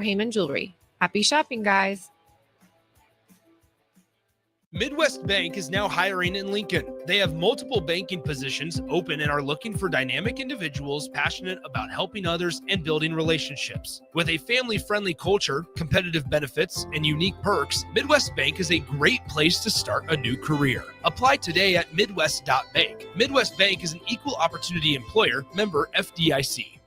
Heyman Jewelry. Happy shopping, guys. Midwest Bank is now hiring in Lincoln. They have multiple banking positions open and are looking for dynamic individuals passionate about helping others and building relationships. With a family-friendly culture, competitive benefits, and unique perks, Midwest Bank is a great place to start a new career. Apply today at midwest.bank. Midwest Bank is an equal opportunity employer, member FDIC.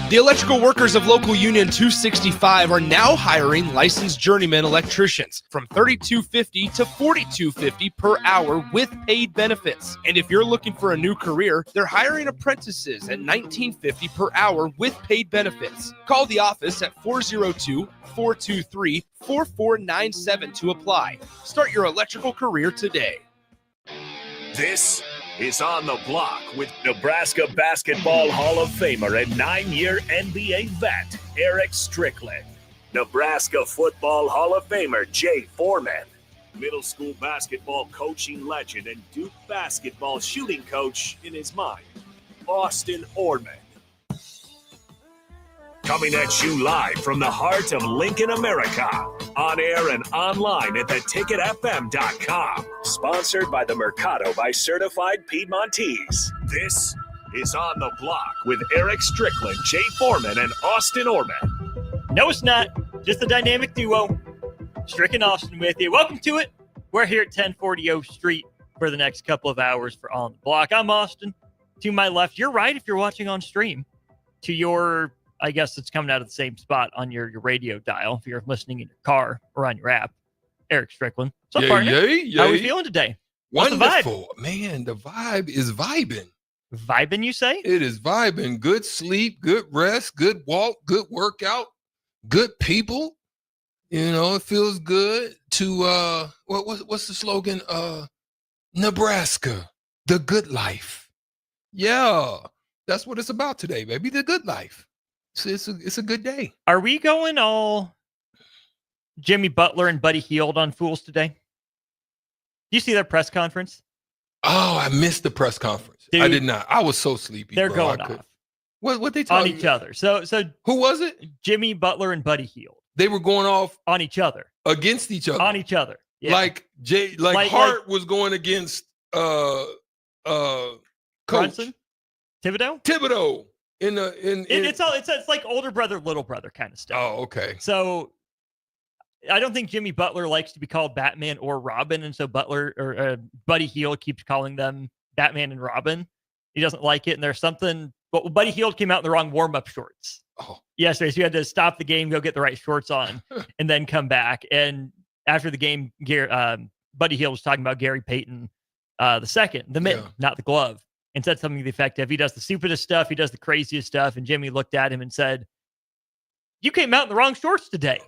The electrical workers of Local Union 265 are now hiring licensed journeyman electricians from $32.50 to $42.50 per hour with paid benefits. And if you're looking for a new career, they're hiring apprentices at $19.50 per hour with paid benefits. Call the office at 402-423-4497 to apply. Start your electrical career today. This is On the Block with Nebraska Basketball Hall of Famer and 9-year NBA vet, Eric Strickland. Nebraska Football Hall of Famer, Jay Foreman. Middle school basketball coaching legend and Duke basketball shooting coach in his mind, Austin Orman. Coming at you live from the heart of Lincoln, America. On air and online at theticketfm.com. Sponsored by the Mercado by Certified Piedmontese. This is On the Block with Eric Strickland, Jay Foreman, and Austin Orman. No, it's not. Just a dynamic duo. Strick and Austin with you. Welcome to it. We're here at 1040 O Street for the next couple of hours for On the Block. I'm Austin. To my left, you're right if you're watching on stream. To your, I guess it's coming out of the same spot on your radio dial if you're listening in your car or on your app. Eric Strickland. What's up, partner? How are we feeling today? What's Wonderful. The vibe? Man, the vibe is vibing. Vibing, you say? It is vibing. Good sleep, good rest, good walk, good workout, good people. You know, it feels good to what's the slogan? Nebraska, the good life. Yeah, that's what it's about today, baby. The good life. It's a good day. Are we going all Jimmy Butler and Buddy Hield on Fools today? You see their press conference? Oh, I missed the press conference. Dude, I did not. I was so sleepy. They're going off. What they talking on each other? So who was it? Jimmy Butler and Buddy Hield. They were going off on each other, against each other, on each other. Yeah. Like Hart was going against Coach Brunson? Thibodeau. It's like older brother, little brother kind of stuff. Oh, okay. So I don't think Jimmy Butler likes to be called Batman or Robin, and so Buddy Hield keeps calling them Batman and Robin. He doesn't like it, and there's something. Well, Buddy Hield came out in the wrong warm-up shorts yesterday, so you had to stop the game, go get the right shorts on, and then come back. And after the game, Buddy Hield was talking about Gary Payton the mitten, not the glove, and said something to the effect of, he does the stupidest stuff, he does the craziest stuff, and Jimmy looked at him and said, "You came out in the wrong shorts today."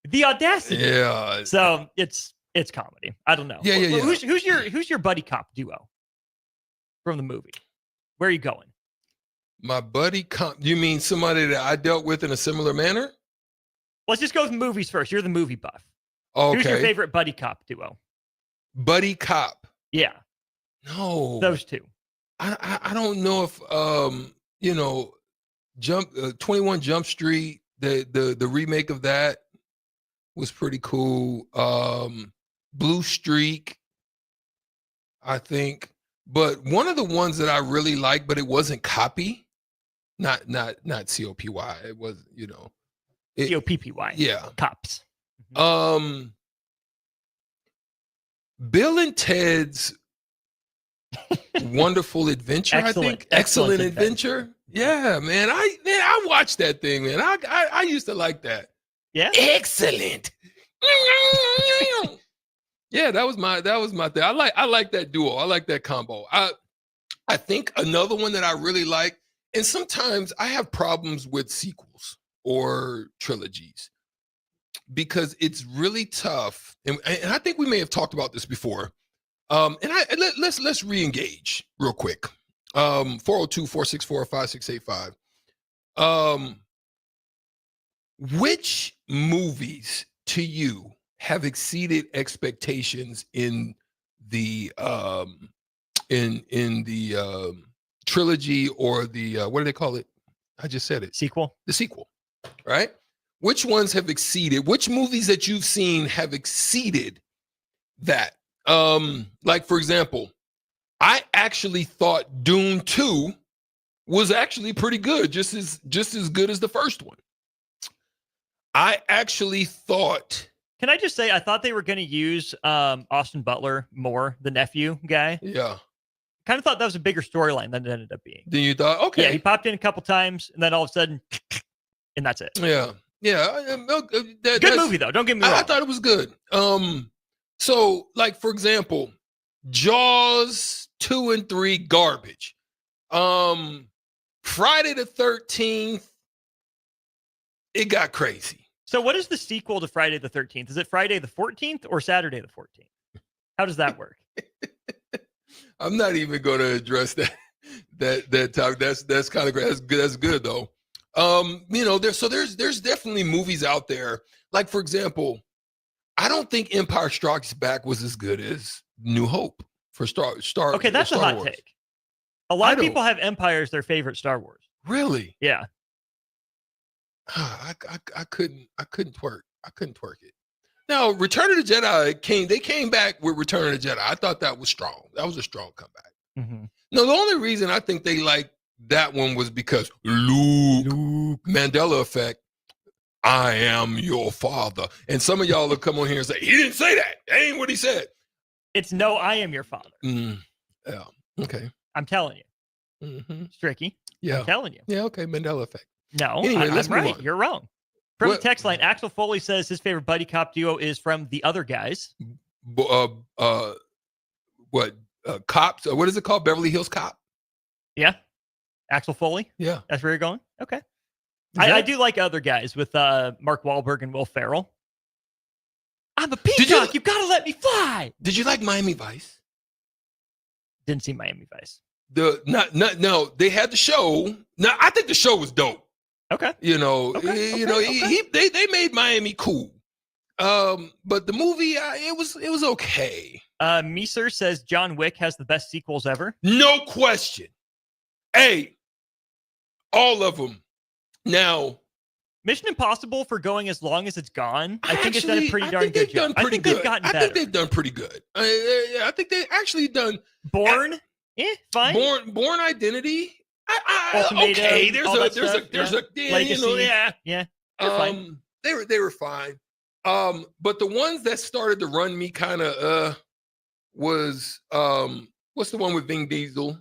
The audacity. Yeah. So it's comedy. I don't know. Yeah. Who's your buddy cop duo from the movie? Where are you going? My buddy cop. You mean somebody that I dealt with in a similar manner? Let's just go with movies first. You're the movie buff. Okay. Who's your favorite buddy cop duo? Buddy cop. Yeah. No. Those two. I don't know if 21 Jump Street, the remake of that was pretty cool. Blue Streak, I think. But one of the ones that I really liked, but it wasn't copy, not COPY. It was, COPPY. Yeah. Cops. Bill and Ted's Wonderful Adventure, I think. Excellent Adventure. Yeah, man. I watched that thing, man. I used to like that. Yeah. Excellent. Yeah, that was my thing. I like that duo. I like that combo. I think another one that I really like, and sometimes I have problems with sequels or trilogies because it's really tough. And I think we may have talked about this before. Let's re-engage real quick. 402-464-5685. Which movies to you have exceeded expectations in the trilogy or the what do they call it? I just said it. Sequel. The sequel. right? Which ones have exceeded? Which movies that you've seen have exceeded that? Like for example, I actually thought Dune 2 was actually pretty good, just as good as the first one. I actually thought. Can I just say, I thought they were going to use Austin Butler more, the nephew guy. Yeah. Kind of thought that was a bigger storyline than it ended up being. Then you thought, okay. Yeah, he popped in a couple times, and then all of a sudden, and that's it. Yeah. Yeah. Good movie, though. Don't get me wrong. I thought it was good. So, like, for example, Jaws 2 and 3, garbage. Friday the 13th, it got crazy. So what is the sequel to Friday the 13th? Is it Friday the 14th or Saturday the 14th? How does that work? I'm not even going to address that talk. That's kind of great. That's good though. There's definitely movies out there. Like for example, I don't think Empire Strikes Back was as good as New Hope for Star. Okay, that's Star a hot Wars. take. A lot of people have Empire as their favorite Star Wars. Really? Yeah. I couldn't twerk. I couldn't twerk it. Now, Return of the Jedi they came back with Return of the Jedi. I thought that was strong. That was a strong comeback. Mm-hmm. No, the only reason I think they liked that one was because Luke. Mandela effect. I am your father. And some of y'all will come on here and say, he didn't say that. That ain't what he said. It's no, I am your father. Yeah. Okay. I'm telling you. Mm-hmm. It's tricky. Yeah. I'm telling you. Yeah. Okay. Mandela effect. No, Anyway, let's I'm move right. on. You're wrong. From What- the text line, Axel Foley says his favorite buddy cop duo is from The Other Guys. Cops? What is it called? Beverly Hills Cop? Yeah. Axel Foley. Yeah. That's where you're going? Okay. I do like Other Guys with Mark Wahlberg and Will Ferrell. I'm a peacock. You got to let me fly. Did you like Miami Vice? Didn't see Miami Vice. No, they had the show. Now, I think the show was dope. Okay. They made Miami cool. But the movie, it was okay. Meeser says John Wick has the best sequels ever. No question. Hey, all of them. Now, Mission Impossible, for going as long as it's gone, I think it's done a pretty darn good job. I think they've gotten better. I think they've done pretty good. I think they actually done. Born, fine. Born Identity. Ultimatum, okay, all that stuff, Legacy. Yeah. They're fine. They were fine. But the ones that started to run me kind of was what's the one with Vin Diesel?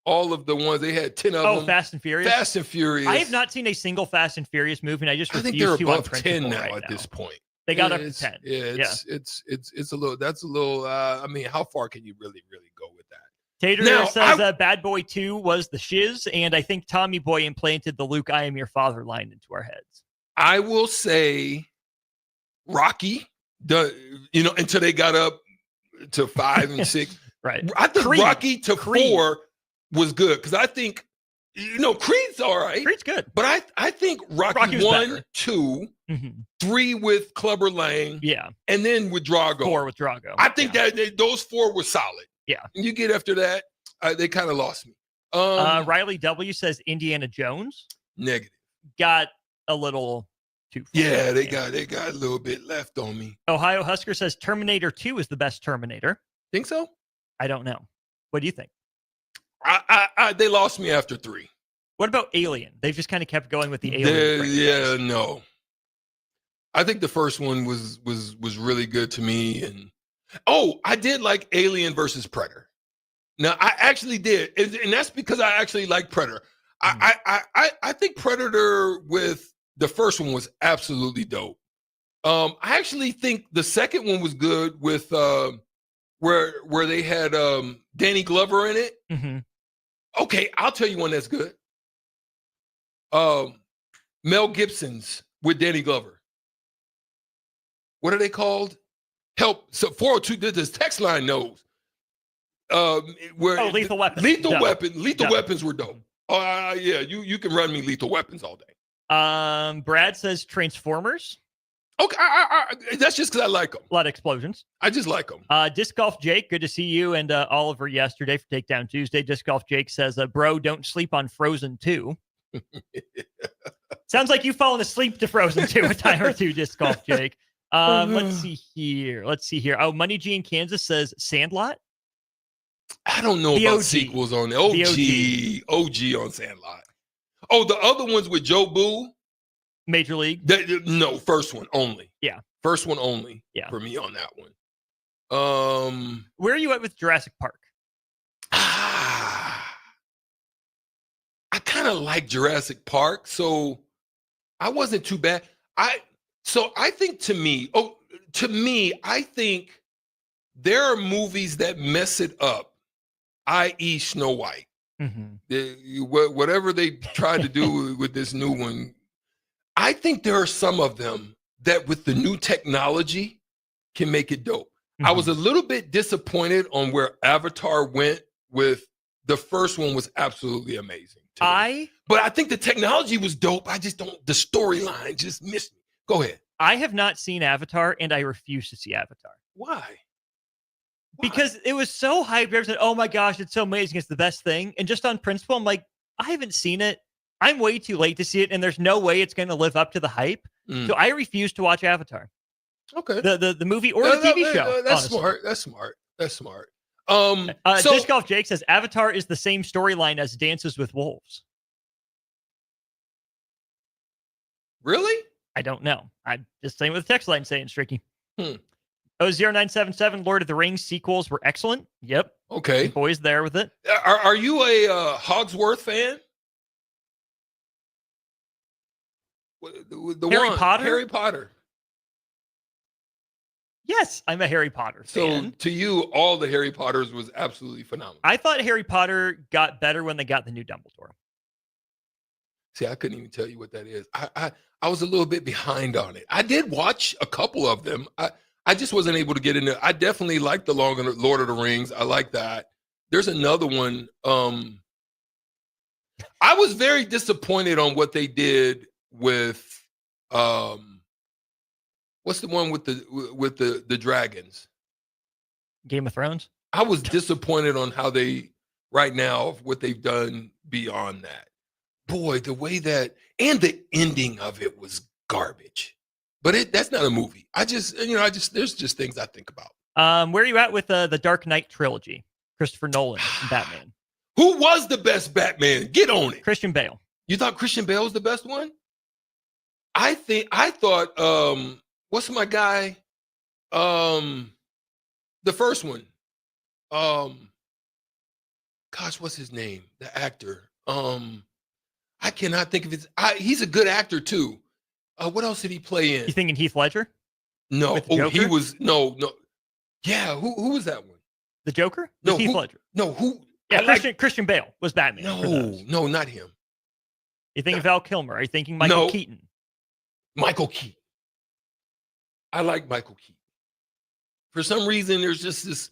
All of the ones they had 10 of them. Oh, Fast and Furious. Fast and Furious. I have not seen a single Fast and Furious movie, and I just refuse think they're to above on 10 now right at this point. They got up to 10. Yeah, it's a little. That's a little. I mean, how far can you really go with that? Tater says Bad Boy 2 was the shiz, and I think Tommy Boy implanted the Luke I am your father line into our heads. I will say Rocky, until they got up to 5 and 6. Right. I think Creed. Rocky to 4 was good because I think, Creed's all right. Creed's good. But I think Rocky 1, better. 2, Mm-hmm. 3 with Clubber Lang. Yeah. And then with Drago. 4 with Drago. I think that those 4 were solid. Yeah. And you get after that, they kind of lost me. Riley W says Indiana Jones Negative. got a little too far. Yeah, they got a little bit left on me. Ohio Husker says Terminator 2 is the best Terminator. Think so? I don't know. What do you think? They lost me after 3. What about Alien? They've just kind of kept going with the Alien. Yeah, no. I think the first one was really good to me, and I did like Alien versus Predator. Now I actually did, and that's because I actually like Predator. I think Predator with the first one was absolutely dope. I actually think the second one was good with where they had Danny Glover in it. Mm-hmm. Okay, I'll tell you one that's good. Mel Gibson's with Danny Glover. What are they called? Help. So 402, this text line knows. Lethal Weapon. Lethal Weapons were dope. Yeah, you can run me Lethal Weapons all day. Brad says Transformers. Okay, that's just because I like them. A lot of explosions. I just like them. Disc Golf Jake, good to see you and Oliver yesterday for Takedown Tuesday. Disc Golf Jake says, bro, don't sleep on Frozen 2. Sounds like you've fallen asleep to Frozen 2 a time or two, Disc Golf Jake. Let's see here. Oh, Money G in Kansas says Sandlot. I don't know The about OG. sequels on the OG on Sandlot. Oh, the other ones with Joe Boo. Major League. No, first one only. Yeah. First one only. Yeah. For me on that one. Where are you at with Jurassic Park? I kind of like Jurassic Park, so I wasn't too bad. I think to me, I think there are movies that mess it up, i.e. Snow White. Whatever they tried to do with this new one, I think there are some of them that with the new technology can make it dope. I was a little bit disappointed on where Avatar went with the first one was absolutely amazing. But I think the technology was dope. I just don't, the storyline just missed me. Go ahead. I have not seen Avatar and I refuse to see Avatar. Why? Because it was so hyped. Everyone said, oh my gosh, it's so amazing. It's the best thing. And just on principle, I'm like, I haven't seen it. I'm way too late to see it. And there's no way it's going to live up to the hype. So I refuse to watch Avatar. Okay. The movie or the TV show. That's honestly. That's smart. Disc Golf Jake says Avatar is the same storyline as Dances with Wolves. Really? I don't know. I'm just saying with the text line saying Stricky. 0977 Lord of the Rings sequels were excellent. Yep. Okay. The boys there with it. Are you a Hogsworth fan? Harry Potter. Yes, I'm a Harry Potter fan. So to you, all the Harry Potters was absolutely phenomenal. I thought Harry Potter got better when they got the new Dumbledore. See, I couldn't even tell you what that is. I was a little bit behind on it. I did watch a couple of them. I just wasn't able to get into it. I definitely like the Lord of the Rings. I like that. There's another one. I was very disappointed on what they did with what's the one with the dragons? Game of Thrones? I was disappointed on how they right now of what they've done beyond that. Boy, the way that and the ending of it was garbage. But that's not a movie. There's just things I think about. Where are you at with the Dark Knight trilogy? Christopher Nolan and Batman. Who was the best Batman? Get on it. Christian Bale. You thought Christian Bale was the best one? I thought what's my guy? The first one. Gosh, what's his name? The actor. I cannot think of his. He's a good actor too. What else did he play in? You thinking Heath Ledger? No. Oh, he was no. Yeah, who was that one? The Joker? No, Heath Ledger. No, who? Yeah, Christian Bale was Batman. No, not him. You thinking Val Kilmer? Are you thinking Michael Keaton? Michael Keaton. I like Michael Keaton. For some reason, there's just this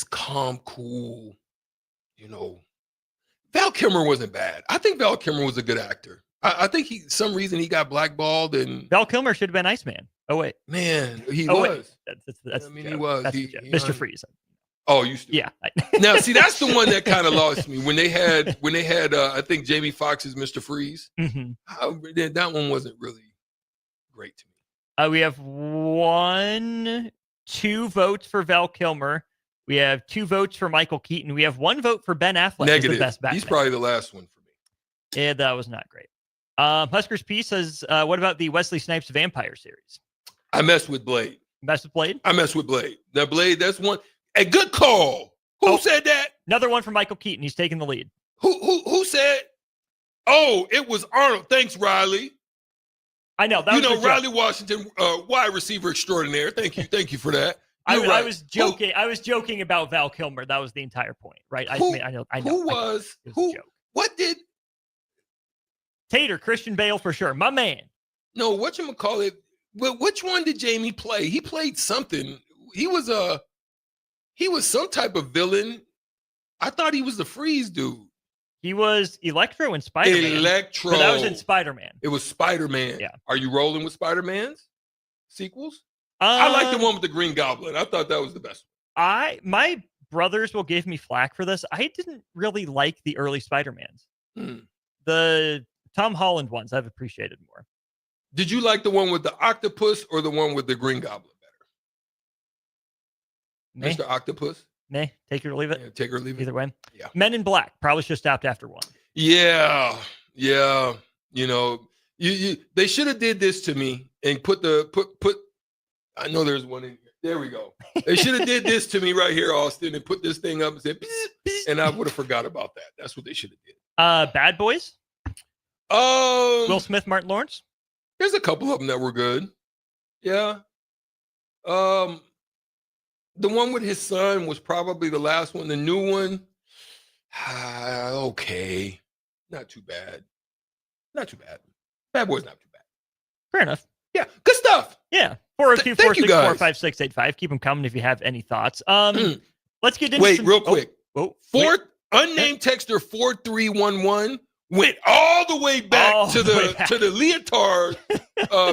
calm, cool, Val Kilmer wasn't bad. I think Val Kilmer was a good actor. I think some reason he got blackballed and Val Kilmer should have been Iceman. Oh wait, man, he was. That's he was. Mr. Freeze. Oh, you stupid. Yeah. Now, see, that's the one that kind of lost me when they had. I think Jamie Foxx's Mr. Freeze. That one wasn't really great to me. We have 2 votes for Val Kilmer. We have 2 votes for Michael Keaton. We have 1 vote for Ben Affleck. Negative. As the best Batman. He's probably the last one for me. Yeah, that was not great. Huskers P says, what about the Wesley Snipes Vampire series? I messed with Blade. Messed with Blade? I messed with Blade. That Blade, that's one. A good call. Who said that? Another one from Michael Keaton. He's taking the lead. Who said? Oh, it was Arnold. Thanks, Riley. I know. That was Riley Washington, wide receiver extraordinaire. Thank you for that. I was joking. I was joking about Val Kilmer. That was the entire point, right? I know. What did Tater, Christian Bale for sure. My man. No, whatchamacallit? Well, which one did Jamie play? He played something. He was some type of villain. I thought he was the Freeze dude. He was Electro in Spider-Man. Electro. But that was in Spider-Man. It was Spider-Man. Yeah. Are you rolling with Spider-Man's sequels? I like the one with the Green Goblin. I thought that was the best one. My brothers will give me flack for this. I didn't really like the early Spider-Mans. The Tom Holland ones I've appreciated more. Did you like the one with the octopus or the one with the Green Goblin better? Mr. Octopus? Nay, take it or leave it. Yeah, take it or leave it. Either way. Yeah. Men in Black probably should have stopped after one. Yeah. You know, they should have did this to me and put I know there's one in here. There we go. They should have did this to me right here, Austin, and put this thing up and said, and I would have forgot about that. That's what they should have did. Bad Boys? Will Smith, Martin Lawrence? There's a couple of them that were good. Yeah. The one with his son was probably the last one. The new one, okay. Not too bad. Bad Boy's not too bad. Fair enough. Yeah, good stuff. Yeah. 402-464-5685. Keep them coming if you have any thoughts. Let's get into real quick. Unnamed Texter texter 4311 went all the way back to the leotard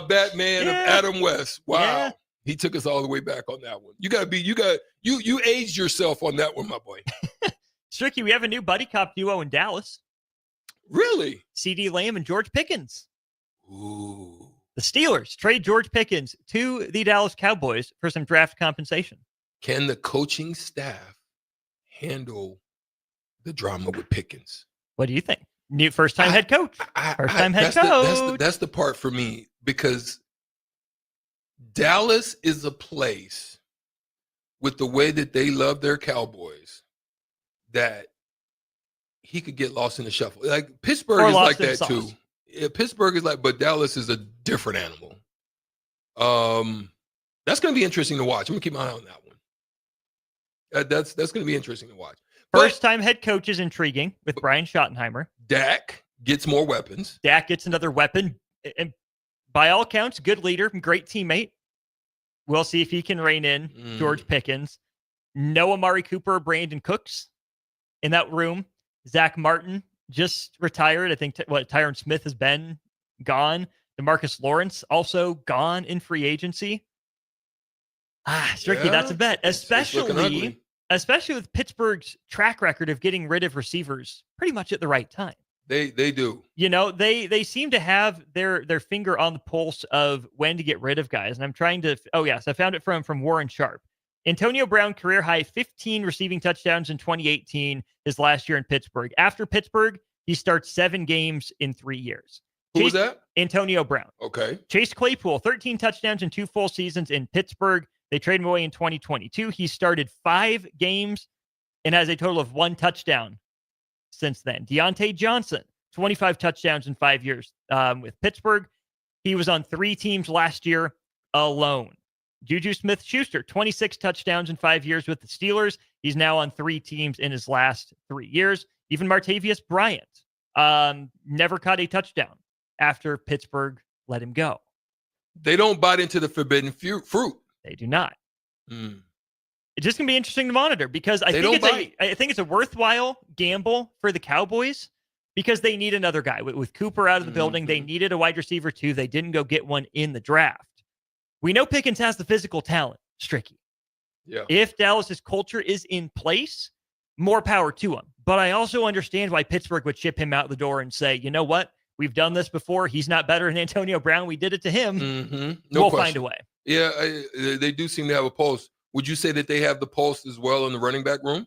Batman of Adam West. Wow. Yeah. He took us all the way back on that one. You aged yourself on that one, my boy. Stricky, we have a new buddy cop duo in Dallas. Really? CD Lamb and George Pickens. Ooh. The Steelers trade George Pickens to the Dallas Cowboys for some draft compensation. Can the coaching staff handle the drama with Pickens? What do you think? New first-time head coach. First-time head coach. That's the part for me, because Dallas is a place with the way that they love their Cowboys that he could get lost in the shuffle. Like Pittsburgh is like that too. Yeah, Pittsburgh is like, but Dallas is a different animal. That's going to be interesting to watch. I'm going to keep my eye on that one. That's going to be interesting to watch. First-time head coach is intriguing with Brian Schottenheimer. Dak gets more weapons. Dak gets another weapon. And by all accounts, good leader, great teammate. We'll see if he can rein in George Pickens. No Amari Cooper or Brandon Cooks in that room. Zach Martin just retired. I think Tyron Smith has been gone. DeMarcus Lawrence also gone in free agency. Stricky, that's a bet. Especially with Pittsburgh's track record of getting rid of receivers pretty much at the right time. They do. You know, they seem to have their finger on the pulse of when to get rid of guys. And I'm trying to, I found it from Warren Sharp. Antonio Brown, career high 15 receiving touchdowns in 2018, his last year in Pittsburgh. After Pittsburgh, he starts 7 games in 3 years. Who was that? Antonio Brown. Okay. Chase Claypool, 13 touchdowns in 2 full seasons in Pittsburgh. They traded him away in 2022. He started 5 games and has a total of 1 touchdown since then. Deontay Johnson, 25 touchdowns in 5 years with Pittsburgh. He was on 3 teams last year alone. Juju Smith-Schuster, 26 touchdowns in 5 years with the Steelers. He's now on 3 teams in his last 3 years. Even Martavius Bryant never caught a touchdown after Pittsburgh let him go. They don't bite into the forbidden fruit. They do not. It's just going to be interesting to monitor because I think it's a worthwhile gamble for the Cowboys because they need another guy. With Cooper out of the building, they needed a wide receiver too. They didn't go get one in the draft. We know Pickens has the physical talent, Stricky. Yeah. If Dallas's culture is in place, more power to him. But I also understand why Pittsburgh would ship him out the door and say, you know what? We've done this before. He's not better than Antonio Brown. We did it to him. We'll find a way. Yeah, they do seem to have a pulse. Would you say that they have the pulse as well in the running back room?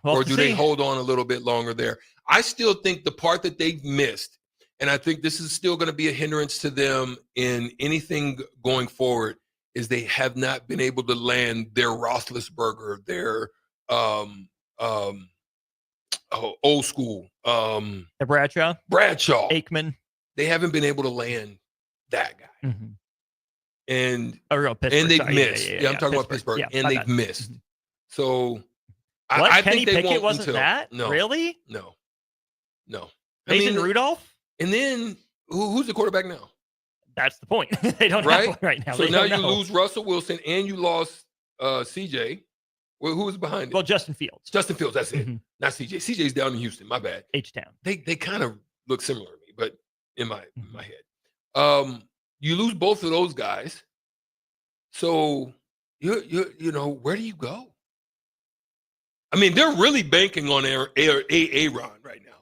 Or do they hold on a little bit longer there? I still think the part that they've missed, and I think this is still going to be a hindrance to them in anything going forward, is they have not been able to land their Roethlisberger, their old school. The Bradshaw, Aikman. They haven't been able to land that guy. And they've missed. I'm talking about Pittsburgh. And they've missed. So I Kenny think they Pickett won't wasn't that? No. Really? No. Mason Rudolph? And then who's the quarterback now? That's the point. They don't have one right now. So now you lose Russell Wilson and you lost CJ. Well, who was behind it? Well, Justin Fields. That's it. Not CJ. CJ's down in Houston. My bad. H-Town. They kind of look similar to me, but in my head. You lose both of those guys. So you know, where do you go? I mean, they're really banking on Aaron right now.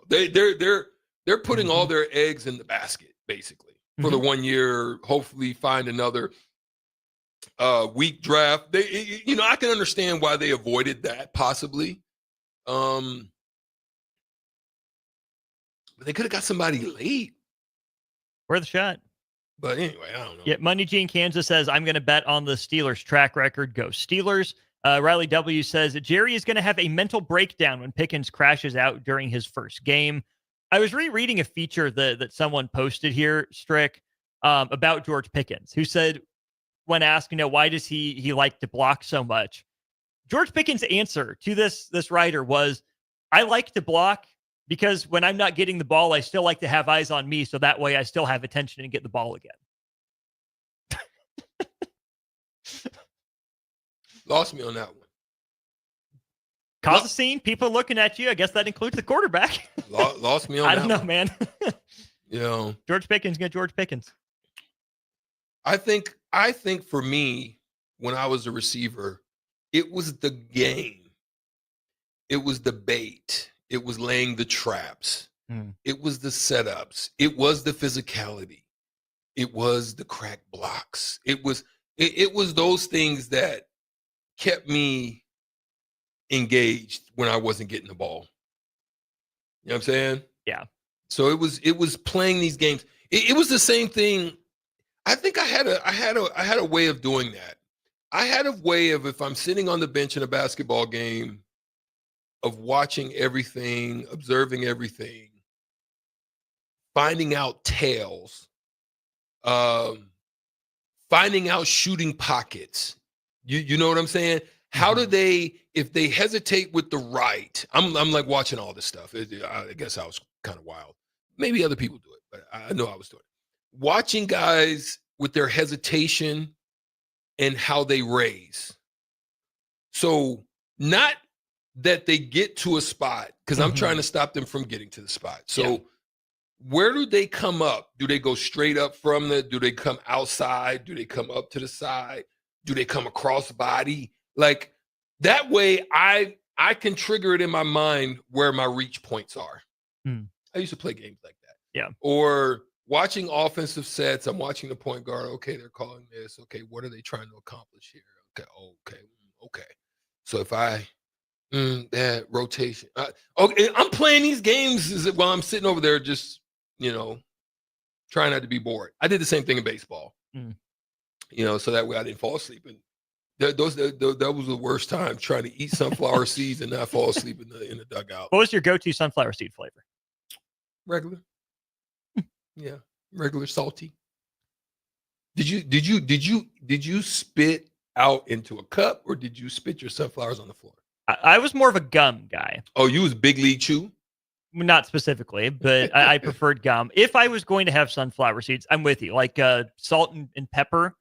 They're putting all their eggs in the basket, basically, for the 1 year, hopefully find another weak draft. They, I can understand why they avoided that possibly. But they could have got somebody late. Worth a shot. But anyway, I don't know. Yeah, Money G in Kansas says, I'm going to bet on the Steelers track record. Go Steelers. Riley W says, Jerry is going to have a mental breakdown when Pickens crashes out during his first game. I was rereading a feature that someone posted here, Strick, about George Pickens, who said, when asked, why does he like to block so much? George Pickens' answer to this writer was, I like to block because when I'm not getting the ball, I still like to have eyes on me, so that way I still have attention and get the ball again. Lost me on that one. Cause a scene, people looking at you. I guess that includes the quarterback. Lost me on I that don't know, one. man. George Pickens, get George Pickens. I think for me, when I was a receiver, it was the game. It was the bait. It was laying the traps. It was the setups. It was the physicality. It was the crack blocks. It was those things that kept me engaged when I wasn't getting the ball. You know what I'm saying? Yeah. So it was playing these games. It was the same thing. I think I had a way of doing that. I had a way of, if I'm sitting on the bench in a basketball game, of watching everything, observing everything, finding out tails, finding out shooting pockets. You know what I'm saying? How do they, if they hesitate with the right, I'm like watching all this stuff. I guess I was kind of wild. Maybe other people do it, but I know I was doing it. Watching guys with their hesitation and how they raise. So not that they get to a spot, because I'm trying to stop them from getting to the spot. So where do they come up? Do they go straight up from do they come outside? Do they come up to the side? Do they come across body? Like that way I can trigger it in my mind where my reach points are. I used to play games like that. Yeah. Or watching offensive sets, I'm watching the point guard. Okay, they're calling this. Okay, what are they trying to accomplish here? Okay. So if that rotation. Okay, I'm playing these games while I'm sitting over there just, trying not to be bored. I did the same thing in baseball. So that way I didn't fall asleep. And that was the worst time, trying to eat sunflower seeds and not fall asleep in the dugout. What was your go-to sunflower seed flavor? Regular. Yeah, regular salty. Did you spit out into a cup, or did you spit your sunflowers on the floor? I was more of a gum guy. Oh, you was Big League Chew? Not specifically, but I preferred gum. If I was going to have sunflower seeds, I'm with you. Like salt and pepper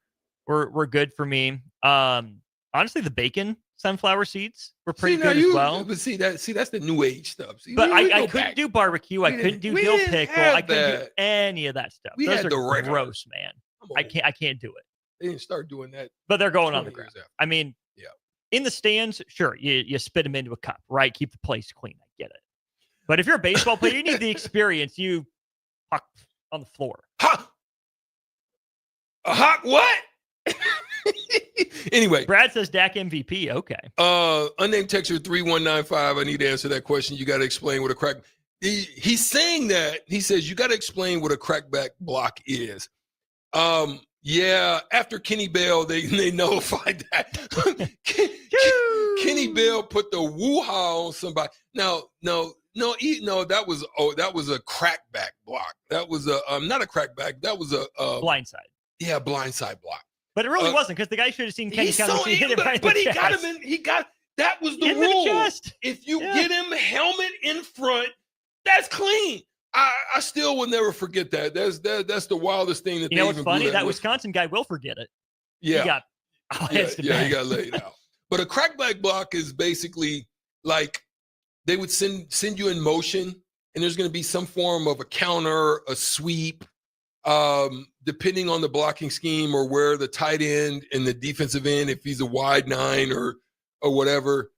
were good for me. Honestly, the bacon sunflower seeds were pretty good as well. But that's the new age stuff. But I couldn't do barbecue. I couldn't do dill pickle. I couldn't do any of that stuff. Those are gross, man. I can't do it. They didn't start doing that. But they're going on the ground. I mean, in the stands, sure, you spit them into a cup, right? Keep the place clean. I get it. But if you're a baseball player, you need the experience. You huck on the floor. A hawk what? Anyway. Brad says Dak MVP. Okay. Unnamed texter 3195. I need to answer that question. You got to explain what a crack. He's saying that. He says you got to explain what a crackback block is. Yeah, after Kenny Bell, they nullified that. Kenny Bell put the woo-ha on somebody. No, that was a crackback block. That was a not a crackback. That was a blindside. Yeah, blindside block. But it really wasn't, because the guy should have seen Kenny coming. But he got him in. That was the rule. If you get him helmet in front, that's clean. I still will never forget that. That's the wildest thing that you know what's funny? That Wisconsin guy will forget it. Yeah. He got he got laid out. But a crackback block is basically like they would send you in motion, and there's going to be some form of a counter, a sweep, depending on the blocking scheme or where the tight end and the defensive end, if he's a wide nine or whatever,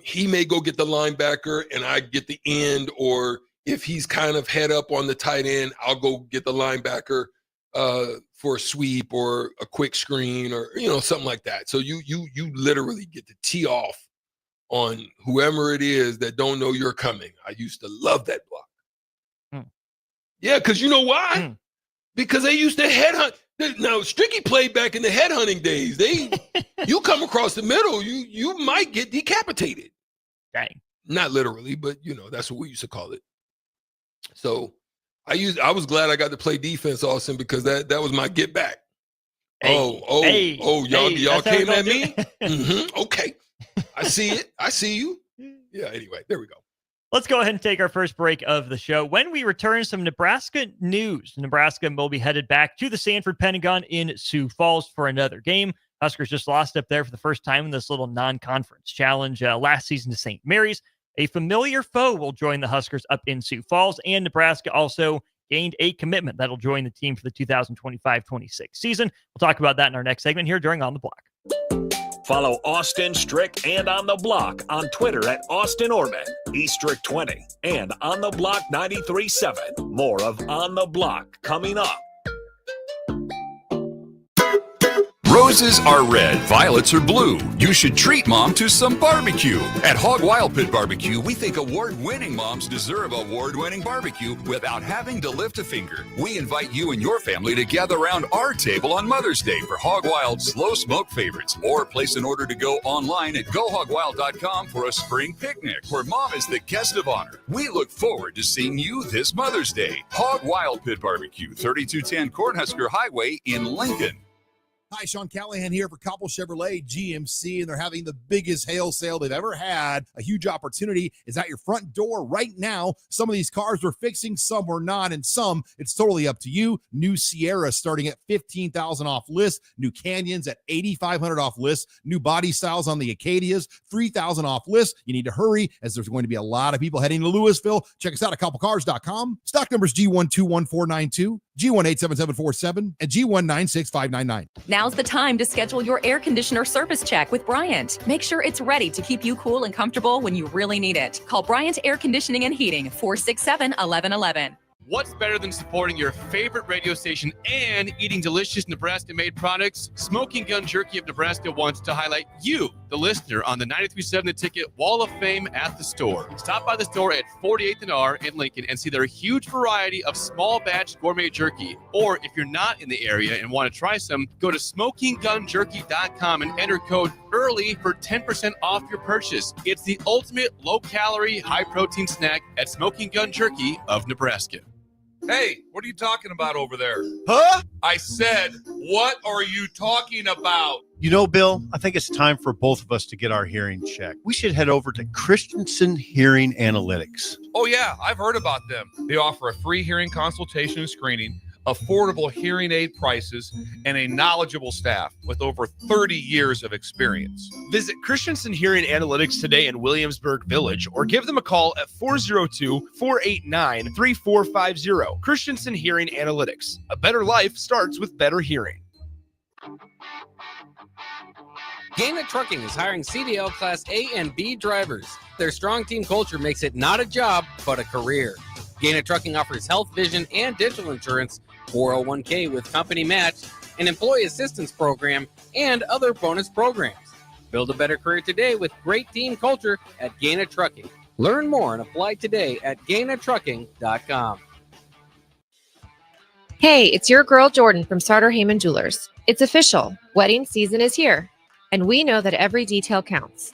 he may go get the linebacker and I get the end, or if he's kind of head up on the tight end, I'll go get the linebacker for a sweep or a quick screen or, something like that. So you literally get to tee off on whoever it is that don't know you're coming. I used to love that block. Yeah, because you know why? Because they used to headhunt. Now, Stricky played back in the headhunting days. You come across the middle, you might get decapitated. Dang. Not literally, but that's what we used to call it. So I was glad I got to play defense, Austin, because that was my get back. Y'all came at me? Okay. I see it. I see you. Yeah, anyway, there we go. Let's go ahead and take our first break of the show. When we return, some Nebraska news. Nebraska will be headed back to the Sanford Pentagon in Sioux Falls for another game. Huskers just lost up there for the first time in this little non-conference challenge last season to St. Mary's. A familiar foe will join the Huskers up in Sioux Falls, and Nebraska also gained a commitment that'll join the team for the 2025-26 season. We'll talk about that in our next segment here during On the Block. Follow Austin Strick and On the Block on Twitter at Austin Orman, eStrick20, and On the Block 93.7. More of On the Block coming up. Roses are red, violets are blue. You should treat mom to some barbecue. At Hog Wild Pit Barbecue, we think award-winning moms deserve award-winning barbecue without having to lift a finger. We invite you and your family to gather around our table on Mother's Day for Hog Wild's slow smoke favorites, or place an order to go online at gohogwild.com for a spring picnic where mom is the guest of honor. We look forward to seeing you this Mother's Day. Hog Wild Pit Barbecue, 3210 Cornhusker Highway in Lincoln. Hi, Sean Callahan here for Koppel Chevrolet GMC, and they're having the biggest hail sale they've ever had. A huge opportunity is at your front door right now. Some of these cars we're fixing, some we're not, and some it's totally up to you. New Sierra starting at $15,000 off list. New Canyons at $8,500 off list. New body styles on the Acadias, $3,000 off list. You need to hurry as there's going to be a lot of people heading to Louisville. Check us out at koppelcars.com. Stock numbers G121492, G187747, and G196599. Now's the time to schedule your air conditioner service check with Bryant. Make sure it's ready to keep you cool and comfortable when you really need it. Call Bryant Air Conditioning and Heating, 467-1111. What's better than supporting your favorite radio station and eating delicious Nebraska-made products? Smoking Gun Jerky of Nebraska wants to highlight you, the listener, on the 93.7 The Ticket Wall of Fame at the store. Stop by the store at 48th and R in Lincoln and see their huge variety of small batch gourmet jerky. Or if you're not in the area and want to try some, go to smokinggunjerky.com and enter code EARLY for 10% off your purchase. It's the ultimate low-calorie, high-protein snack at Smoking Gun Jerky of Nebraska. Hey, what are you talking about over there? Huh? I said, what are you talking about? You know, Bill, I think it's time for both of us to get our hearing checked. We should head over to Christensen Hearing Analytics. Oh, yeah, I've heard about them. They offer a free hearing consultation and screening, affordable hearing aid prices, and a knowledgeable staff with over 30 years of experience. Visit Christensen Hearing Analytics today in Williamsburg Village or give them a call at 402-489-3450. Christensen Hearing Analytics. A better life starts with better hearing. Gaina Trucking is hiring CDL Class A and B drivers. Their strong team culture makes it not a job, but a career. Gaina Trucking offers health, vision, and dental insurance, 401k with company match, an employee assistance program, and other bonus programs. Build a better career today with great team culture at Gaina Trucking. Learn more and apply today at GainaTrucking.com. Hey, it's your girl Jordan from Sartor Heyman Jewelers. It's official. Wedding season is here. And we know that every detail counts.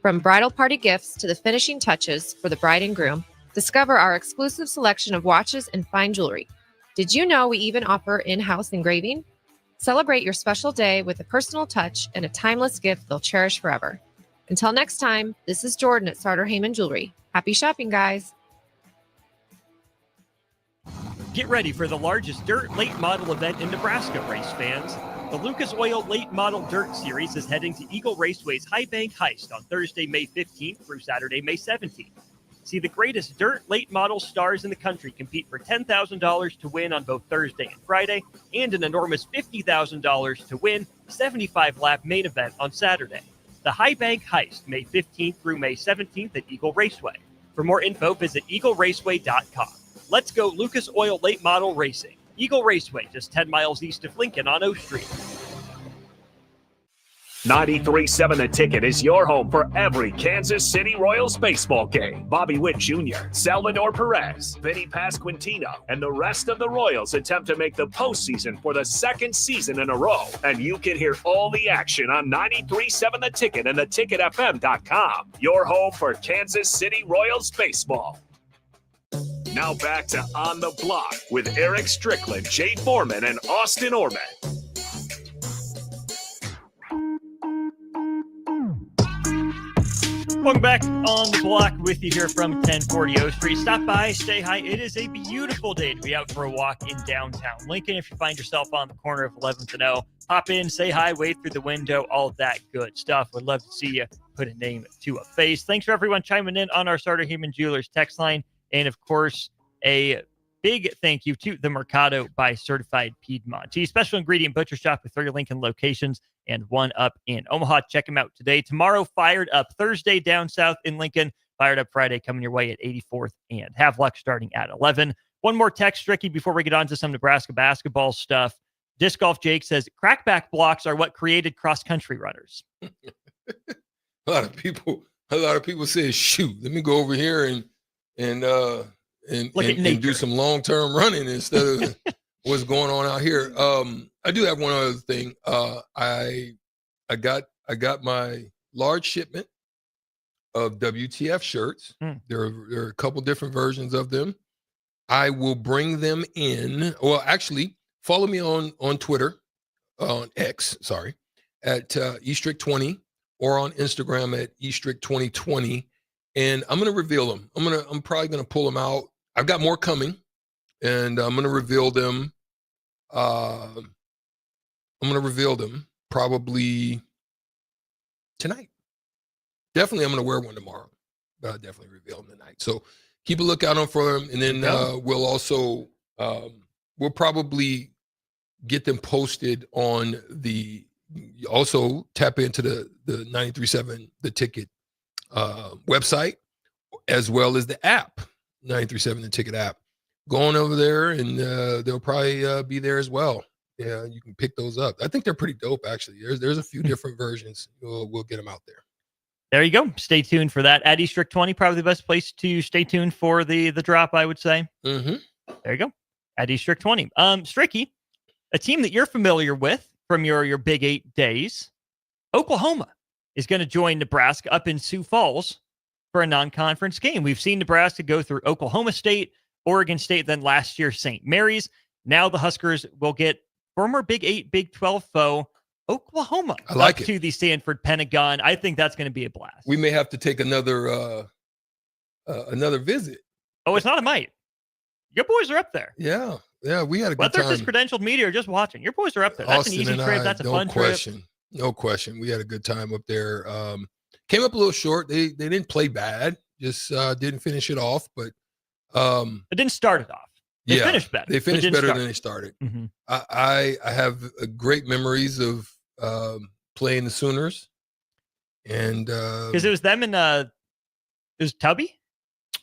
From bridal party gifts to the finishing touches for the bride and groom, discover our exclusive selection of watches and fine jewelry. Did you know we even offer in-house engraving? Celebrate your special day with a personal touch and a timeless gift they'll cherish forever. Until next time, this is Jordan at Sartor Heyman Jewelry. Happy shopping, guys. Get ready for the largest dirt late model event in Nebraska, race fans. The Lucas Oil Late Model Dirt Series is heading to Eagle Raceway's High Bank Heist on Thursday, May 15th through Saturday, May 17th. See the greatest dirt late model stars in the country compete for $10,000 to win on both Thursday and Friday, and an enormous $50,000 to win 75-lap main event on Saturday. The High Bank Heist, May 15th through May 17th at Eagle Raceway. For more info, visit eagleraceway.com. Let's go Lucas Oil Late Model Racing. Eagle Raceway, just 10 miles east of Lincoln on O Street. 93.7 The Ticket is your home for every Kansas City Royals baseball game. Bobby Witt Jr., Salvador Perez, Vinny Pasquantino, and the rest of the Royals attempt to make the postseason for the second season in a row. And you can hear all the action on 93.7 The Ticket and theticketfm.com. Your home for Kansas City Royals baseball. Now back to On the Block with Eric Strickland, Jay Foreman, and Austin Orman. Welcome back on the block with you here from 1040 O Street. Stop by, stay high. It is a beautiful day to be out for a walk in downtown Lincoln. If you find yourself on the corner of 11th and O, hop in, say hi, wave through the window, all of that good stuff. Would love to see you put a name to a face. Thanks for everyone chiming in on our Starter Heyman Jewelers text line. And, of course, a big thank you to the Mercado by Certified Piedmontese. Special ingredient butcher shop with 3 Lincoln locations and 1 up in Omaha. Check them out today. Tomorrow, Fired Up Thursday down south in Lincoln. Fired Up Friday coming your way at 84th and Havelock starting at 11. One more text, Ricky, before we get on to some Nebraska basketball stuff. Disc Golf Jake says, crackback blocks are what created cross-country runners. A lot of people say, shoot, let me go over here and do some long-term running instead of what's going on out here. I do have one other thing. I got my large shipment of WTF shirts. There are a couple different versions of them. I will bring them in. Well, actually, follow me on Twitter, on X, at estrict20, or on Instagram at estrict2020, and I'm going to reveal them. I'm probably going to pull them out. I've got more coming, and I'm going to reveal them. I'm going to reveal them probably tonight. Definitely, I'm going to wear one tomorrow, but I'll definitely reveal them tonight. So keep a lookout on for them, and then we'll also we'll probably get them posted on the. Also tap into the 93.7 The Ticket website, as well as the app, 93.7 The Ticket app. Go on over there, and they'll probably be there as well. Yeah, you can pick those up. I think they're pretty dope, actually. There's a few different versions. We'll get them out there. There you go. Stay tuned for that. At estrict20, probably the best place to stay tuned for the drop, I would say. Mm-hmm. There you go. At estrict20. Stricky, a team that you're familiar with from your Big 8 days, Oklahoma is going to join Nebraska up in Sioux Falls for a non-conference game. We've seen Nebraska go through Oklahoma State, Oregon State, then last year St. Mary's. Now the Huskers will get former Big 8, Big 12 foe Oklahoma up to the Sanford Pentagon. I think that's going to be a blast. We may have to take another visit. Oh, it's not a might. Your boys are up there. Yeah, we had a good Whether time. it's this credentialed media or just watching, your boys are up there. That's Austin an easy trip. That's a fun trip. No question. We had a good time up there. Came up a little short. They didn't play bad. Just didn't finish it off. But it didn't start it off. They finished better. They finished better than they started. Mm-hmm. I have great memories of playing the Sooners, and because it was them and it was Tubby,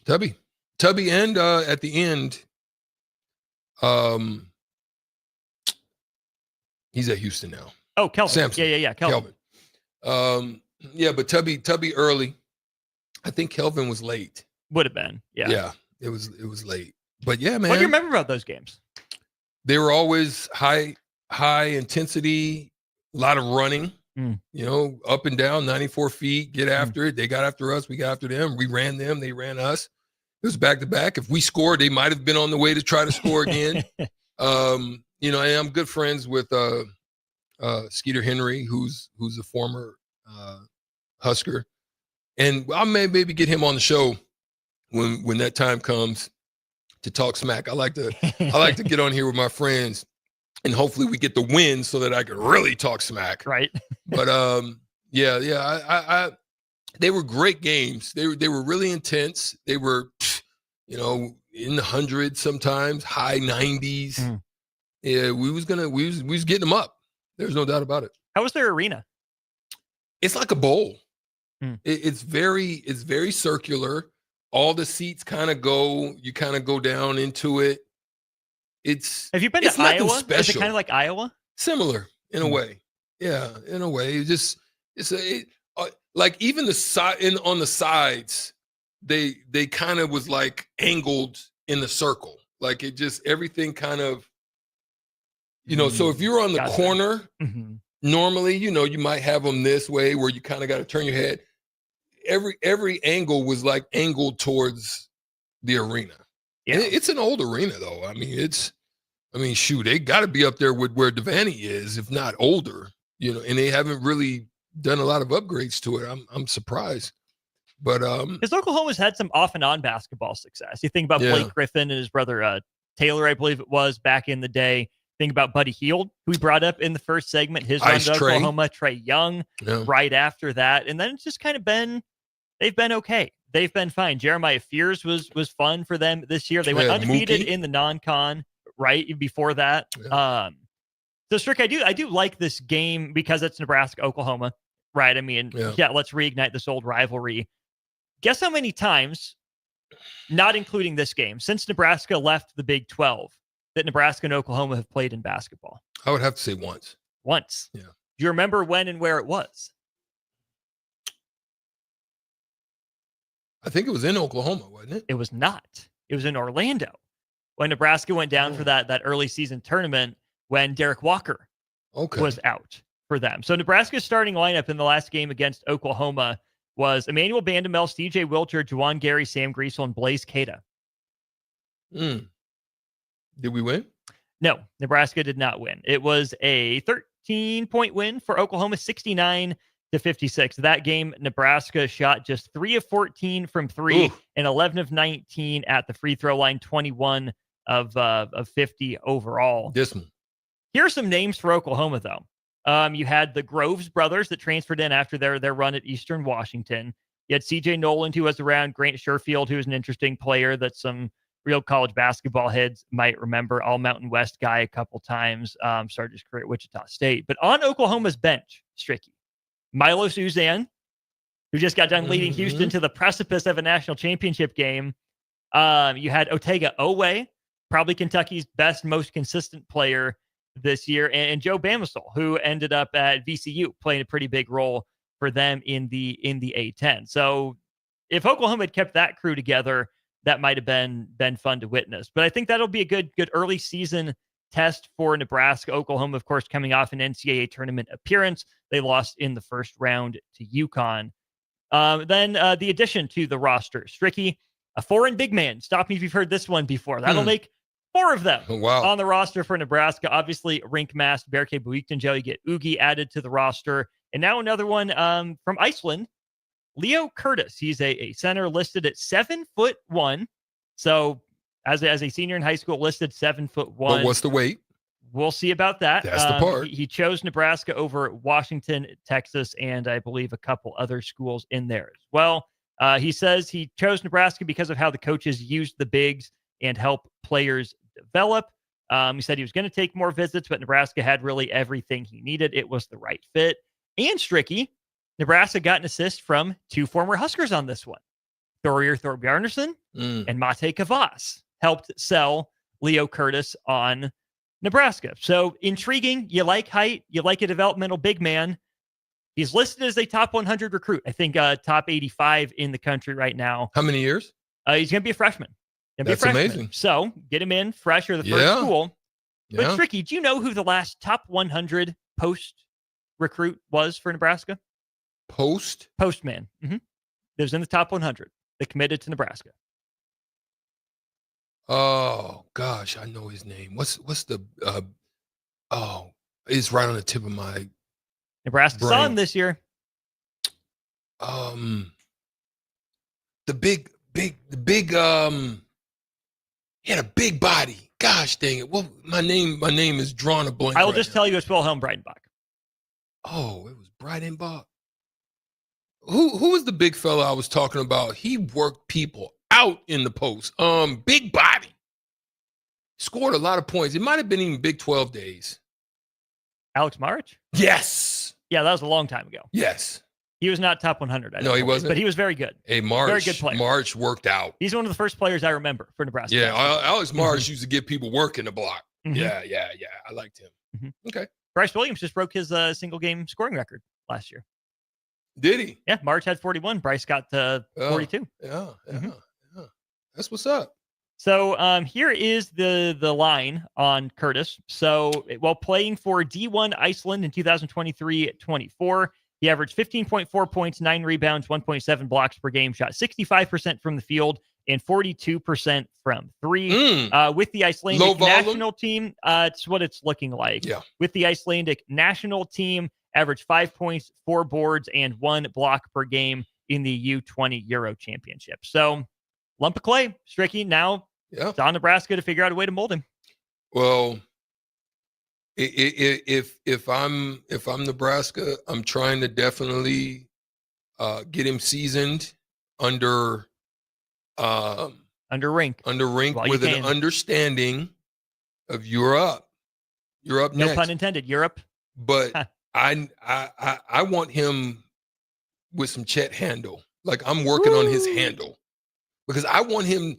and at the end, he's at Houston now. Oh, Kelvin. Sampson. Yeah, Kelvin. But Tubby early. I think Kelvin was late. Would have been. Yeah, it was late. But yeah, man. What do you remember about those games? They were always high intensity, a lot of running, up and down, 94 feet, get after it. They got after us. We got after them. We ran them. They ran us. It was back to back. If we scored, they might have been on the way to try to score again. And I'm good friends with Skeeter Henry, who's a former Husker. And I may maybe get him on the show when that time comes to talk smack. I like to get on here with my friends, and hopefully we get the win so that I can really talk smack. Right. But they were great games. They were really intense. They were, in the hundreds sometimes, high 90s. Yeah, we was getting them up. There's no doubt about it. How was their arena? It's like a bowl. It's very circular. all the seats kind of go down into it. Have you been it's to nothing Iowa? special. Is it kind of like Iowa? Similar in a way. Yeah, in a way. Like even the side on the sides, they kind of was like angled in the circle. Like it just everything kind of, so if you're on the corner, normally, you might have them this way where you kind of got to turn your head. Every angle was like angled towards the arena. Yeah. It's an old arena though. I mean, shoot, they got to be up there with where Devaney is, if not older, and they haven't really done a lot of upgrades to it. I'm surprised. But because Oklahoma's had some off and on basketball success. You think about Blake Griffin and his brother Taylor, I believe it was back in the day. Think about Buddy Hield, who we brought up in the first segment, his run to Oklahoma, Trey Young right after that. And then it's just kind of they've been okay. They've been fine. Jeremiah Fears was fun for them this year. They went undefeated in the non-con right before that. Yeah. So Strick, I do like this game because it's Nebraska, Oklahoma, right? I mean, let's reignite this old rivalry. Guess how many times, not including this game, since Nebraska left the Big 12, that Nebraska and Oklahoma have played in basketball? I would have to say once. Once. Yeah. Do you remember when and where it was? I think it was in Oklahoma, wasn't it? It was not. It was in Orlando when Nebraska went down for that early season tournament when Derek Walker was out for them. So Nebraska's starting lineup in the last game against Oklahoma was Emmanuel Bandamel, CJ Wilcher, Juwan Gary, Sam Griesel, and Blaze Keita. Did we win? No, Nebraska did not win. It was a 13-point win for Oklahoma, 69-56. That game, Nebraska shot just 3 of 14 from 3 and 11 of 19 at the free throw line, 21 of 50 overall. Dismal. Here are some names for Oklahoma, though. You had the Groves brothers that transferred in after their run at Eastern Washington. You had CJ Noland, who was around, Grant Sherfield, who was an interesting player that some real college basketball heads might remember, all Mountain West guy a couple times, started his career at Wichita State. But on Oklahoma's bench, Stricky, Milo Suzanne, who just got done leading Houston to the precipice of a national championship game. You had Otega Owe, probably Kentucky's best, most consistent player this year, and Joe Bamisile, who ended up at VCU playing a pretty big role for them in the A10. So if Oklahoma had kept that crew together, that might have been fun to witness. But I think that'll be a good early season test for Nebraska. Oklahoma, of course, coming off an NCAA tournament appearance. They lost in the first round to UConn. Then the addition to the roster, Stricky, a foreign big man. Stop me if you've heard this one before. That'll make 4 of them on the roster for Nebraska. Obviously, Rink Mast, Berke Buiktenjo. You get Ugi added to the roster. And now another one from Iceland, Leo Curtis. He's a center listed at 7'1". So as a senior in high school, listed 7'1". But what's the weight? We'll see about that. That's the part. He chose Nebraska over Washington, Texas, and I believe a couple other schools in there as well. He says he chose Nebraska because of how the coaches used the bigs and help players develop. He said he was going to take more visits, but Nebraska had really everything he needed. It was the right fit. And Stricky, Nebraska got an assist from 2 former Huskers on this one. Thorir Thorbjarnason and Mate Kavas helped sell Leo Curtis on Nebraska. So intriguing. You like height. You like a developmental big man. He's listed as a top 100 recruit. I think top 85 in the country right now. How many years? He's going to be a freshman. That's amazing. So get him in fresh or the first school. But Stricky, do you know who the last top 100 post recruit was for Nebraska? Postman. That was in the top 100. They committed to Nebraska. Oh gosh, I know his name. What's the? It's right on the tip of my. Nebraska's on this year. The big. He had a big body. Gosh dang it! Well, my name is drawing a blank. I will just tell you it's Wilhelm Breidenbach. Oh, it was Breidenbach. Who was the big fella I was talking about? He worked people out in the post. Big body. Scored a lot of points. It might have been even Big 12 days. Alex Marich? Yes. Yeah, that was a long time ago. Yes. He was not top 100. No, he wasn't. But he was very good. Hey, March, very good player. March worked out. He's one of the first players I remember for Nebraska. Yeah, Alex March used to give people work in the block. Mhm. Yeah. I liked him. Mhm. Okay. Bryce Williams just broke his single game scoring record last year. Did he? Yeah, March had 41. Bryce got 42. Yeah. That's what's up. So here is the line on Curtis. So while playing for D1 Iceland in 2023-24, he averaged 15.4 points, 9 rebounds, 1.7 blocks per game, shot 65% from the field and 42% from three. With the Icelandic national team, it's what it's looking like. Yeah. With the Icelandic national team, averaged 5 points, 4 boards, and 1 block per game in the U20 Euro Championship. So lump of clay, Stricky. Now it's on Nebraska to figure out a way to mold him. Well, if I'm Nebraska, I'm trying to definitely get him seasoned under rink with an understanding of you're up next. No pun intended. Europe. But I want him with some Chet handle. Like I'm working on his handle because I want him.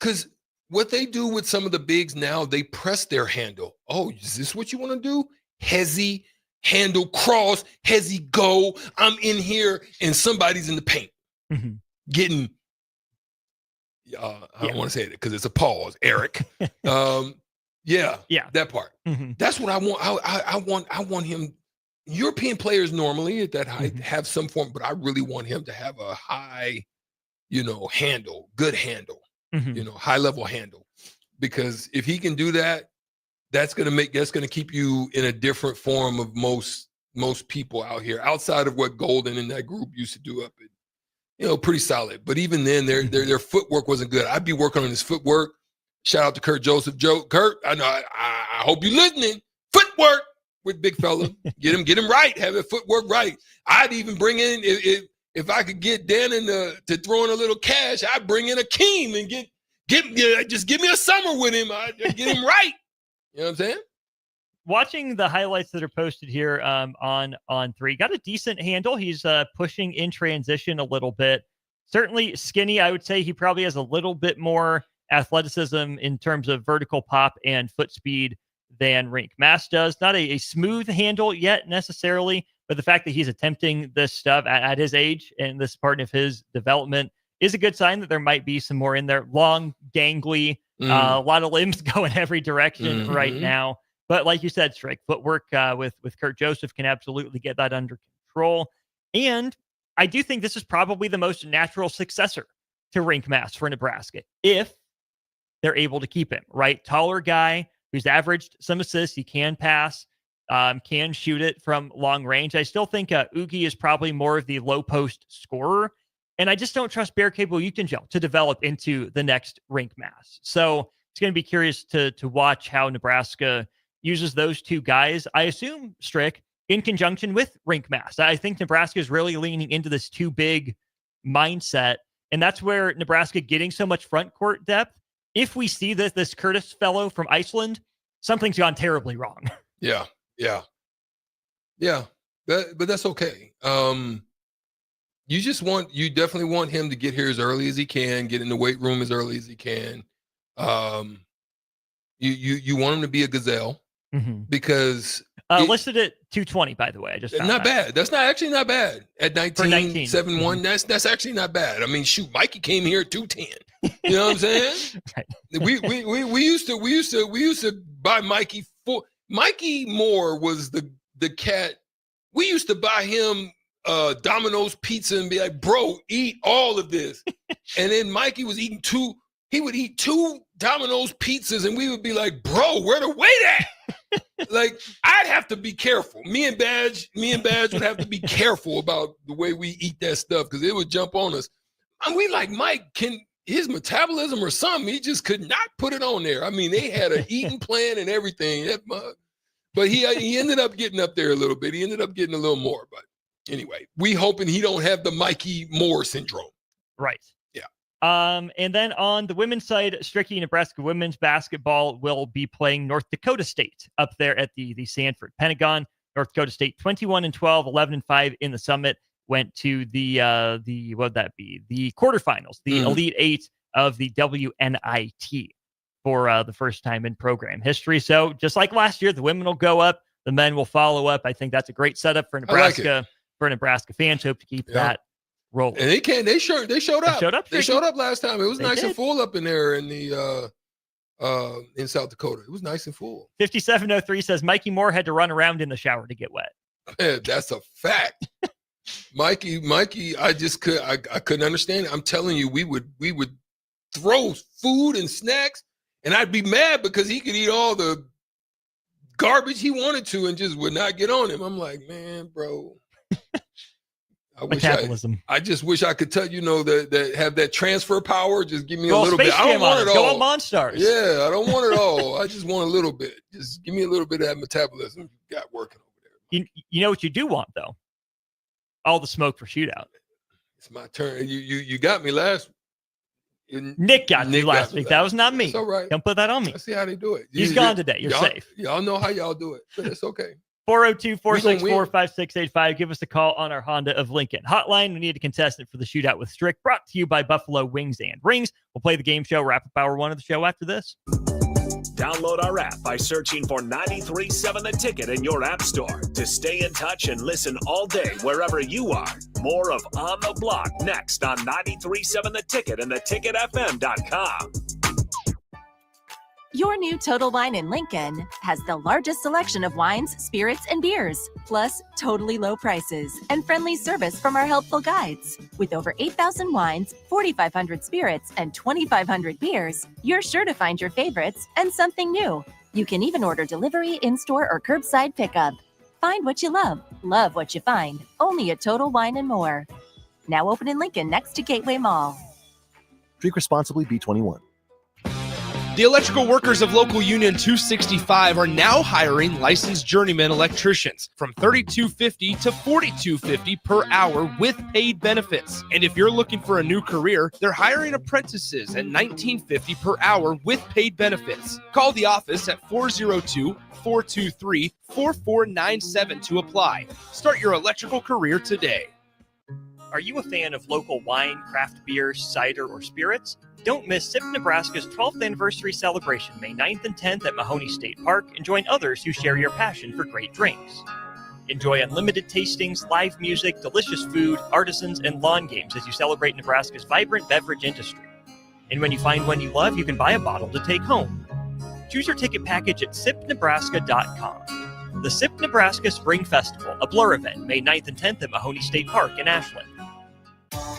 Because what they do with some of the bigs now, they press their handle. Oh, is this what you want to do? Hezzy, handle, cross, Hezzy, go. I'm in here and somebody's in the paint getting. I don't want to say it because it's a pause, Eric. Yeah, that part. That's what I want. I want him. European players normally at that height have some form, but I really want him to have a high, handle, good handle, high level handle. Because if he can do that, that's gonna keep you in a different form of most people out here, outside of what Golden and that group used to do up at, pretty solid. But even then, their footwork wasn't good. I'd be working on his footwork. Shout out to Kurt Joseph. Kurt, I know. I hope you're listening. Footwork with big fella. Get him right. Have his footwork right. I'd even bring in if I could get Dan to throw in a little cash. I'd bring in Akeem and just give me a summer with him. I'd get him right. You know what I'm saying? Watching the highlights that are posted here on 3, got a decent handle. He's pushing in transition a little bit. Certainly skinny. I would say he probably has a little bit more athleticism in terms of vertical pop and foot speed than Rink Mass does. Not a smooth handle yet necessarily, but the fact that he's attempting this stuff at his age and this part of his development is a good sign that there might be some more in there. Long, gangly, a lot of limbs going every direction right now. But like you said, Strick, footwork with Kurt Joseph can absolutely get that under control. And I do think this is probably the most natural successor to Rink Mass for Nebraska if they're able to keep him, right? Taller guy who's averaged some assists. He can pass, can shoot it from long range. I still think Oogie is probably more of the low post scorer. And I just don't trust Bear Cable Utenjel to develop into the next Rink Mass. So it's going to be curious to watch how Nebraska uses those two guys. I assume, Strick, in conjunction with Rink Mass. I think Nebraska is really leaning into this too big mindset. And that's where Nebraska getting so much front court depth. If we see this Curtis fellow from Iceland, something's gone terribly wrong. Yeah. But that's okay. You definitely want him to get here as early as he can, get in the weight room as early as he can. You want him to be a gazelle because listed at 220, by the way. I just found not that. bad. That's not bad at 19.71. That's actually not bad. I mean, shoot, Mikey came here at 210. You know what I'm saying? Right. We used to buy Mikey for Mikey Moore was the cat. We used to buy him Domino's pizza and be like, bro, eat all of this. And then Mikey was eating he would eat 2 Domino's pizzas and we would be like, bro, where the weight at? Like, I'd have to be careful. Me and Badge would have to be careful about the way we eat that stuff because it would jump on us. And we like, Mike, can his metabolism or something, he just could not put it on there. I mean, they had an eating plan and everything. But he ended up getting up there a little bit. He ended up getting a little more. But anyway, we hoping he don't have the Mikey Moore syndrome. Right. Yeah. And then on the women's side, Stricky Nebraska women's basketball will be playing North Dakota State up there at the Sanford Pentagon. North Dakota State 21-12, 11-5 in the Summit, went to the what would that be? The quarterfinals, the Elite Eight of the WNIT for the first time in program history. So just like last year, the women will go up, the men will follow up. I think that's a great setup for Nebraska, for Nebraska fans. Hope to keep that rolling. And they showed up. They showed up last time. It was nice and full up in there in the in South Dakota. It was nice and full. 5703 says Mikey Moore had to run around in the shower to get wet. Man, that's a fact. Mikey, I couldn't understand it. I'm telling you, we would throw food and snacks, and I'd be mad because he could eat all the garbage he wanted to and just would not get on him. I'm like, man, bro. I just wish I could tell that have that transfer power. Just give me a little bit. I don't want it all. Go on Monstars. Yeah, I don't want it all. I just want a little bit. Just give me a little bit of that metabolism you got working over there. You know what you do want though? All the smoke for shootout. It's my turn. You got me last. Nick got me last week. That was not me. It's all right. Don't put that on me. I see how they do it. He's gone today. You're safe. Y'all know how y'all do it, but it's okay. 402-464-5685. Give us a call on our Honda of Lincoln hotline. We need a contestant for the shootout with Strick, brought to you by Buffalo Wings and Rings. We'll play the game show, wrap up hour one of the show after this. Download our app by searching for 93.7 The Ticket in your app store to stay in touch and listen all day wherever you are. More of On the Block next on 93.7 The Ticket and theticketfm.com. Your new Total Wine in Lincoln has the largest selection of wines, spirits, and beers, plus totally low prices and friendly service from our helpful guides. With over 8,000 wines, 4,500 spirits, and 2,500 beers, you're sure to find your favorites and something new. You can even order delivery, in-store, or curbside pickup. Find what you love what you find. Only at Total Wine and More. Now open in Lincoln next to Gateway Mall. Drink responsibly, B21. The electrical workers of Local Union 265 are now hiring licensed journeyman electricians from $32.50 to $42.50 per hour with paid benefits. And if you're looking for a new career, they're hiring apprentices at $19.50 per hour with paid benefits. Call the office at 402-423-4497 to apply. Start your electrical career today. Are you a fan of local wine, craft beer, cider, or spirits? Don't miss SIP Nebraska's 12th anniversary celebration, May 9th and 10th at Mahoney State Park, and join others who share your passion for great drinks. Enjoy unlimited tastings, live music, delicious food, artisans, and lawn games as you celebrate Nebraska's vibrant beverage industry. And when you find one you love, you can buy a bottle to take home. Choose your ticket package at sipnebraska.com. The SIP Nebraska Spring Festival, a Blur event, May 9th and 10th at Mahoney State Park in Ashland.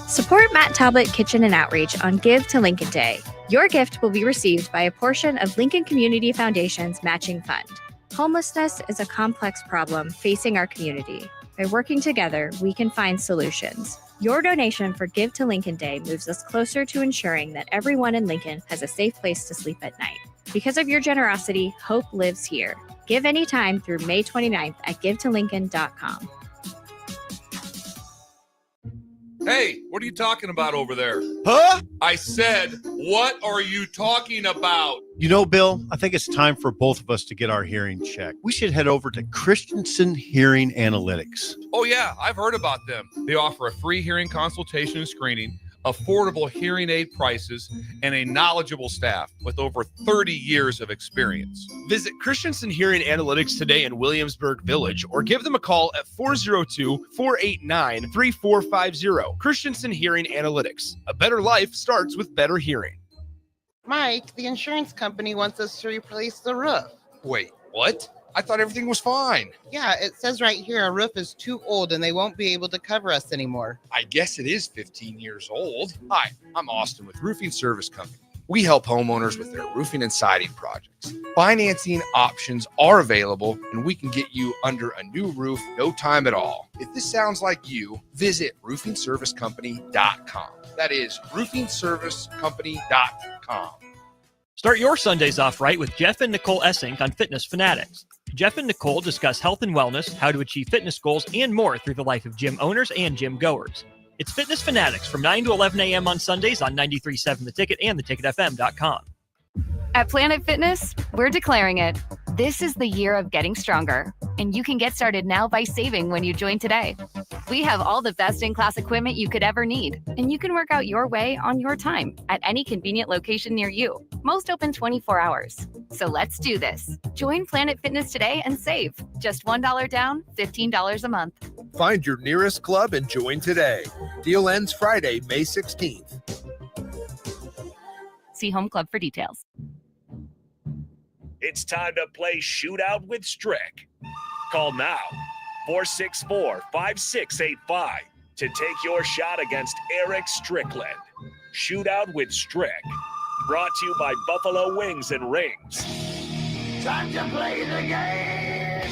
Support Matt Talbot Kitchen and Outreach on Give to Lincoln Day. Your gift will be received by a portion of Lincoln Community Foundation's matching fund. Homelessness is a complex problem facing our community. By working together, we can find solutions. Your donation for Give to Lincoln Day moves us closer to ensuring that everyone in Lincoln has a safe place to sleep at night. Because of your generosity, hope lives here. Give anytime through May 29th at givetolincoln.com. Hey, what are you talking about over there? Huh? I said, what are you talking about? You know, Bill, I think it's time for both of us to get our hearing checked. We should head over to Christensen Hearing Analytics. Oh, yeah, I've heard about them. They offer a free hearing consultation and screening, affordable hearing aid prices, and a knowledgeable staff with over 30 years of experience. Visit Christensen Hearing Analytics today in Williamsburg Village or give them a call at 402-489-3450. Christensen Hearing Analytics. A better life starts with better hearing. Mike, the insurance company wants us to replace the roof. Wait, what? I thought everything was fine. Yeah, it says right here our roof is too old and they won't be able to cover us anymore. I guess it is 15 years old. Hi, I'm Austin with Roofing Service Company. We help homeowners with their roofing and siding projects. Financing options are available and we can get you under a new roof no time at all. If this sounds like you, visit roofingservicecompany.com. That is roofingservicecompany.com. Start your Sundays off right with Jeff and Nicole Essink on Fitness Fanatics. Jeff and Nicole discuss health and wellness, how to achieve fitness goals, and more through the life of gym owners and gym goers. It's Fitness Fanatics from 9 to 11 a.m. on Sundays on 93.7 The Ticket and theticketfm.com. At Planet Fitness, we're declaring it. This is the year of getting stronger, and you can get started now by saving when you join today. We have all the best-in-class equipment you could ever need, and you can work out your way on your time at any convenient location near you. Most open 24 hours. So let's do this. Join Planet Fitness today and save. Just $1 down, $15 a month. Find your nearest club and join today. Deal ends Friday, May 16th. See Home Club for details. It's time to play Shootout with Strick. Call now, 464-5685, to take your shot against Eric Strickland. Shootout with Strick. Brought to you by Buffalo Wings and Rings. Time to play the game!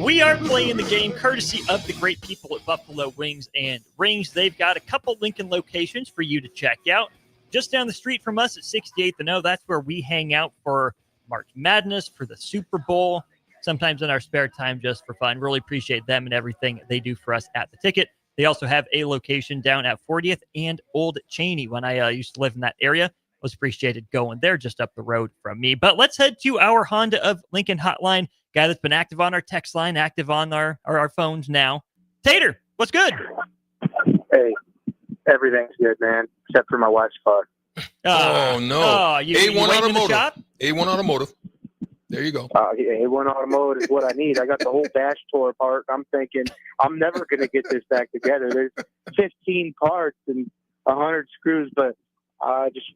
We are playing the game courtesy of the great people at Buffalo Wings and Rings. They've got a couple Lincoln locations for you to check out. Just down the street from us at 68th and O, that's where we hang out for March Madness, for the Super Bowl, sometimes in our spare time just for fun. Really appreciate them and everything they do for us at the Ticket. They also have a location down at 40th and Old Cheney. When I used to live in that area, was appreciated going there just up the road from me. But let's head to our Honda of Lincoln hotline, guy that's been active on our text line, active on our phones now. Tater, what's good? Hey, everything's good, man, except for my wife's car. Oh, no. A1 Automotive. A1 Automotive. There you go. A1 Automotive is what I need. I got the whole dash tore apart. I'm thinking I'm never going to get this back together. There's 15 parts and 100 screws, but I just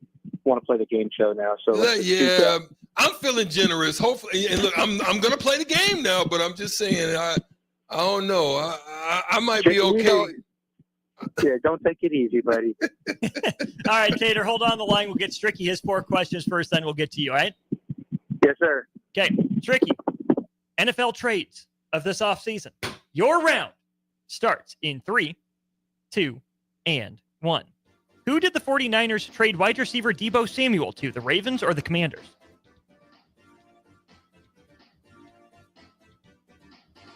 want to play the game show now. So yeah, I'm feeling generous. Hopefully, and look, I'm going to play the game now, but I'm just saying, I don't know. I might be okay. Yeah, don't take it easy, buddy. All right, Tater, hold on the line. We'll get Stricky his 4 questions first, then we'll get to you, all right? Yes, sir. Okay, Stricky, NFL trades of this offseason. Your round starts in 3, 2, and 1. Who did the 49ers trade wide receiver Deebo Samuel to, the Ravens or the Commanders?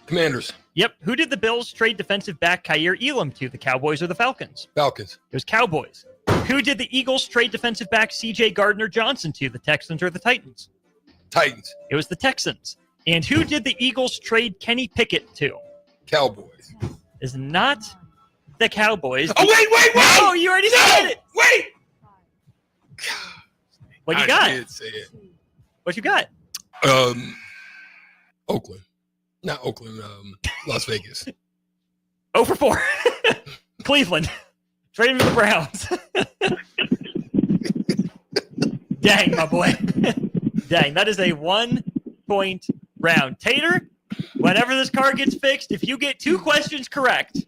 Commanders. Yep. Who did the Bills trade defensive back Kaiir Elam to, the Cowboys or the Falcons? Falcons. It was Cowboys. Who did the Eagles trade defensive back C.J. Gardner-Johnson to, the Texans or the Titans? Titans. It was the Texans. And who did the Eagles trade Kenny Pickett to? Cowboys. Is not the Cowboys. Oh, wait! No, you already said it. Wait! What you got? I did say it. What you got? Oakland. Not Oakland, Las Vegas. 0 for 4. Cleveland. Trading for the Browns. Dang, my boy. Dang, that is a 1-point round. Tater, whenever this car gets fixed, if you get 2 questions correct,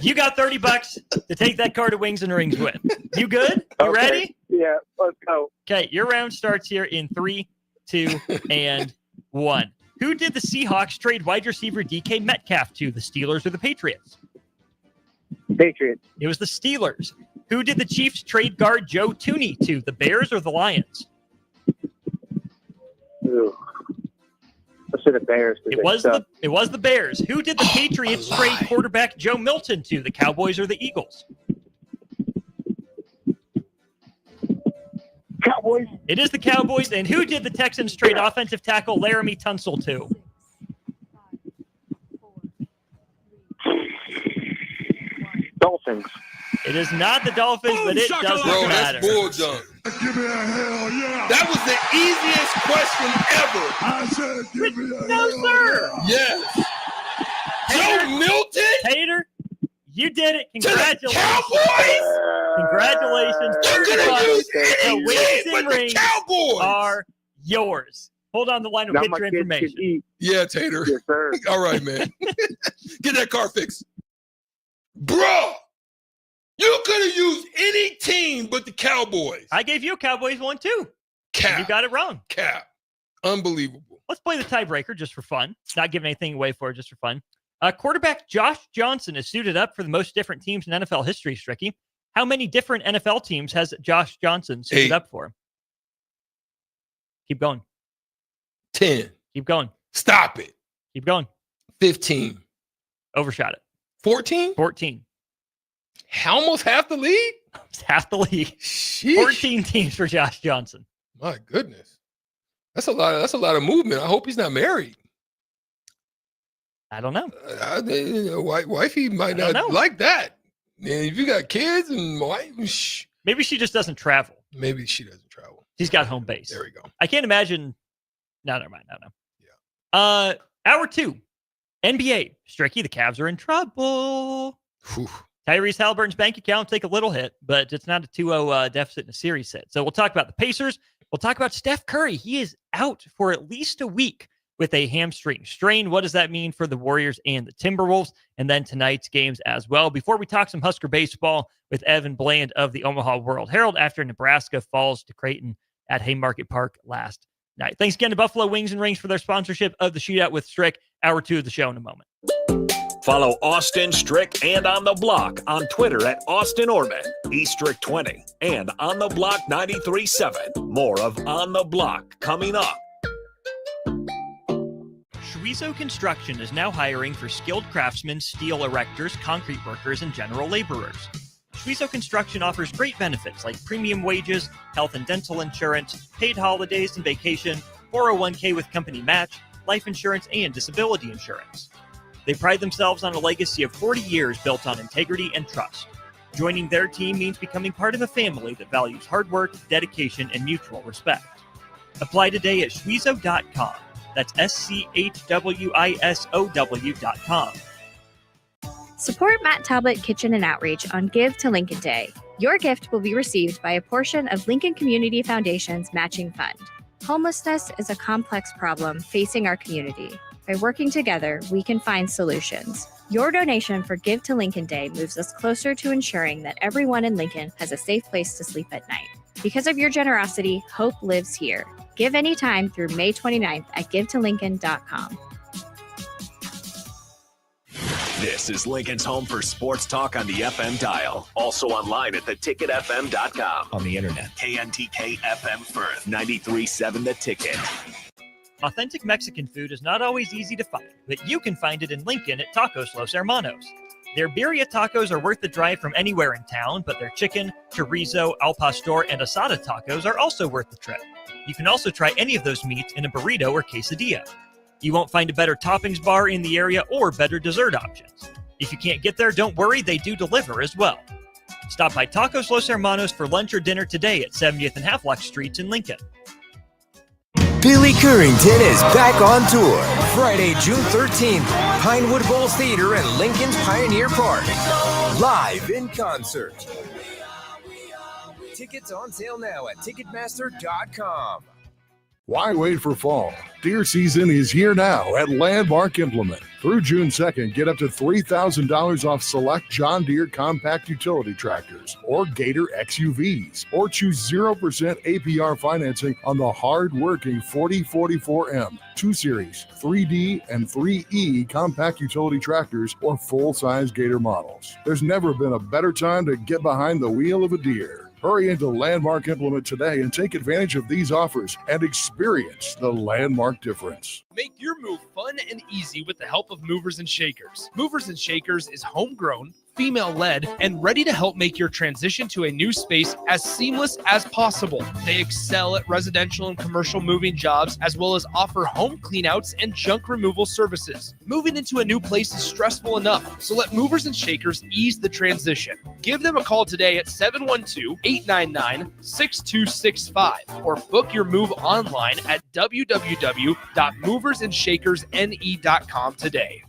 you got $30 to take that car to Wings and Rings with. You good? You ready? Yeah, let's go. Okay, your round starts here in 3, 2, and 1. Who did the Seahawks trade wide receiver DK Metcalf to, the Steelers or the Patriots? Patriots. It was the Steelers. Who did the Chiefs trade guard Joe Tooney to, the Bears or the Lions? Ooh. Let's say the Bears. It was the Bears. Who did the Patriots trade quarterback Joe Milton to, the Cowboys or the Eagles? Cowboys. It is the Cowboys. And who did the Texans trade offensive tackle Laramie Tunsil to? Dolphins. It is not the Dolphins, but it doesn't matter. That's bull junk. Give me a hell yeah. That was the easiest question ever. I said give me a No, hell sir. Yes. Joe Milton? Tater, you did it. To the Cowboys? Congratulations. You're going to use any Wings team and but the Rings Cowboys. are yours. Hold on the line. We'll Now get my your kids can information. eat. Yeah, Tater. Yes, sir. All right, man. Get that car fixed. Bruh, you could have used any team but the Cowboys. I gave you a Cowboys one, too. Cap. You got it wrong. Cap. Unbelievable. Let's play the tiebreaker just for fun. Not giving anything away for it, just for fun. Quarterback Josh Johnson is suited up for the most different teams in NFL history, Stricky. How many different NFL teams has Josh Johnson suited up for? Keep going. 10. Keep going. Stop it. Keep going. 15. Overshot it. 14? 14. Almost half the league? It's half the league. Sheesh. 14 teams for Josh Johnson. My goodness. That's a lot of movement. I hope he's not married. I don't know. Wifey might not like that. And if you got kids and wife, maybe she just doesn't travel. Maybe she doesn't travel. She's got home base. There we go. I can't imagine. No, never mind. No. Yeah. Hour 2, NBA. Stricky, the Cavs are in trouble. Whew. Tyrese Halliburton's bank account take a little hit, but it's not a 2-0 deficit in a series set. So we'll talk about the Pacers. We'll talk about Steph Curry. He is out for at least a week with a hamstring strain. What does that mean for the Warriors and the Timberwolves? And then tonight's games as well. Before we talk some Husker baseball with Evan Bland of the Omaha World Herald after Nebraska falls to Creighton at Haymarket Park last night. Thanks again to Buffalo Wings and Rings for their sponsorship of the Shootout with Strick. Hour 2 of the show in a moment. Follow Austin Strick and On the Block on Twitter at Austin Orman, eStrick20, and On the Block 93.7. More of On the Block coming up. Schweizo Construction is now hiring for skilled craftsmen, steel erectors, concrete workers, and general laborers. Schweizo Construction offers great benefits like premium wages, health and dental insurance, paid holidays and vacation, 401k with company match, life insurance, and disability insurance. They pride themselves on a legacy of 40 years built on integrity and trust. Joining their team means becoming part of a family that values hard work, dedication, and mutual respect. Apply today at schweizo.com. That's schwisow.com. Support Matt Talbot Kitchen and Outreach on Give to Lincoln Day. Your gift will be received by a portion of Lincoln Community Foundation's matching fund. Homelessness is a complex problem facing our community. By working together, we can find solutions. Your donation for Give to Lincoln Day moves us closer to ensuring that everyone in Lincoln has a safe place to sleep at night. Because of your generosity, hope lives here. Give anytime through May 29th at givetolincoln.com. This is Lincoln's home for sports talk on the FM dial. Also online at theticketfm.com. On the internet. KNTK FM Firth, 93.7 The Ticket. Authentic Mexican food is not always easy to find, but you can find it in Lincoln at Tacos Los Hermanos. Their birria tacos are worth the drive from anywhere in town, but their chicken, chorizo, al pastor, and asada tacos are also worth the trip. You can also try any of those meats in a burrito or quesadilla. You won't find a better toppings bar in the area or better dessert options. If you can't get there, don't worry, they do deliver as well. Stop by Tacos Los Hermanos for lunch or dinner today at 70th and Havelock Streets in Lincoln. Billy Currington is back on tour. Friday, June 13th, Pinewood Bowl Theater at Lincoln's Pioneer Park. Live in concert. Tickets on sale now at Ticketmaster.com. Why wait for fall? Deer season is here now at Landmark Implement. Through June 2nd, get up to $3,000 off select John Deere compact utility tractors or Gator XUVs, or choose 0% APR financing on the hard-working 4044M, 2 Series, 3D, and 3E compact utility tractors or full-size Gator models. There's never been a better time to get behind the wheel of a Deere. Hurry into Landmark Implement today and take advantage of these offers and experience the Landmark difference. Make your move fun and easy with the help of Movers and Shakers. Movers and Shakers is homegrown, female-led, and ready to help make your transition to a new space as seamless as possible. They excel at residential and commercial moving jobs, as well as offer home cleanouts and junk removal services. Moving into a new place is stressful enough, so let Movers and Shakers ease the transition. Give them a call today at 712-899-6265 or book your move online at www.moversandShakersNE.com today.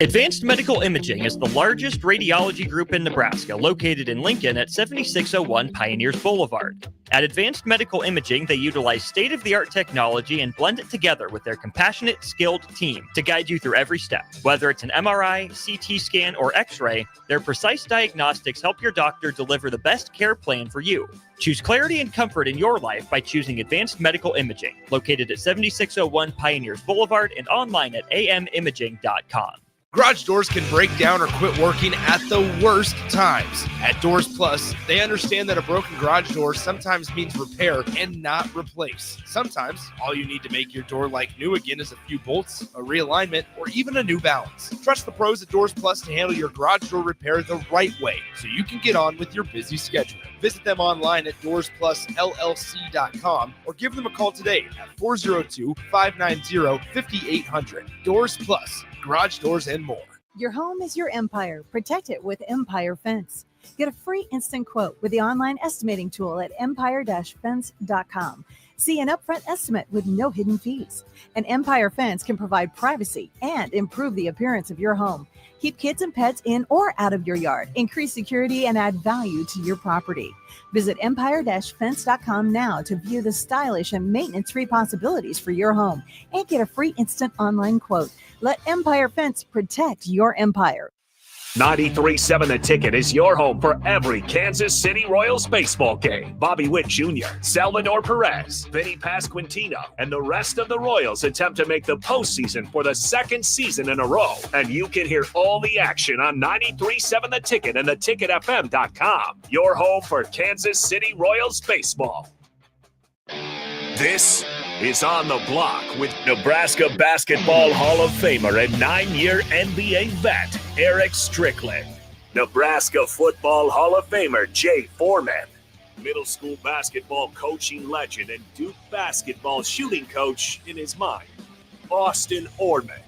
Advanced Medical Imaging is the largest radiology group in Nebraska, located in Lincoln at 7601 Pioneers Boulevard. At Advanced Medical Imaging, they utilize state-of-the-art technology and blend it together with their compassionate, skilled team to guide you through every step. Whether it's an MRI, CT scan, or X-ray, their precise diagnostics help your doctor deliver the best care plan for you. Choose clarity and comfort in your life by choosing Advanced Medical Imaging, located at 7601 Pioneers Boulevard and online at amimaging.com. Garage doors can break down or quit working at the worst times. At Doors Plus, they understand that a broken garage door sometimes means repair and not replace. Sometimes, all you need to make your door like new again is a few bolts, a realignment, or even a new balance. Trust the pros at Doors Plus to handle your garage door repair the right way so you can get on with your busy schedule. Visit them online at DoorsPlusLLC.com or give them a call today at 402-590-5800. Doors Plus. Garage doors and more. Your home is your empire. Protect it with Empire Fence. Get a free instant quote with the online estimating tool at empire-fence.com. See an upfront estimate with no hidden fees. An Empire Fence can provide privacy and improve the appearance of your home. Keep kids and pets in or out of your yard. Increase security and add value to your property. Visit empire-fence.com now to view the stylish and maintenance-free possibilities for your home and get a free instant online quote. Let Empire Fence protect your empire. 93.7 The Ticket is your home for every Kansas City Royals baseball game. Bobby Witt Jr., Salvador Perez, Vinny Pasquantino, and the rest of the Royals attempt to make the postseason for the second season in a row. And you can hear all the action on 93.7 The Ticket and theticketfm.com. Your home for Kansas City Royals baseball. This is On the Block with Nebraska Basketball Hall of Famer and 9-year NBA vet, Eric Strickland. Nebraska Football Hall of Famer, Jay Foreman. Middle school basketball coaching legend and Duke basketball shooting coach in his mind, Austin Orman.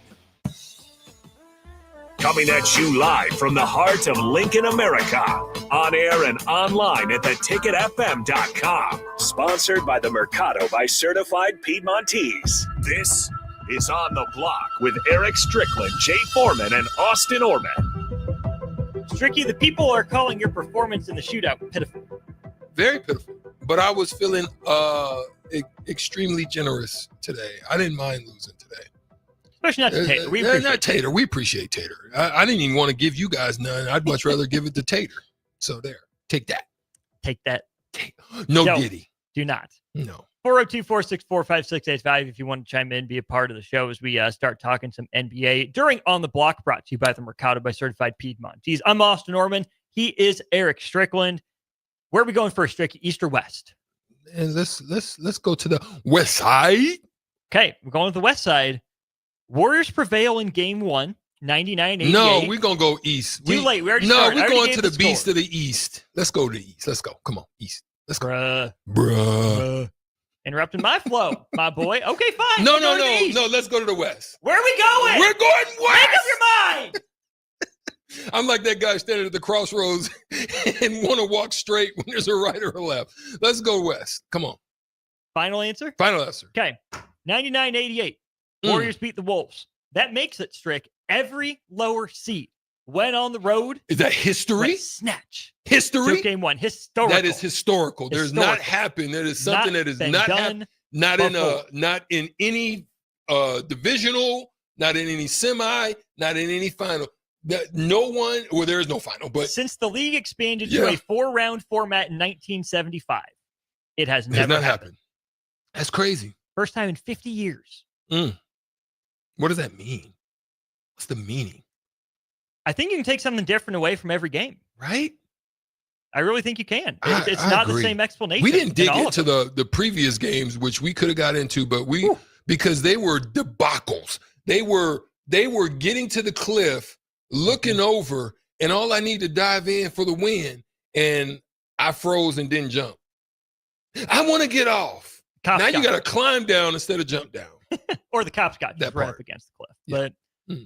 Coming at you live from the heart of Lincoln, America. On air and online at theticketfm.com. Sponsored by the Mercado by Certified Piedmontese. This is On the Block with Eric Strickland, Jay Foreman, and Austin Orman. Stricky, the people are calling your performance in the shootout pitiful. Very pitiful. But I was feeling extremely generous today. I didn't mind losing today. Especially not to Tater. We appreciate Tater. I didn't even want to give you guys none. I'd much rather give it to Tater. So there. Take that. Take that. No Diddy. Do not. No. 402-464-5685 if you want to chime in, be a part of the show as we start talking some NBA during On the Block, brought to you by the Mercado by Certified Piedmontese. I'm Austin Orman. He is Eric Strickland. Where are we going first, Stricky? East or West? And let's go to the West Side. Okay, we're going to the West Side. Warriors prevail in game one, 99-88. No, we're going to go East. Too late. We already started. We're going to the beast of the East. Let's go to the East. Let's go. Come on, East. Let's go. Bruh. Interrupting my flow, my boy. Okay, fine. No. Let's go to the West. Where are we going? We're going West. Make up your mind. I'm like that guy standing at the crossroads and want to walk straight when there's a right or a left. Let's go West. Come on. Final answer? Final answer. Okay. 99-88. Warriors beat the Wolves. That makes it, Strick, every lower seed went on the road. Is that history? Snatch. History? Took game one. Historical. That is historical. There's not happened. That is something that is not happened. Not in any divisional, not in any semi, not in any final. That no one, well, there is no final. But since the league expanded to a 4-round format in 1975, it has never happened. That's crazy. First time in 50 years. What does that mean? What's the meaning? I think you can take something different away from every game. Right? I really think you can. It's not the same explanation. We didn't dig into the previous games, which we could have got into, but because they were debacles. They were getting to the cliff, looking over, and all I need to dive in for the win, and I froze and didn't jump. I want to get off. Now you got to climb down instead of jump down. Or the cops got just right up against the cliff. Yeah. But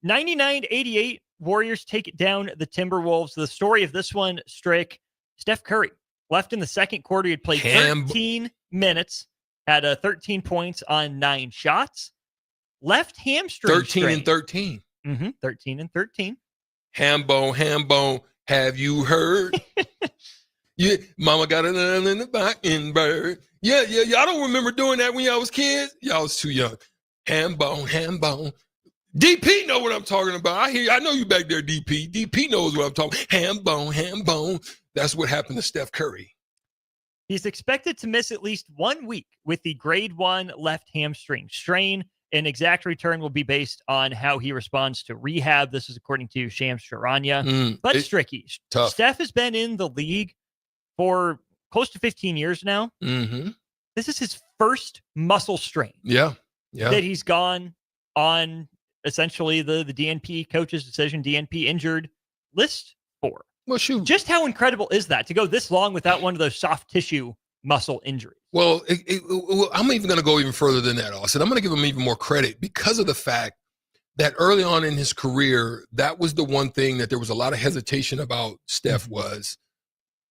99-88, Warriors take it down the Timberwolves. The story of this one, Strick, Steph Curry left in the second quarter. He had played 13 minutes, had 13 points on 9 shots. Left hamstring 13 and 13. 13 and 13. Hambone, have you heard? Yeah, mama got it in the back and bird. Yeah. Y'all don't remember doing that when y'all was kids? Y'all was too young. Hambone. DP know what I'm talking about. I know you back there, DP. DP knows what I'm talking about. Hambone. That's what happened to Steph Curry. He's expected to miss at least 1 week with the grade 1 left hamstring strain. An exact return will be based on how he responds to rehab. This is according to Shams Charania. But it's tricky. Tough. Steph has been in the league for close to 15 years now. Mm-hmm. This is his first muscle strain. Yeah. That he's gone on essentially the DNP coach's decision, DNP injured list for. Well, shoot. Just how incredible is that to go this long without one of those soft tissue muscle injuries? Well, I'm even going to go even further than that, Austin. I'm going to give him even more credit because of the fact that early on in his career, that was the one thing that there was a lot of hesitation about Steph was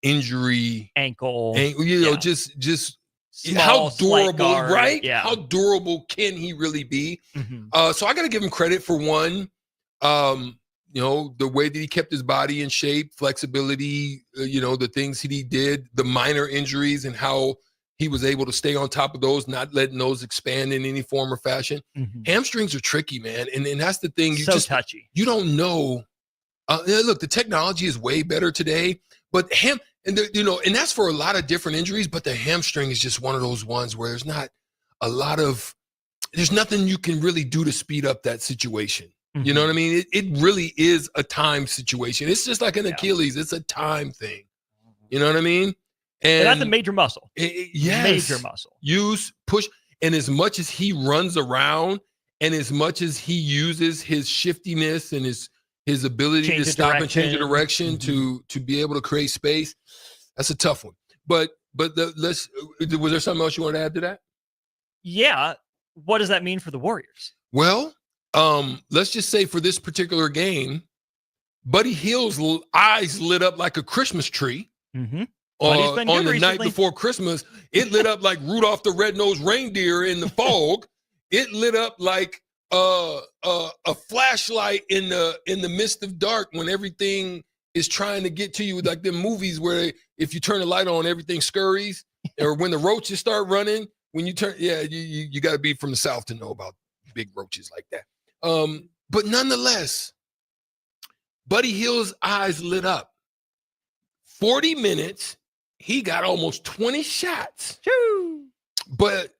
injury, ankle, just small, how durable, guard, right? Yeah. How durable can he really be? Mm-hmm. So I got to give him credit for one, the way that he kept his body in shape, flexibility, the things that he did, the minor injuries and how he was able to stay on top of those, not letting those expand in any form or fashion. Mm-hmm. Hamstrings are tricky, man. And that's the thing. Touchy. You don't know. Look, the technology is way better today, but and that's for a lot of different injuries, but the hamstring is just one of those ones where there's nothing you can really do to speed up that situation. Mm-hmm. You know what I mean? It really is a time situation. It's just like an Achilles. It's a time thing. You know what I mean? And that's a major muscle. Yes. Major muscle. Use, push. And as much as he runs around and as much as he uses his shiftiness and his ability to stop and change the direction to be able to create space, that's a tough one. But was there something else you want to add to that? Yeah. What does that mean for the Warriors? Well, let's just say for this particular game, Buddy Hield's eyes lit up like a Christmas tree. Mm-hmm. On the night before Christmas. It lit up like Rudolph the Red-Nosed Reindeer in the fog. It lit up like a flashlight in the midst of dark when everything is trying to get to you, like the movies where if you turn the light on, everything scurries, or when the roaches start running. When you turn, you got to be from the South to know about big roaches like that. But nonetheless, Buddy Hield's eyes lit up. 40 minutes, he got almost 20 shots. Choo! But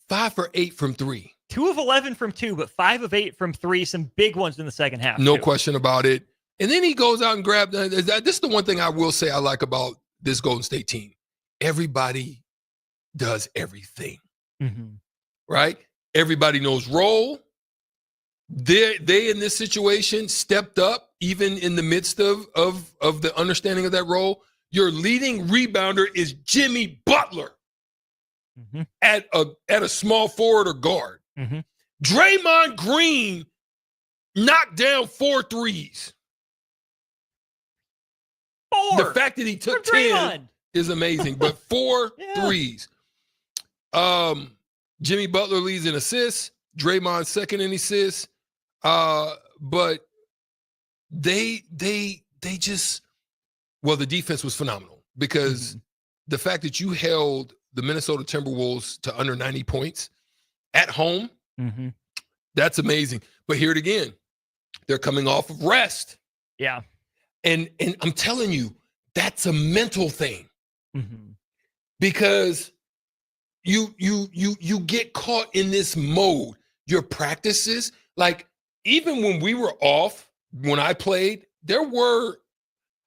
5 for 8 from 3. 2 of 11 from 2, but 5 of 8 from 3. Some big ones in the second half. No question about it. And then he goes out and grabs. This is the one thing I will say I like about this Golden State team. Everybody does everything. Mm-hmm. Right? Everybody knows role. They in this situation stepped up even in the midst of the understanding of that role. Your leading rebounder is Jimmy Butler at a small forward or guard. Mm-hmm. Draymond Green knocked down 4 threes. 4. The fact that he took 10 is amazing, but 4 threes. Jimmy Butler leads in assists. Draymond second in assists. But they just, the defense was phenomenal because the fact that you held the Minnesota Timberwolves to under 90 points at home, that's amazing. But hear it again. They're coming off of rest. Yeah. And I'm telling you, that's a mental thing. Because you get caught in this mode. Your practices, like even when we were off, when I played, there were,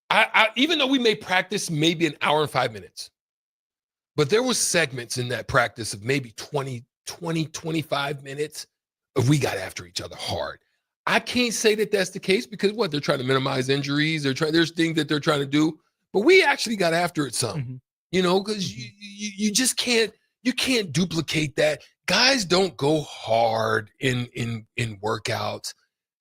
I even though we may practice maybe an hour and 5 minutes, but there was segments in that practice of maybe 20, 25 minutes of we got after each other hard. I can't say that that's the case because they're trying to minimize injuries. There's things that they're trying to do, but we actually got after it some, because you just can't duplicate that. Guys don't go hard in workouts.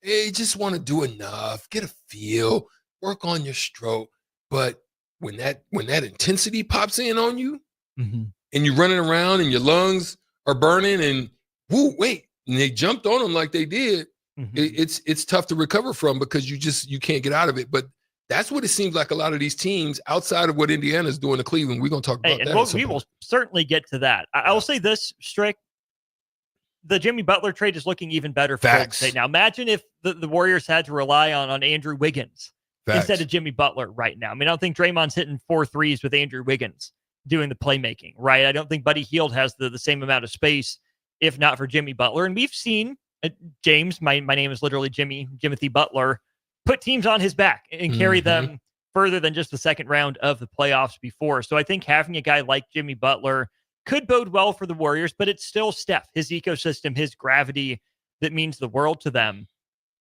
They just want to do enough, get a feel, work on your stroke. But when that intensity pops in on you and you're running around and your lungs are burning and and they jumped on them like they did, it's tough to recover from because you can't get out of it. But that's what it seems like a lot of these teams outside of what Indiana's doing to Cleveland. We're going to talk about that. We will certainly get to that. I will say this, Strick. The Jimmy Butler trade is looking even better for Golden State now. Imagine if the Warriors had to rely on Andrew Wiggins instead of Jimmy Butler right now. I mean, I don't think Draymond's hitting 4 threes with Andrew Wiggins doing the playmaking, right? I don't think Buddy Hield has the same amount of space if not for Jimmy Butler. And we've seen James, my name is literally Jimothy Butler, put teams on his back and carry them further than just the second round of the playoffs before. So I think having a guy like Jimmy Butler could bode well for the Warriors, but it's still Steph, his ecosystem, his gravity that means the world to them.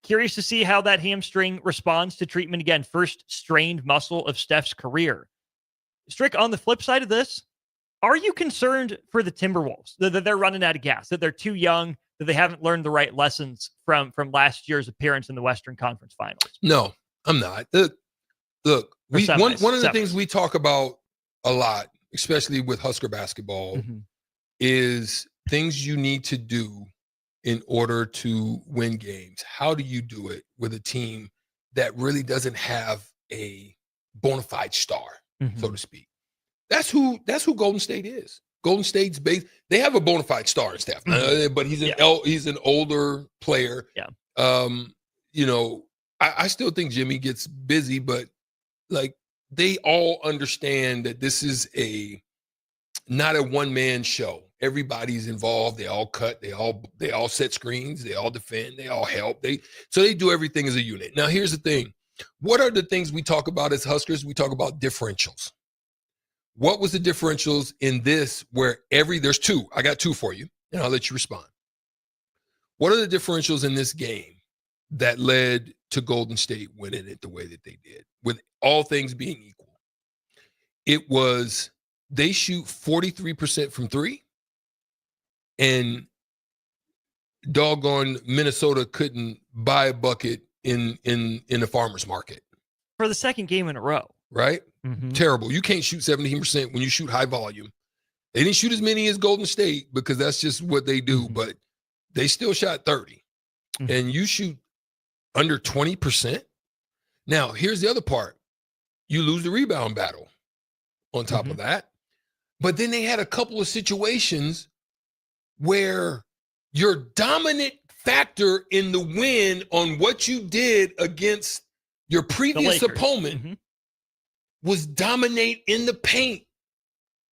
Curious to see how that hamstring responds to treatment again. First strained muscle of Steph's career. Strick, on the flip side of this, are you concerned for the Timberwolves that they're running out of gas, that they're too young, that they haven't learned the right lessons from last year's appearance in the Western Conference Finals? No, I'm not. Look, one of the things we talk about a lot, especially with Husker basketball, is things you need to do in order to win games. How do you do it with a team that really doesn't have a bona fide star, so to speak? That's who Golden State is. Golden State's base. They have a bona fide star in Steph, but he's an older player. Yeah. I still think Jimmy gets busy, but like they all understand that this is not a one-man show. Everybody's involved. They all cut. They all set screens. They all defend. They all help. So they do everything as a unit. Now, here's the thing. What are the things we talk about as Huskers? We talk about differentials. What was the differentials in this where there's two. I got two for you, and I'll let you respond. What are the differentials in this game that led to Golden State winning it the way that they did, with all things being equal? It was they shoot 43% from three, and doggone Minnesota couldn't buy a bucket in the farmer's market. For the second game in a row. Right? Terrible. You can't shoot 17% when you shoot high volume. They didn't shoot as many as Golden State because that's just what they do, but they still shot 30. And you shoot under 20%. Now, here's the other part. You lose the rebound battle on top of that. But then they had a couple of situations where your dominant factor in the win on what you did against your previous opponent was dominate in the paint.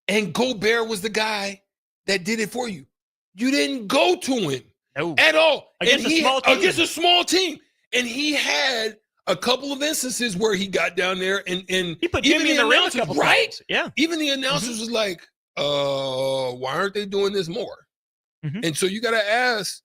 And Gobert was the guy that did it for you. You didn't go to him at all. Against a small team. And he had a couple of instances where he got down there and he put Jimmy in the rim a couple times. Yeah. Even the announcers was like, why aren't they doing this more? And so you got to ask,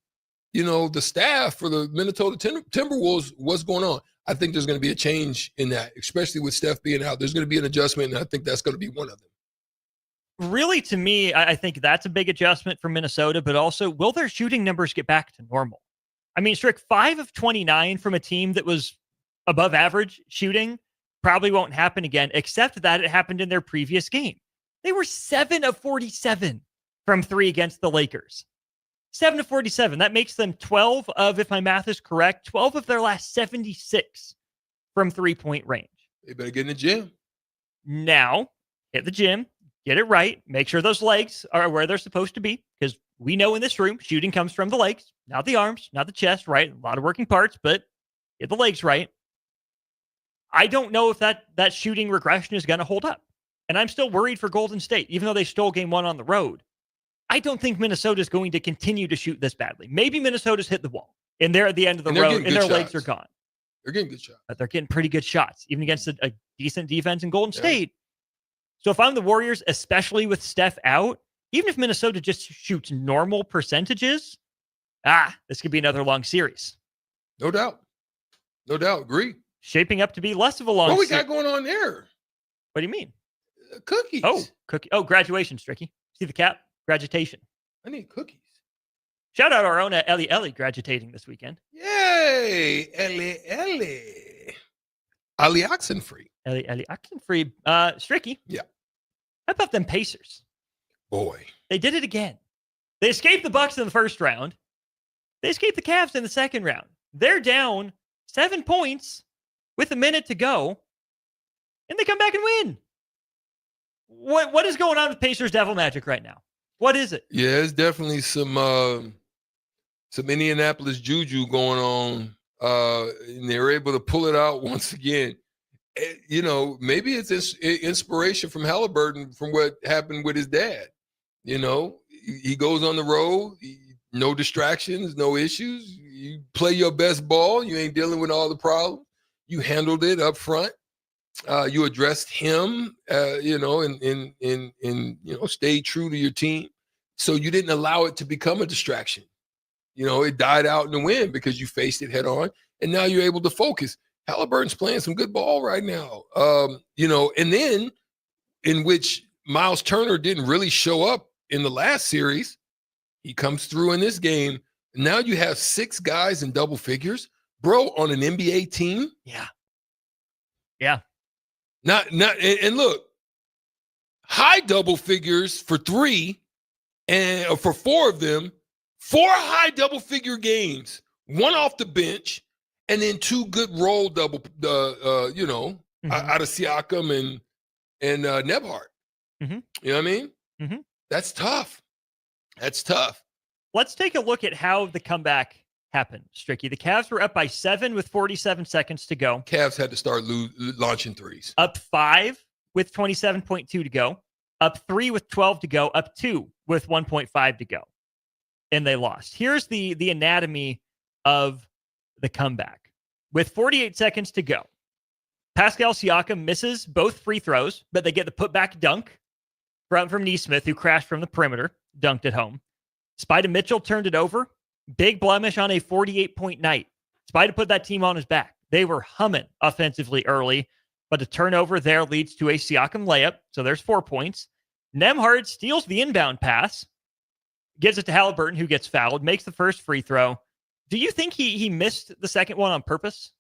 the staff for the Minnesota Timberwolves, what's going on? I think there's going to be a change in that, especially with Steph being out. There's going to be an adjustment, and I think that's going to be one of them. Really, to me, I think that's a big adjustment for Minnesota, but also, will their shooting numbers get back to normal? I mean, Strick, 5 of 29 from a team that was above average shooting probably won't happen again, except that it happened in their previous game. They were 7 of 47 from 3 against the Lakers. 7 of 47. That makes them 12 of, if my math is correct, 12 of their last 76 from 3-point range. They better get in the gym. Now, hit the gym, get it right, make sure those legs are where they're supposed to be, because we know in this room, shooting comes from the legs, not the arms, not the chest, right? A lot of working parts, but get the legs right. I don't know if that shooting regression is going to hold up. And I'm still worried for Golden State, even though they stole game 1 on the road. I don't think Minnesota is going to continue to shoot this badly. Maybe Minnesota's hit the wall and they're at the end of the road and their legs are gone. They're getting good shots. But they're getting pretty good shots, even against a decent defense in Golden State. So if I'm the Warriors, especially with Steph out, even if Minnesota just shoots normal percentages, this could be another long series. No doubt. No doubt. Agree. Shaping up to be less of a long series. What we got going on there? What do you mean? Cookies. Oh, graduation, Stricky. See the cap? Graduation. I need cookies. Shout out our own Ellie graduating this weekend. Yay! Ellie. Ali Oxenfree. Ellie Oxenfree. Stricky. Yeah. How about them Pacers? Boy. They did it again. They escaped the Bucks in the first round. They escaped the Cavs in the second round. They're down 7 points with a minute to go, and they come back and win. What is going on with Pacers Devil Magic right now? What is it? Yeah, it's definitely some Indianapolis juju going on. And they're able to pull it out once again. Maybe it's inspiration from Halliburton from what happened with his dad. He goes on the road, he No distractions, no issues. You play your best ball. You ain't dealing with all the problems. You handled it up front. You addressed him, and stayed true to your team. So you didn't allow it to become a distraction. It died out in the wind because you faced it head on, and now you're able to focus. Halliburton's playing some good ball right now. And then in which Miles Turner didn't really show up in the last series, he comes through in this game. Now you have 6 guys in double figures, bro, on an NBA team. Yeah. And look, high double figures for 3 and for 4 of them, 4 high double figure games, 1 off the bench, and then 2 good roll double, out of Siakam and Nebhart. Mm-hmm. You know what I mean? Mm-hmm. That's tough. That's tough. Let's take a look at how the comeback happened, Stricky. The Cavs were up by 7 with 47 seconds to go. Cavs had to start launching threes. Up 5 with 27.2 to go. Up 3 with 12 to go. Up 2 with 1.5 to go. And they lost. Here's the anatomy of the comeback. With 48 seconds to go, Pascal Siakam misses both free throws, but they get the putback dunk from Nesmith, who crashed from the perimeter, dunked it home. Spida Mitchell turned it over. Big blemish on a 48-point night. Spida put that team on his back. They were humming offensively early, but a turnover there leads to a Siakam layup, so there's 4 points. Nembhard steals the inbound pass, gives it to Halliburton, who gets fouled, makes the first free throw. Do you think he missed the second one on purpose?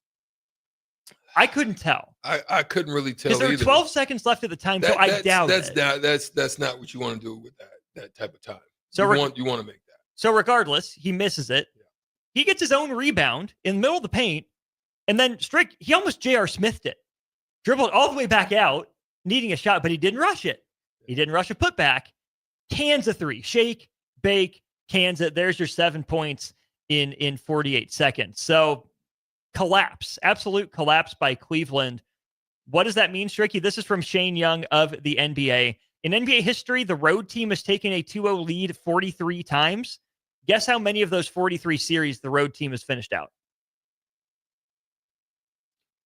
I couldn't tell. I couldn't really tell because there were 12 seconds left at the time, so I doubt it. That's not what you want to do with that type of time. So you want to make that. So regardless, he misses it. Yeah. He gets his own rebound in the middle of the paint, and then he almost J.R. Smithed it. Dribbled all the way back out, needing a shot, but he didn't rush it. He didn't rush a putback. Cans a 3. Shake, bake, cans it. There's your 7 points in 48 seconds. So collapse, absolute collapse by Cleveland. What does that mean, Stricky? This is from Shane Young of the NBA. In NBA history, the road team has taken a 2-0 lead 43 times. Guess how many of those 43 series the road team has finished out?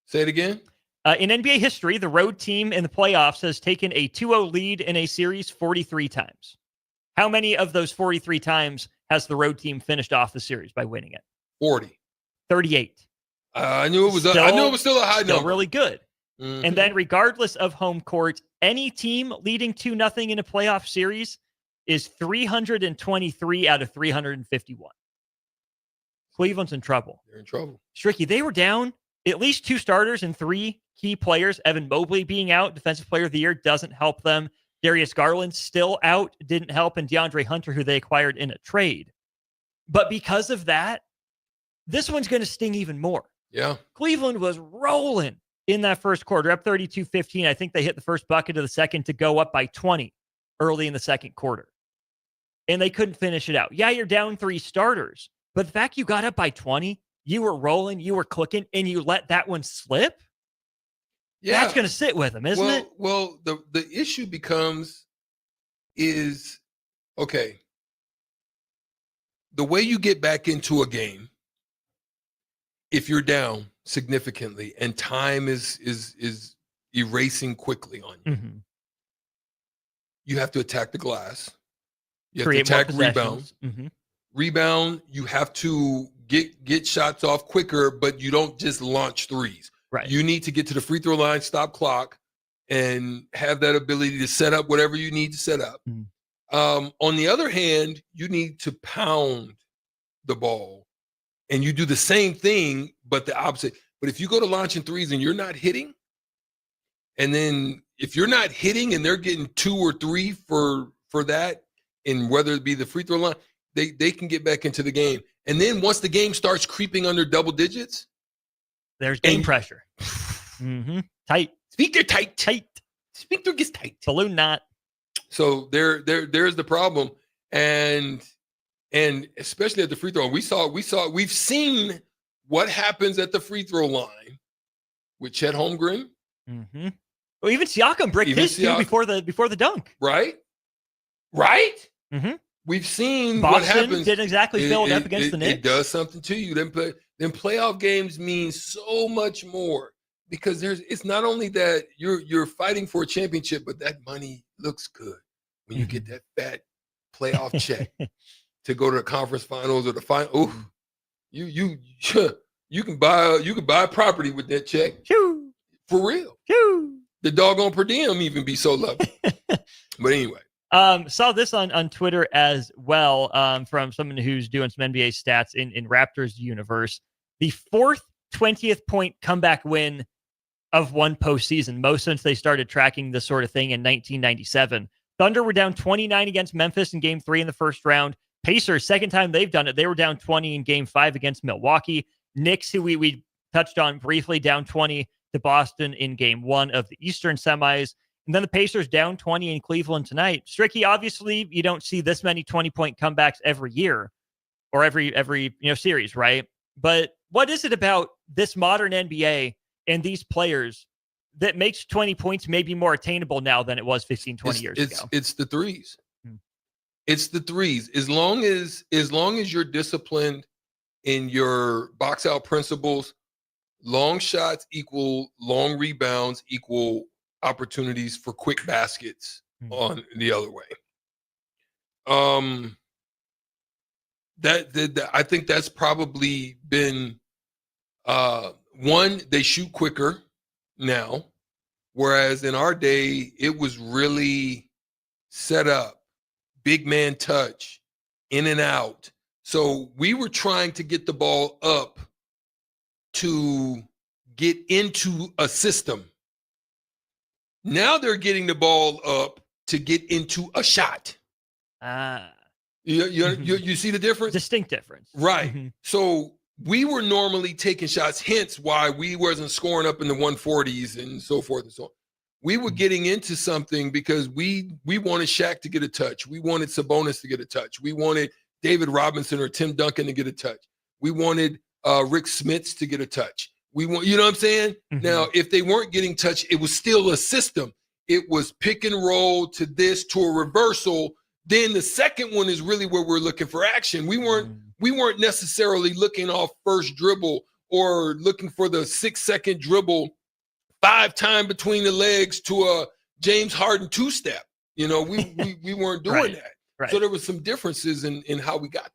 Say it again. In NBA history, the road team in the playoffs has taken a 2-0 lead in a series 43 times. How many of those 43 times has the road team finished off the series by winning it? 40. 38. I knew it was. I knew it was still a high number. Really good. Mm-hmm. And then, regardless of home court, any team leading 2-0 in a playoff series is 323 out of 351. Cleveland's in trouble. They're in trouble. Stricky, they were down at least 2 starters and 3 key players. Evan Mobley being out, Defensive Player of the Year, doesn't help them. Darius Garland still out, didn't help, and DeAndre Hunter, who they acquired in a trade. But because of that, this one's going to sting even more. Yeah. Cleveland was rolling in that first quarter, up 32-15. I think they hit the first bucket of the second to go up by 20 early in the second quarter. And they couldn't finish it out. Yeah, you're down 3 starters, but the fact you got up by 20, you were rolling, you were clicking, and you let that one slip, that's going to sit with them, isn't it? Well, the issue is, okay, the way you get back into a game, if you're down significantly and time is erasing quickly on you, mm-hmm. you have to attack the glass. You have Create to attack rebound. Mm-hmm. Rebound, you have to get shots off quicker, but you don't just launch threes. Right. You need to get to the free throw line, stop clock, and have that ability to set up whatever you need to set up. Mm-hmm. On the other hand, you need to pound the ball, and you do the same thing, but the opposite. But if you go to launching threes and you're not hitting, and then if you're not hitting and they're getting 2 or 3 for that, and whether it be the free throw line, they can get back into the game. And then once the game starts creeping under double digits, there's game pressure. Mm-hmm. Tight. Speaker tight. Speaker gets tight. Balloon knot. So there's the problem. And especially at the free throw, we've seen what happens at the free throw line with Chet Holmgren. Mm-hmm. Well, even Siakam bricked his two before the dunk. Right? Mm-hmm. we've seen Boston what happens. didn't exactly fill it up against the Knicks. It does something to you. Then playoff games mean so much more because it's not only that you're fighting for a championship, but that money looks good when you get that fat playoff check to go to the conference finals or the final. Ooh, you can buy property with that check. For real. The doggone per diem even be so lovely. But anyway. Saw this on Twitter as well from someone who's doing some NBA stats in Raptors universe. The fourth 20th point comeback win of one postseason, most since they started tracking this sort of thing in 1997. Thunder were down 29 against Memphis in Game 3 in the first round. Pacers, second time they've done it, they were down 20 in Game 5 against Milwaukee. Knicks, who we touched on briefly, down 20 to Boston in Game 1 of the Eastern semis. And then the Pacers down 20 in Cleveland tonight. Stricky, obviously, you don't see this many 20-point comebacks every year or every series, right? But what is it about this modern NBA and these players that makes 20 points maybe more attainable now than it was 15, 20 years ago? It's the threes. It's the threes. As long as you're disciplined in your box out principles, long shots equal long rebounds equal opportunities for quick baskets on the other way. That I think that's probably been one, they shoot quicker now, whereas in our day it was really set up, big man touch, in and out. So we were trying to get the ball up to get into a system. Now they're getting the ball up to get into a shot. You see the difference? Distinct difference. Right. So we were normally taking shots, hence why we wasn't scoring up in the 140s and so forth and so on. We were getting into something because we wanted Shaq to get a touch. We wanted Sabonis to get a touch. We wanted David Robinson or Tim Duncan to get a touch. We wanted Rick Smits to get a touch. You know what I'm saying? Now, if they weren't getting touched, it was still a system. It was pick and roll to this, to a reversal. Then the second one is really where we're looking for action. We weren't necessarily looking off first dribble or looking for the 6-second dribble 5 times between the legs to a James Harden 2-step. We weren't doing that. Right. So there was some differences in how we got there.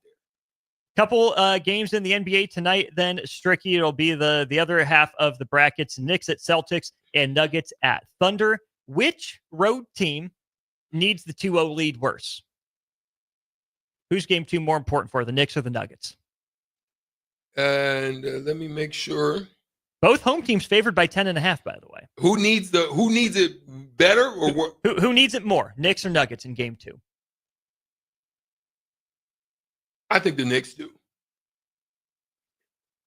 Couple games in the NBA tonight, then Stricky. It'll be the other half of the brackets. Knicks at Celtics and Nuggets at Thunder. Which road team needs the 2-0 lead worse? Who's game 2 more important for, the Knicks or the Nuggets? And let me make sure. Both home teams favored by 10.5, by the way. Who needs it better or what? Who needs it more, Knicks or Nuggets in game 2? I think the Knicks do.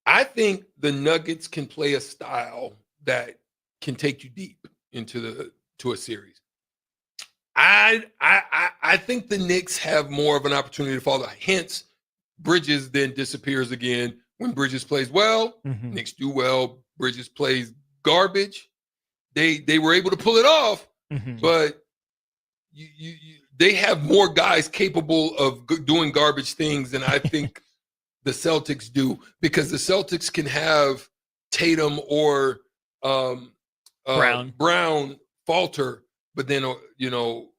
I think the Nuggets can play a style that can take you deep into a series. I think the Knicks have more of an opportunity to follow. Hence, Bridges then disappears again. When Bridges plays well, Knicks do well. Bridges plays garbage. They were able to pull it off, but they have more guys capable of doing garbage things than I think the Celtics do, because the Celtics can have Tatum or Brown falter, but then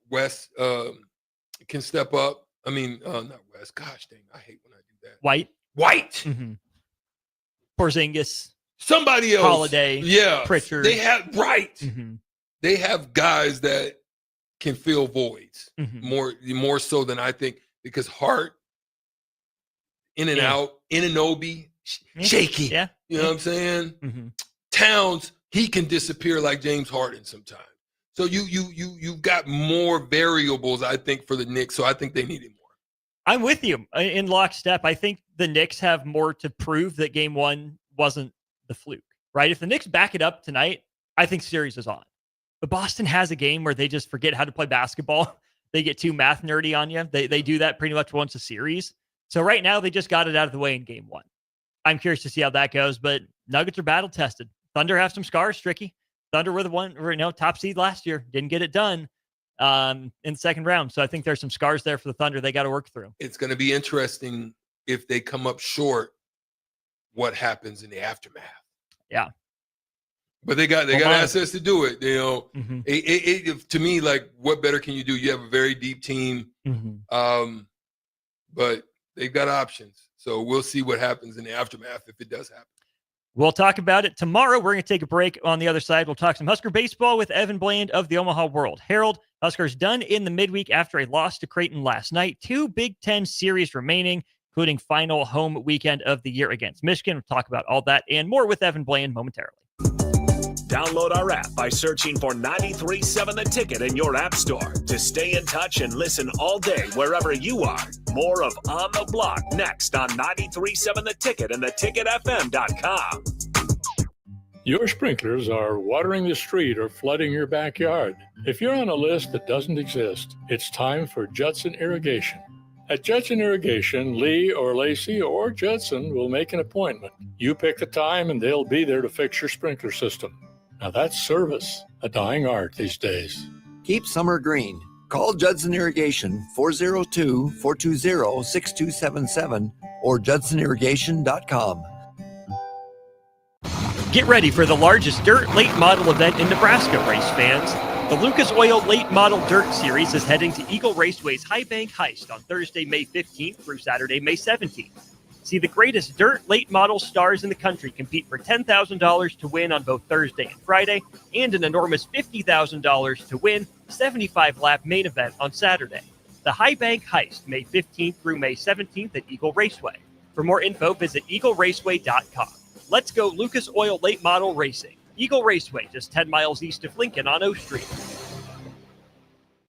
West can step up. I mean, not West. Gosh dang, I hate when I do that. White. Porzingis. Somebody else. Holiday. Yeah. Pritchard. They have They have guys that can fill voids more so than I think, because Hart in and out, Anunoby, shaky. Yeah. You know what I'm saying? Towns, he can disappear like James Harden sometimes. So you've got more variables, I think, for the Knicks. So I think they need it more. I'm with you in lockstep. I think the Knicks have more to prove that game 1 wasn't the fluke, right? If the Knicks back it up tonight, I think series is on. But Boston has a game where they just forget how to play basketball. They get too math nerdy on you. They do that pretty much once a series. So right now, they just got it out of the way in game 1. I'm curious to see how that goes, but Nuggets are battle tested. Thunder have some scars, Stricky. Thunder were the top seed last year. Didn't get it done. in the second round. So I think there's some scars there for the Thunder they got to work through. It's going to be interesting if they come up short, what happens in the aftermath. Yeah. But they got assets to do it. You know, to me, like, what better can you do? You have a very deep team, but they've got options. So we'll see what happens in the aftermath if it does happen. We'll talk about it tomorrow. We're going to take a break. On the other side, we'll talk some Husker baseball with Evan Bland of the Omaha World Herald. Huskers done in the midweek after a loss to Creighton last night. 2 Big Ten series remaining, including final home weekend of the year against Michigan. We'll talk about all that and more with Evan Bland momentarily. Download our app by searching for 93.7 The Ticket in your app store to stay in touch and listen all day wherever you are. More of On the Block next on 93.7 The Ticket and theticketfm.com. Your sprinklers are watering the street or flooding your backyard. If you're on a list that doesn't exist, it's time for Judson Irrigation. At Judson Irrigation, Lee or Lacey or Judson will make an appointment. You pick the time and they'll be there to fix your sprinkler system. Now that's service, a dying art these days. Keep summer green. Call Judson Irrigation 402-420-6277 or judsonirrigation.com. Get ready for the largest dirt late model event in Nebraska, race fans. The Lucas Oil Late Model Dirt Series is heading to Eagle Raceway's High Bank Heist on Thursday, May 15th through Saturday, May 17th. See the greatest dirt late model stars in the country compete for $10,000 to win on both Thursday and Friday, and an enormous $50,000 to win 75-lap main event on Saturday. The High Bank Heist, May 15th through May 17th at Eagle Raceway. For more info, visit eagleraceway.com. Let's go Lucas Oil Late Model Racing. Eagle Raceway, just 10 miles east of Lincoln on O Street.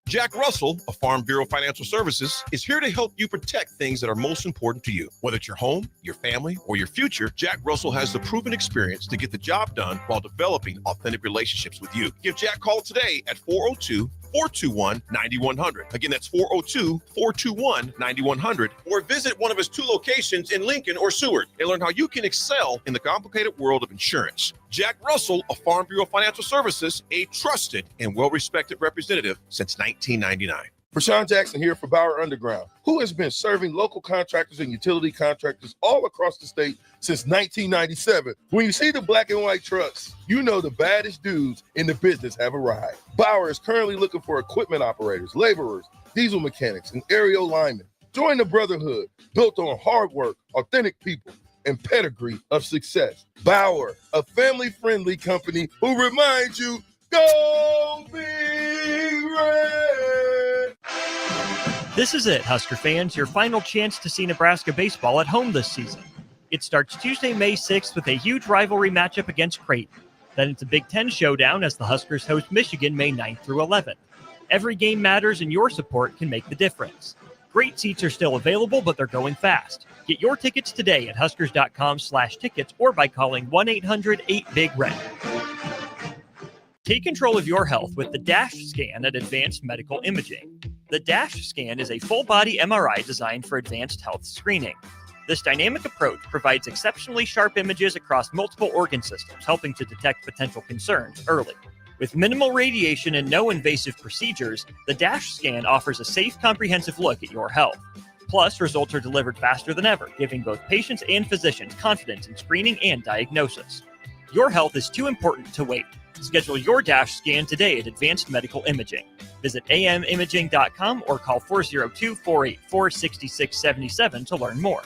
Jack Russell of Farm Bureau Financial Services is here to help you protect things that are most important to you. Whether it's your home, your family, or your future, Jack Russell has the proven experience to get the job done while developing authentic relationships with you. Give Jack a call today at 402-421-9100. Again, that's 402-421-9100. Or visit one of his 2 locations in Lincoln or Seward and learn how you can excel in the complicated world of insurance. Jack Russell of Farm Bureau Financial Services, a trusted and well-respected representative since 1999. Rashawn Jackson here for Bauer Underground, who has been serving local contractors and utility contractors all across the state since 1997. When you see the black and white trucks, you know the baddest dudes in the business have arrived. Bauer is currently looking for equipment operators, laborers, diesel mechanics, and aerial linemen. Join the brotherhood built on hard work, authentic people, and pedigree of success. Bauer, a family-friendly company who reminds you, go Big Red! This is it, Husker fans, your final chance to see Nebraska baseball at home this season. It starts Tuesday, May 6th with a huge rivalry matchup against Creighton. Then it's a Big Ten showdown as the Huskers host Michigan May 9th through 11th. Every game matters and your support can make the difference. Great seats are still available, but they're going fast. Get your tickets today at huskers.com/tickets or by calling 1-800-8-BIG-RED. Take control of your health with the DASH scan at Advanced Medical Imaging. The DASH scan is a full-body MRI designed for advanced health screening. This dynamic approach provides exceptionally sharp images across multiple organ systems, helping to detect potential concerns early. With minimal radiation and no invasive procedures, the DASH scan offers a safe, comprehensive look at your health. Plus, results are delivered faster than ever, giving both patients and physicians confidence in screening and diagnosis. Your health is too important to wait. Schedule your DASH scan today at Advanced Medical Imaging. Visit amimaging.com or call 402-484-6677 to learn more.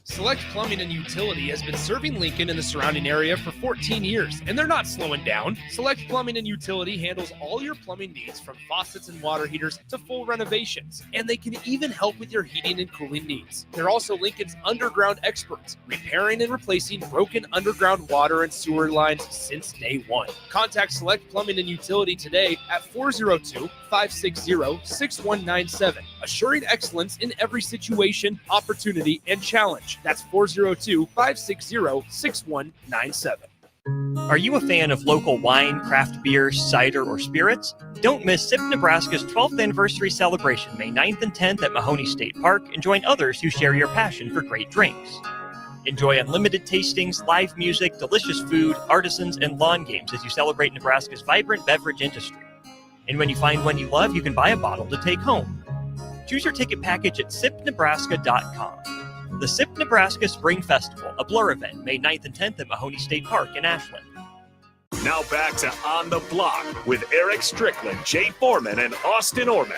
Select Plumbing and Utility has been serving Lincoln and the surrounding area for 14 years, and they're not slowing down. Select Plumbing and Utility handles all your plumbing needs from faucets and water heaters to full renovations, and they can even help with your heating and cooling needs. They're also Lincoln's underground experts, repairing and replacing broken underground water and sewer lines since day one. Contact Select Plumbing and Utility today at 402-560-6197, assuring excellence in every situation, opportunity, and challenge. That's 402-560-6197. Are you a fan of local wine, craft beer, cider, or spirits? Don't miss SIP Nebraska's 12th anniversary celebration May 9th and 10th at Mahoney State Park and join others who share your passion for great drinks. Enjoy unlimited tastings, live music, delicious food, artisans, and lawn games as you celebrate Nebraska's vibrant beverage industry. And when you find one you love, you can buy a bottle to take home. Choose your ticket package at sipnebraska.com. The SIP Nebraska Spring Festival, a Blur event, May 9th and 10th at Mahoney State Park in Ashland. Now back to On the Block with Eric Strickland, Jay Foreman, and Austin Orman.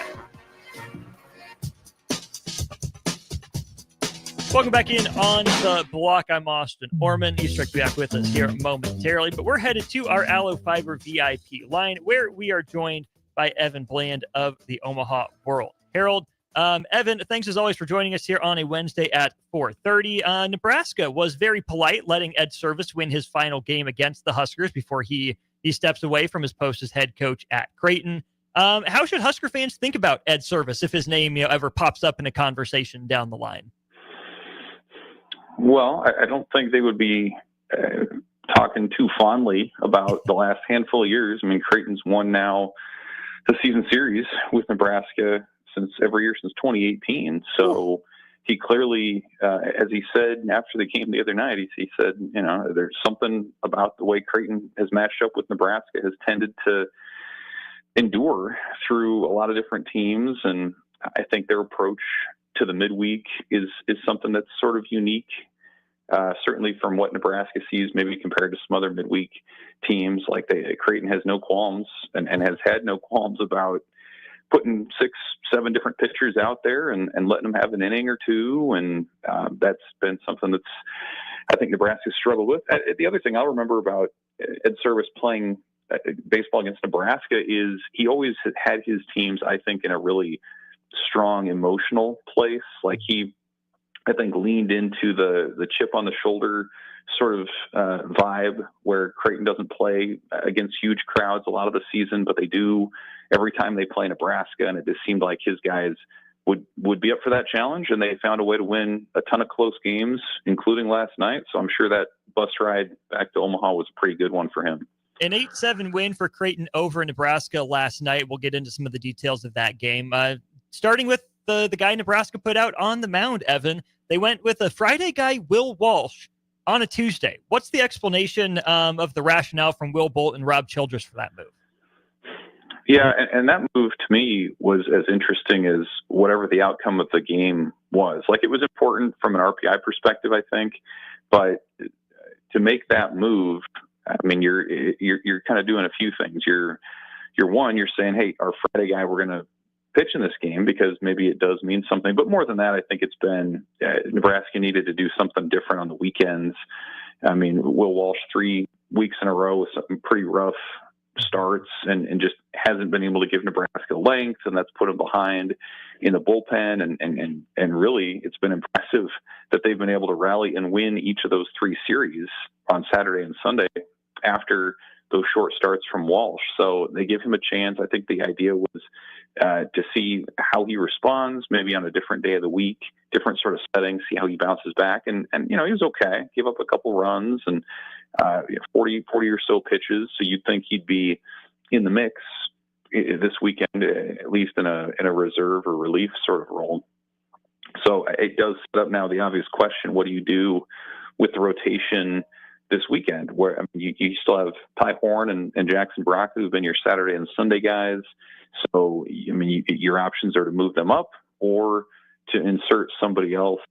Welcome back in On the Block. I'm Austin Orman. Easter will be back with us here momentarily, but we're headed to our Aloe Fiber VIP line where we are joined by Evan Bland of the Omaha World Herald. Evan, thanks as always for joining us here on a Wednesday at 4:30. Nebraska was very polite, letting Ed Service win his final game against the Huskers before he steps away from his post as head coach at Creighton. How should Husker fans think about Ed Service if his name ever pops up in a conversation down the line? Well, I don't think they would be talking too fondly about the last handful of years. I mean, Creighton's won now the season series with Nebraska every year since 2018. So he clearly, as he said after the game the other night, he said, there's something about the way Creighton has matched up with Nebraska has tended to endure through a lot of different teams. And I think their approach to the midweek is something that's sort of unique, certainly from what Nebraska sees, maybe compared to some other midweek teams. Like Creighton has no qualms and has had no qualms about putting 6-7 different pitchers out there and letting them have an inning or two. And that's been something that's, I think, Nebraska struggled with. The other thing I'll remember about Ed Service playing baseball against Nebraska is he always had his teams, I think, in a really strong emotional place. Like he, I think, leaned into the chip on the shoulder sort of vibe where Creighton doesn't play against huge crowds a lot of the season, but they do every time they play Nebraska. And it just seemed like his guys would be up for that challenge, and they found a way to win a ton of close games, including last night. So I'm sure that bus ride back to Omaha was a pretty good one for him. An 8-7 win for Creighton over Nebraska last night. We'll get into some of the details of that game. Starting with the guy Nebraska put out on the mound, Evan. They went with a Friday guy, Will Walsh, on a Tuesday. What's the explanation of the rationale from Will Bolt and Rob Childress for that move? Yeah, and that move to me was as interesting as whatever the outcome of the game was. Like, it was important from an RPI perspective, I think, but to make that move, I mean, you're kind of doing a few things. You're saying, hey, our Friday guy, we're going to pitch in this game because maybe it does mean something. But more than that, I think it's been Nebraska needed to do something different on the weekends. I mean, Will Walsh 3 weeks in a row with some pretty rough starts and just hasn't been able to give Nebraska length, and that's put him behind in the bullpen. And really, it's been impressive that they've been able to rally and win each of those 3 series on Saturday and Sunday after those short starts from Walsh. So they give him a chance. I think the idea was to see how he responds, maybe on a different day of the week, different sort of setting, see how he bounces back. And he was okay. Gave up a couple runs and 40 or so pitches. So you'd think he'd be in the mix this weekend, at least in a reserve or relief sort of role. So it does set up now the obvious question: what do you do with the rotation this weekend, where you still have Ty Horn and Jackson Brock, who've been your Saturday and Sunday guys? So, I mean, your options are to move them up or to insert somebody else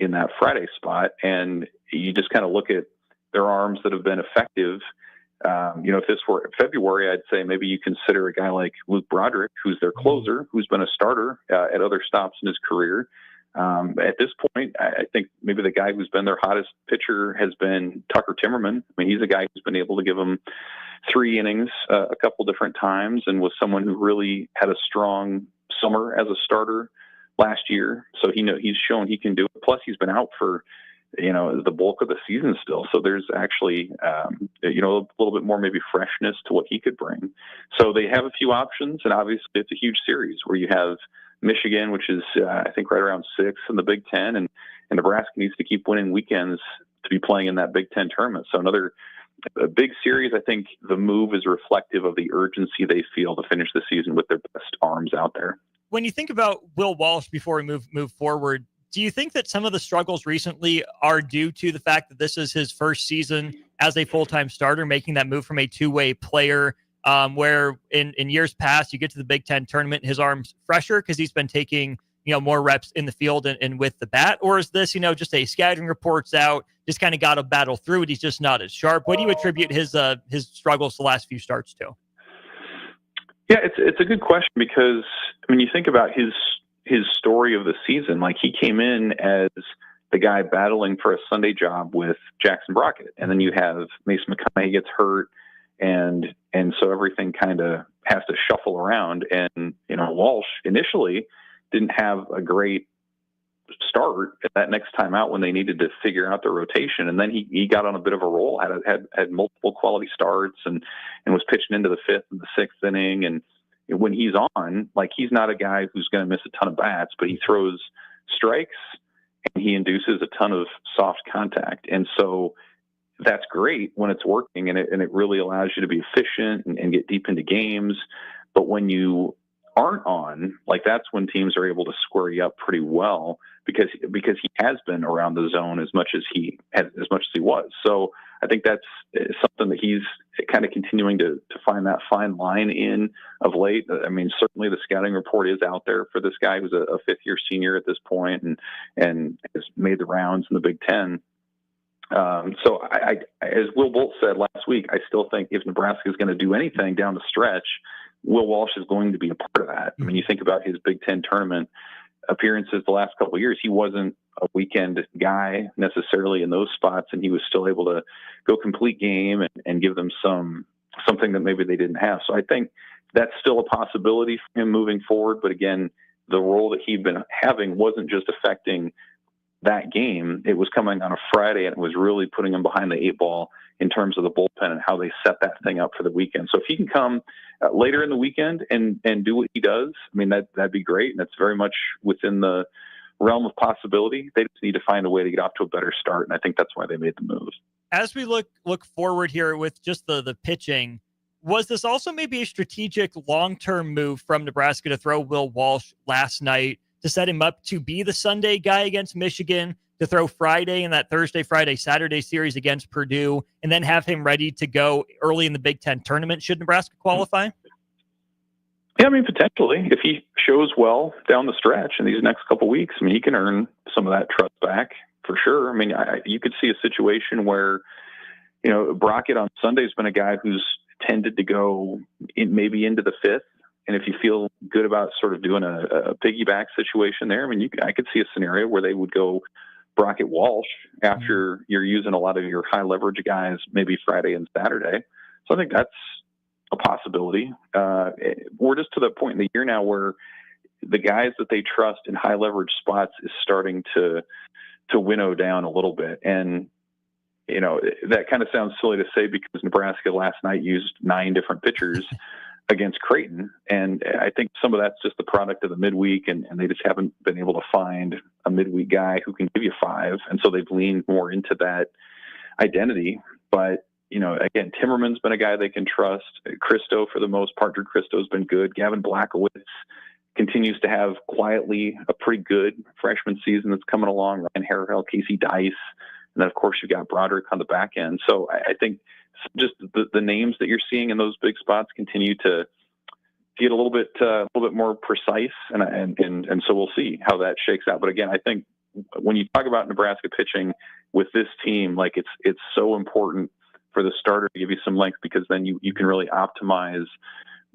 in that Friday spot. And you just kind of look at their arms that have been effective. If this were February, I'd say maybe you consider a guy like Luke Broderick, who's their closer, who's been a starter at other stops in his career. At this point, I think maybe the guy who's been their hottest pitcher has been Tucker Timmerman. I mean, he's a guy who's been able to give them 3 innings a couple different times, and was someone who really had a strong summer as a starter last year. So he's shown he can do it. Plus, he's been out for the bulk of the season still. So there's actually a little bit more maybe freshness to what he could bring. So they have a few options, and obviously it's a huge series where you have Michigan, which is I think right around 6th in the Big Ten, and Nebraska needs to keep winning weekends to be playing in that Big Ten tournament. So a big series. I think the move is reflective of the urgency they feel to finish the season with their best arms out there. When you think about Will Walsh before we move forward, do you think that some of the struggles recently are due to the fact that this is his first season as a full-time starter, making that move from a two-way player where in years past, you get to the Big Ten tournament, his arm's fresher because he's been taking, more reps in the field and with the bat? Or is this, just a scouting reports out, just kind of got to battle through it? He's just not as sharp. What do you attribute his struggles the last few starts to? Yeah, it's a good question because, you think about his story of the season, like he came in as the guy battling for a Sunday job with Jackson Brockett. And then you have Mason McConaughey gets hurt. And so everything kind of has to shuffle around. And, Walsh initially didn't have a great start at that next time out when they needed to figure out their rotation. And then he got on a bit of a roll, had multiple quality starts and was pitching into the 5th and the 6th inning. And when he's on, like, he's not a guy who's going to miss a ton of bats, but he throws strikes and he induces a ton of soft contact. And so that's great when it's working and it really allows you to be efficient and get deep into games. But when you aren't on, like, that's when teams are able to square you up pretty well because he has been around the zone as much as he was. So I think that's something that he's kind of continuing to find that fine line in of late. Certainly the scouting report is out there for this guy who's a 5th-year senior at this point and has made the rounds in the Big Ten. So I, as Will Bolt said last week, I still think if Nebraska is going to do anything down the stretch, Will Walsh is going to be a part of that. You think about his Big Ten tournament appearances the last couple of years, he wasn't a weekend guy necessarily in those spots, and he was still able to go complete game and give them something that maybe they didn't have. So I think that's still a possibility for him moving forward. But again, the role that he'd been having wasn't just affecting that game. It was coming on a Friday, and it was really putting him behind the 8 ball in terms of the bullpen and how they set that thing up for the weekend. So if he can come later in the weekend and do what he does, that'd be great. And it's very much within the realm of possibility. They just need to find a way to get off to a better start. And I think that's why they made the move. As we look forward here with just the pitching, was this also maybe a strategic long-term move from Nebraska to throw Will Walsh last night to set him up to be the Sunday guy against Michigan, to throw Friday in that Thursday, Friday, Saturday series against Purdue, and then have him ready to go early in the Big Ten tournament should Nebraska qualify? Yeah, potentially. If he shows well down the stretch in these next couple of weeks, he can earn some of that trust back for sure. You could see a situation where, Brockett on Sunday has been a guy who's tended to go maybe into the 5th. And if you feel good about sort of doing a piggyback situation there, I could see a scenario where they would go Brockett Walsh after you're using a lot of your high leverage guys, maybe Friday and Saturday. So I think that's a possibility. We're just to the point in the year now where the guys that they trust in high leverage spots is starting to winnow down a little bit. And, that kind of sounds silly to say because Nebraska last night used 9 different pitchers against Creighton. And I think some of that's just the product of the midweek, and they just haven't been able to find a midweek guy who can give you 5. And so they've leaned more into that identity. But, again, Timmerman's been a guy they can trust. Christo, for the most part, Drew Christo's been good. Gavin Blackowitz continues to have quietly a pretty good freshman season that's coming along. Ryan Harrell, Casey Dice. And then, of course, you've got Broderick on the back end. So I think just the names that you're seeing in those big spots continue to get a little bit more precise, and so we'll see how that shakes out. But again, I think when you talk about Nebraska pitching with this team, like it's so important for the starter to give you some length because then you can really optimize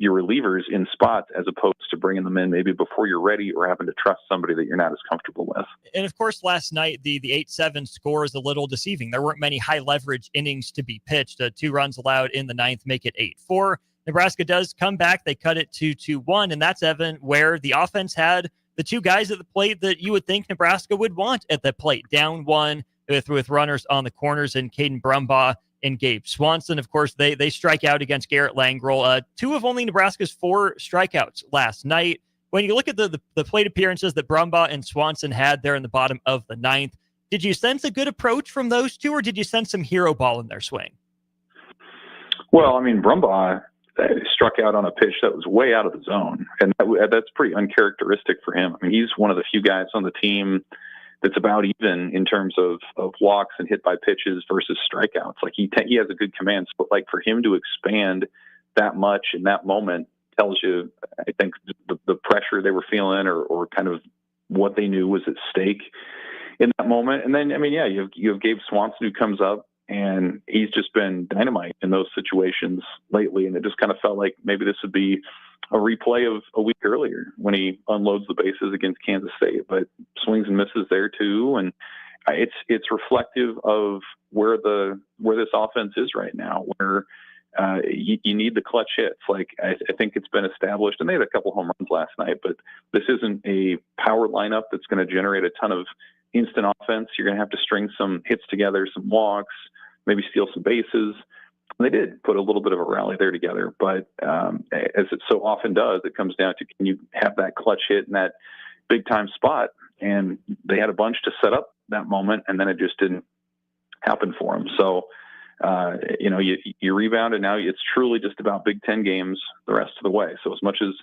your relievers in spots as opposed to bringing them in maybe before you're ready or having to trust somebody that you're not as comfortable with. And of course, last night, the 8-7 score is a little deceiving. There weren't many high leverage innings to be pitched. 2 runs allowed in the 9th, make it 8-4. Nebraska does come back. They cut it to 2-1. And that's, Evan, where the offense had the 2 guys at the plate that you would think Nebraska would want at the plate. Down 1 with runners on the corners and Caden Brumbaugh and Gabe Swanson. Of course, they strike out against Garrett Langrel. 2 of only Nebraska's 4 strikeouts last night. When you look at the plate appearances that Brumbaugh and Swanson had there in the bottom of the 9th, did you sense a good approach from those 2, or did you sense some hero ball in their swing? Well, Brumbaugh struck out on a pitch that was way out of the zone, and that's pretty uncharacteristic for him. He's one of the few guys on the team that's about even in terms of walks and hit by pitches versus strikeouts. Like he has a good command, but like for him to expand that much in that moment tells you, I think, the pressure they were feeling or kind of what they knew was at stake in that moment. And then, I mean, yeah, you have Gabe Swanson who comes up, and he's just been dynamite in those situations lately. And it just kind of felt like maybe this would be a replay of a week earlier when he unloads the bases against Kansas State, but swings and misses there too. And it's reflective of where this offense is right now, where you need the clutch hits. Like I think it's been established, and they had a couple home runs last night, but this isn't a power lineup that's going to generate a ton of instant offense. You're going to have to string some hits together, some walks, maybe steal some bases. And they did put a little bit of a rally there together, but as it so often does, it comes down to, can you have that clutch hit in that big time spot? And they had a bunch to set up that moment, and then it just didn't happen for them. So, you rebound, and now it's truly just about Big Ten games the rest of the way. So as much as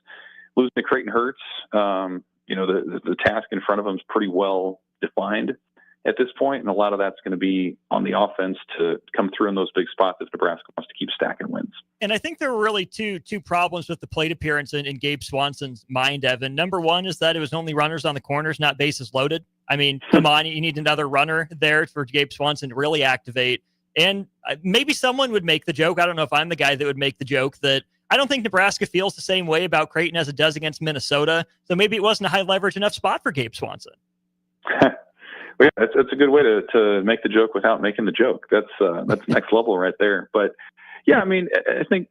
losing to Creighton hurts, the task in front of them is pretty well defined at this point, and a lot of that's going to be on the offense to come through in those big spots if Nebraska wants to keep stacking wins. And I think there were really two problems with the plate appearance in Gabe Swanson's mind, Evan. Number one is that it was only runners on the corners, not bases loaded. I mean, come on, you need another runner there for Gabe Swanson to really activate. And maybe someone would make the joke, I don't know if I'm the guy that would make the joke, that I don't think Nebraska feels the same way about Creighton as it does against Minnesota. So maybe it wasn't a high leverage enough spot for Gabe Swanson. Well, yeah, that's a good way to make the joke without making the joke. That's next level right there. But yeah, I mean, I think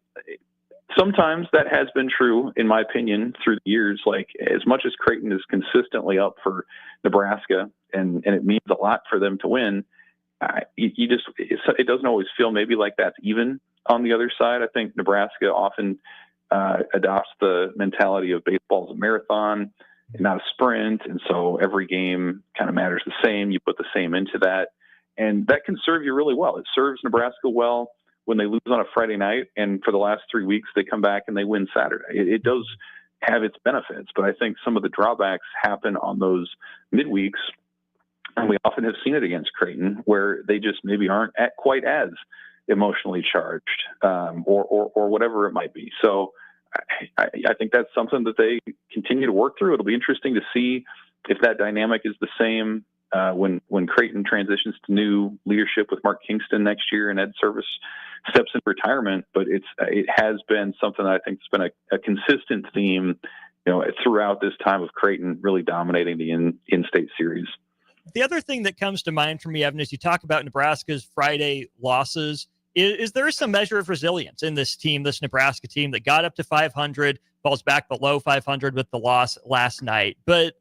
sometimes that has been true, in my opinion, through the years. Like, as much as Creighton is consistently up for Nebraska, and it means a lot for them to win, it doesn't always feel maybe like that's even on the other side. I think Nebraska often adopts the mentality of baseball's a marathon and not a sprint, and so every game kind of matters the same. You put the same into that, and that can serve you really well. It serves Nebraska well when they lose on a Friday night, and for the last 3 weeks they come back and they win Saturday. It does have its benefits, but I think some of the drawbacks happen on those midweeks, and we often have seen it against Creighton, where they just maybe aren't quite as emotionally charged, or whatever it might be. So I think that's something that they continue to work through. It'll be interesting to see if that dynamic is the same when Creighton transitions to new leadership with Mark Kingston next year and Ed Service steps in retirement. But it has been something that I think has been a consistent theme, throughout this time of Creighton really dominating the in-state series. The other thing that comes to mind for me, Evan, is you talk about Nebraska's Friday losses. Is there some measure of resilience in this team, this Nebraska team that got up to 500, falls back below 500 with the loss last night? But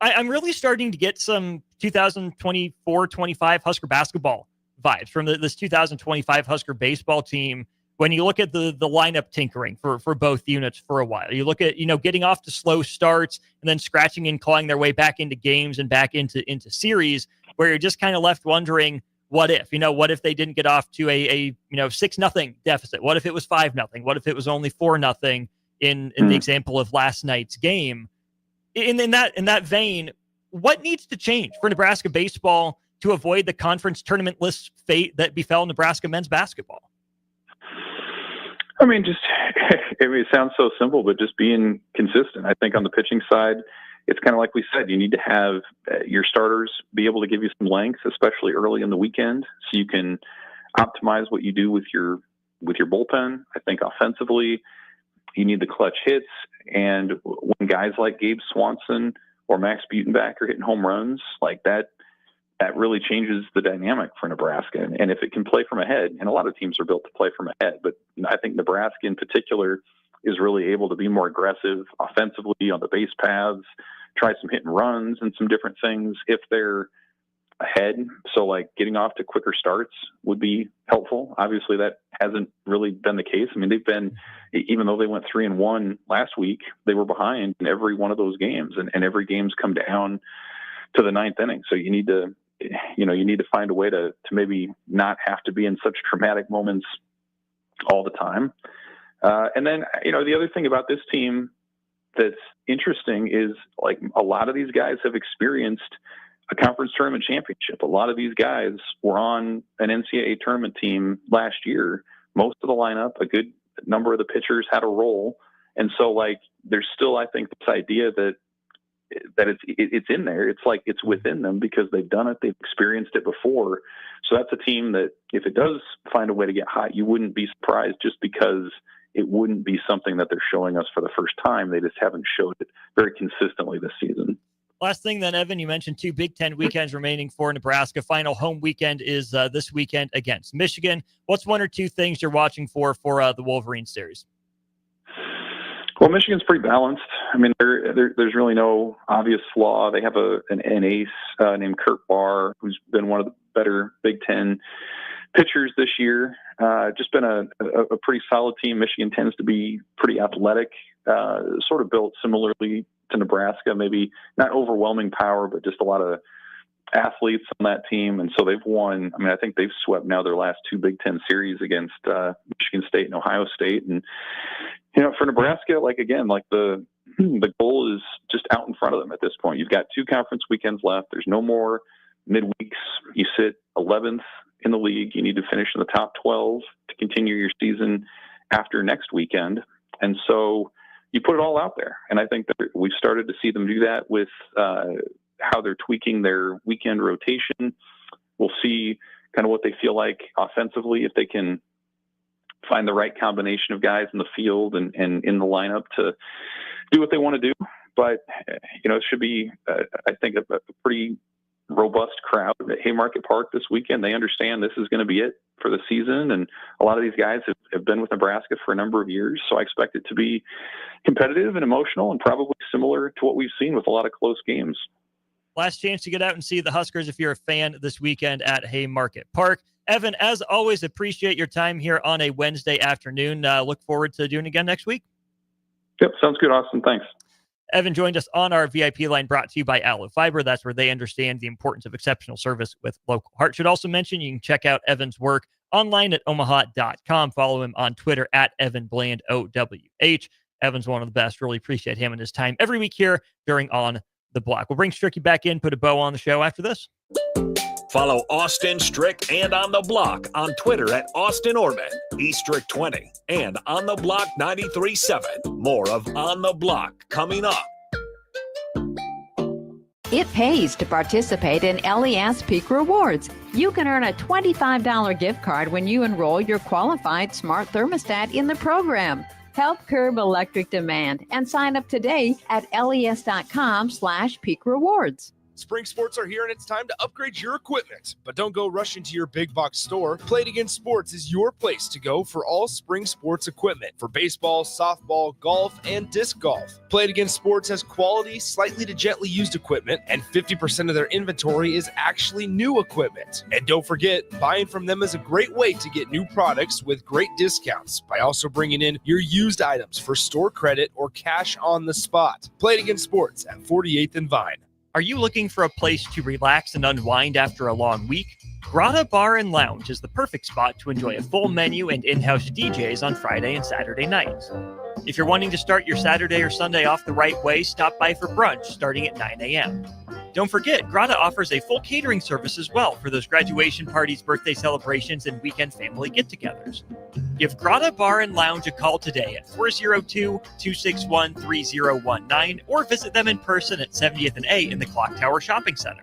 I'm really starting to get some 2024-25 Husker basketball vibes from this 2025 Husker baseball team. When you look at the lineup tinkering for both units for a while, you look at, getting off to slow starts and then scratching and clawing their way back into games and back into series, where you're just kind of left wondering, what if they didn't get off to a 6-0 deficit? What if it was 5-0? What if it was only 4-0 in the example of last night's game? In that vein, what needs to change for Nebraska baseball to avoid the conference tournament list fate that befell Nebraska men's basketball? I mean, it sounds so simple, but just being consistent. I think on the pitching side, it's kind of like we said, you need to have your starters be able to give you some length, especially early in the weekend, so you can optimize what you do with your bullpen. I think offensively, you need the clutch hits, and when guys like Gabe Swanson or Max Butenbach are hitting home runs, like that really changes the dynamic for Nebraska. And if it can play from ahead, and a lot of teams are built to play from ahead, but I think Nebraska in particular is really able to be more aggressive offensively on the base paths, try some hit and runs and some different things if they're ahead. So like getting off to quicker starts would be helpful. Obviously that hasn't really been the case. I mean, they've been, even though they went 3-1 last week, they were behind in every one of those games, and every game's come down to the 9th inning. So you need to find a way to maybe not have to be in such traumatic moments all the time. And then, the other thing about this team that's interesting is, like, a lot of these guys have experienced a conference tournament championship. A lot of these guys were on an NCAA tournament team last year. Most of the lineup, a good number of the pitchers had a role. And so, like, there's still, I think, this idea that it's in there. It's like it's within them because they've done it. They've experienced it before. So that's a team that if it does find a way to get hot, you wouldn't be surprised just because it wouldn't be something that they're showing us for the first time. They just haven't showed it very consistently this season. Last thing then, Evan, you mentioned 2 Big Ten weekends remaining for Nebraska. Final home weekend is this weekend against Michigan. What's 1 or 2 things you're watching for the Wolverine series? Well, Michigan's pretty balanced. I mean, there's really no obvious flaw. They have an ace named Kurt Barr, who's been one of the better Big Ten pitchers this year. Just been a pretty solid team. Michigan tends to be pretty athletic, sort of built similarly to Nebraska, maybe not overwhelming power, but just a lot of athletes on that team. And so they've won. I mean, I think they've swept now their last 2 Big Ten series against Michigan State and Ohio State. And, you know, for Nebraska, like, again, like the goal is just out in front of them at this point. You've got 2 conference weekends left. There's no more midweeks. You sit 11th in the league. You need to finish in the top 12 to continue your season after next weekend. And so you put it all out there. And I think that we've started to see them do that with how they're tweaking their weekend rotation. We'll see kind of what they feel like offensively, if they can find the right combination of guys in the field and in the lineup to do what they want to do. But, you know, it should be, I think, a pretty robust crowd at Haymarket Park this weekend. They understand this is going to be it for the season. And a lot of these guys have been with Nebraska for a number of years. So I expect it to be competitive and emotional and probably similar to what we've seen with a lot of close games. Last chance to get out and see the Huskers if you're a fan this weekend at Haymarket Park. Evan, as always, appreciate your time here on a Wednesday afternoon. Look forward to doing it again next week. Yep, sounds good, Austin. Thanks. Evan joined us on our VIP line brought to you by Aloe Fiber. That's where they understand the importance of exceptional service with local heart. Should also mention you can check out Evan's work online at omaha.com. Follow him on Twitter at EvanBlandOWH. Evan's one of the best. Really appreciate him and his time every week here during On the Block. We'll bring Stricky back in, put a bow on the show after this. Follow Austin Strick and On the Block on Twitter at Austin Orman, eStrick20, and On the Block 93.7. More of On the Block coming up. It pays to participate in LES Peak Rewards. You can earn a $25 gift card when you enroll your qualified smart thermostat in the program. Help curb electric demand and sign up today at les.com/peak rewards. Spring sports are here and it's time to upgrade your equipment. But don't go rushing to your big box store. Play It Again Sports is your place to go for all spring sports equipment for baseball, softball, golf, and disc golf. Play It Again Sports has quality, slightly to gently used equipment, and 50% of their inventory is actually new equipment. And don't forget, buying from them is a great way to get new products with great discounts by also bringing in your used items for store credit or cash on the spot. Play It Again Sports at 48th and Vine. Are you looking for a place to relax and unwind after a long week? Grotto Bar and Lounge is the perfect spot to enjoy a full menu and in-house DJs on Friday and Saturday nights. If you're wanting to start your Saturday or Sunday off the right way, stop by for brunch starting at 9 a.m. Don't forget, Grotto offers a full catering service as well for those graduation parties, birthday celebrations, and weekend family get-togethers. Give Grotto Bar and Lounge a call today at 402-261-3019 or visit them in person at 70th and A in the Clock Tower Shopping Center.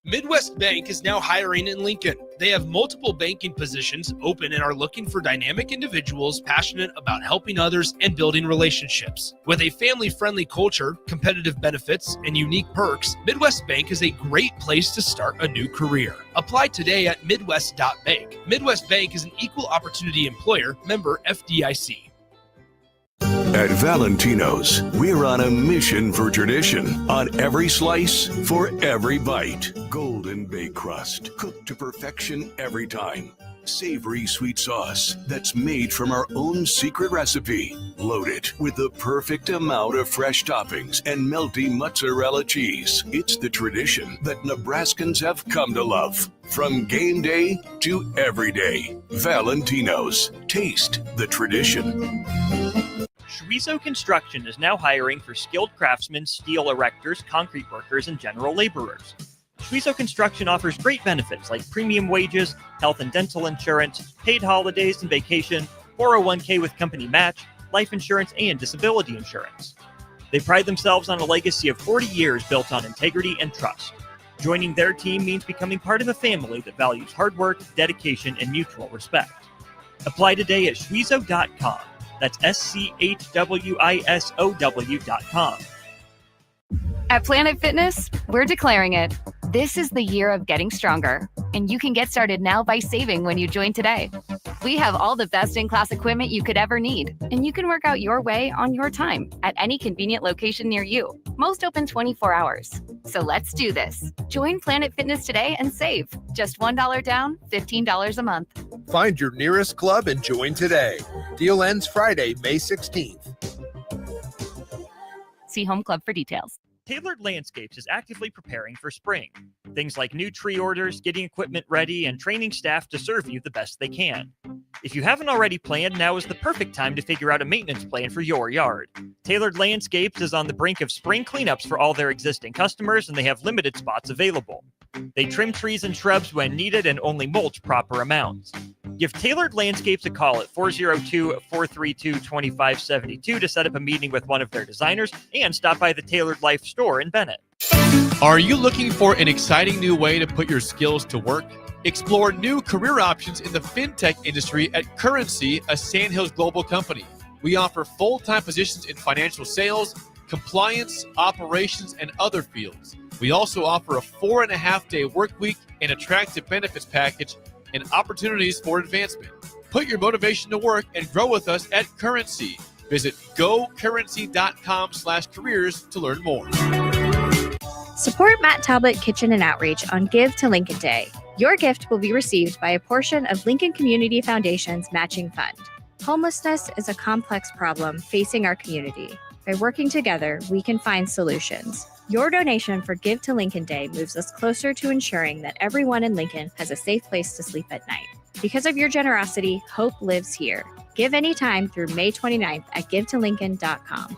Midwest Bank is now hiring in Lincoln. They have multiple banking positions open and are looking for dynamic individuals passionate about helping others and building relationships. With a family-friendly culture, competitive benefits, and unique perks, Midwest Bank is a great place to start a new career. Apply today at midwest.bank. Midwest Bank is an equal opportunity employer, member FDIC. At Valentino's, we're on a mission for tradition. On every slice, for every bite. Golden baked crust, cooked to perfection every time. Savory sweet sauce that's made from our own secret recipe. Loaded with the perfect amount of fresh toppings and melty mozzarella cheese. It's the tradition that Nebraskans have come to love. From game day to every day. Valentino's. Taste the tradition. Schweizo Construction is now hiring for skilled craftsmen, steel erectors, concrete workers, and general laborers. Schweizo Construction offers great benefits like premium wages, health and dental insurance, paid holidays and vacation, 401k with company match, life insurance, and disability insurance. They pride themselves on a legacy of 40 years built on integrity and trust. Joining their team means becoming part of a family that values hard work, dedication, and mutual respect. Apply today at Schwizo.com. That's SCHWISOW.com. At Planet Fitness, we're declaring it. This is the year of getting stronger, and you can get started now by saving when you join today. We have all the best-in-class equipment you could ever need, and you can work out your way on your time at any convenient location near you. Most open 24 hours. So let's do this. Join Planet Fitness today and save. Just $1 down, $15 a month. Find your nearest club and join today. Deal ends Friday, May 16th. See Home Club for details. Tailored Landscapes is actively preparing for spring. Things like new tree orders, getting equipment ready, and training staff to serve you the best they can. If you haven't already planned, now is the perfect time to figure out a maintenance plan for your yard. Tailored Landscapes is on the brink of spring cleanups for all their existing customers, and they have limited spots available. They trim trees and shrubs when needed and only mulch proper amounts. Give Tailored Landscapes a call at 402-432-2572 to set up a meeting with one of their designers and stop by the Tailored Life store in Bennett. Are you looking for an exciting new way to put your skills to work? Explore new career options in the fintech industry at Currency, a Sandhills global company. We offer full-time positions in financial sales, compliance, operations, and other fields. We also offer a 4.5-day work week, an attractive benefits package, and opportunities for advancement. Put your motivation to work and grow with us at Currency. Visit gocurrency.com/careers to learn more. Support Matt Talbot Kitchen and Outreach on Give to Lincoln Day. Your gift will be received by a portion of Lincoln Community Foundation's matching fund. Homelessness is a complex problem facing our community. By working together, we can find solutions. Your donation for Give to Lincoln Day moves us closer to ensuring that everyone in Lincoln has a safe place to sleep at night. Because of your generosity, hope lives here. Give anytime through May 29th at givetolincoln.com.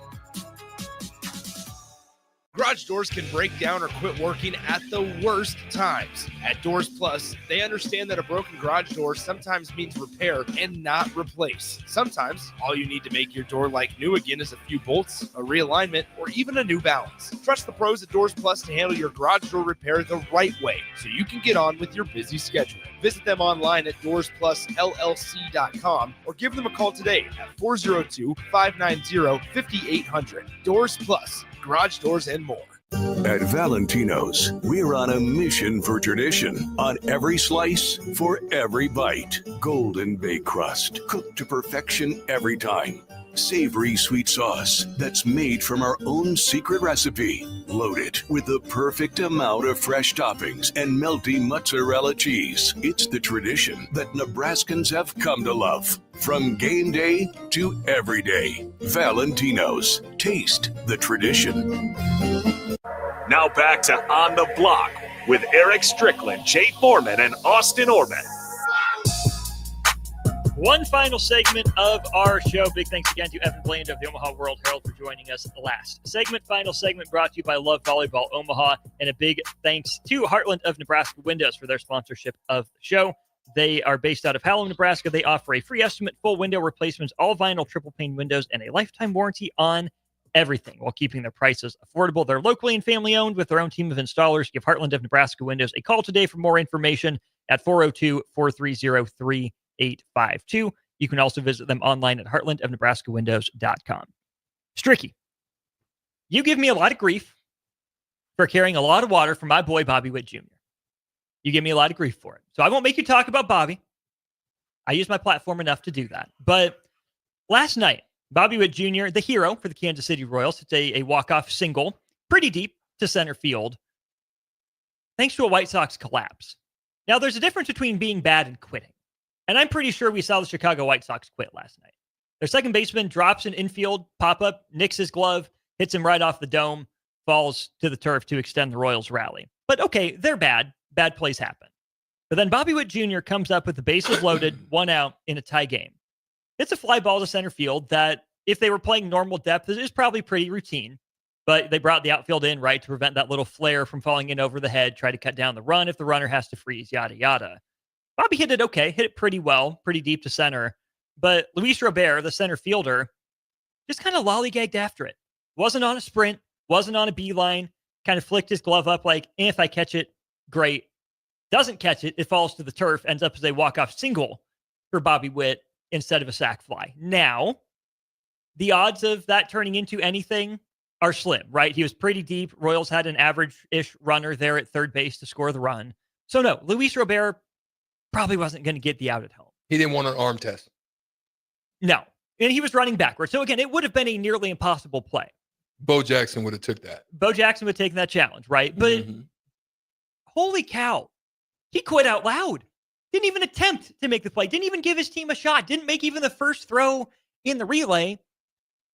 Garage doors can break down or quit working at the worst times. At Doors Plus, they understand that a broken garage door sometimes means repair and not replace. Sometimes, all you need to make your door like new again is a few bolts, a realignment, or even a new balance. Trust the pros at Doors Plus to handle your garage door repair the right way so you can get on with your busy schedule. Visit them online at DoorsPlusLLC.com or give them a call today at 402-590-5800. Doors Plus. Garage doors and more. At Valentino's, we're on a mission for tradition. On every slice, for every bite. Golden baked crust, cooked to perfection every time. Savory sweet sauce that's made from our own secret recipe. Loaded with the perfect amount of fresh toppings and melty mozzarella cheese. It's the tradition that Nebraskans have come to love. From game day to every day. Valentino's. Taste the tradition. Now back to On the Block with Eric Strickland, Jay Foreman, and Austin Orman. One final segment of our show. Big thanks again to Evan Bland of the Omaha World Herald for joining us last segment. Final segment brought to you by Love Volleyball Omaha. And a big thanks to Heartland of Nebraska Windows for their sponsorship of the show. They are based out of Hallam, Nebraska. They offer a free estimate, full window replacements, all vinyl triple pane windows, and a lifetime warranty on everything while keeping their prices affordable. They're locally and family owned with their own team of installers. Give Heartland of Nebraska Windows a call today for more information at 402-430-3852. You can also visit them online at heartlandofnebraskawindows.com. Stricky, you give me a lot of grief for carrying a lot of water for my boy Bobby Witt Jr. You give me a lot of grief for it. So I won't make you talk about Bobby. I use my platform enough to do that. But last night, Bobby Witt Jr., the hero for the Kansas City Royals, hits a walk-off single pretty deep to center field thanks to a White Sox collapse. Now, there's a difference between being bad and quitting. And I'm pretty sure we saw the Chicago White Sox quit last night. Their second baseman drops an infield pop-up, nicks his glove, hits him right off the dome, falls to the turf to extend the Royals' rally. But okay, they're bad. Bad plays happen. But then Bobby Witt Jr. comes up with the bases loaded, 1 out in a tie game. It's a fly ball to center field that, if they were playing normal depth, is probably pretty routine. But they brought the outfield in, right, to prevent that little flare from falling in over the head, try to cut down the run if the runner has to freeze, yada, yada. Bobby hit it okay, hit it pretty well, pretty deep to center. But Luis Robert, the center fielder, just kind of lollygagged after it. Wasn't on a sprint, wasn't on a beeline, kind of flicked his glove up like, if I catch it, great. Doesn't catch it, it falls to the turf, ends up as a walk-off single for Bobby Witt instead of a sac fly. Now, the odds of that turning into anything are slim, right? He was pretty deep. Royals had an average-ish runner there at third base to score the run. So no, Luis Robert probably wasn't going to get the out at home. He didn't want an arm test. No. And he was running backwards. So again, it would have been a nearly impossible play. Bo Jackson would have took that. Bo Jackson would have taken that challenge, right? But holy cow, he quit out loud. Didn't even attempt to make the play. Didn't even give his team a shot. Didn't make even the first throw in the relay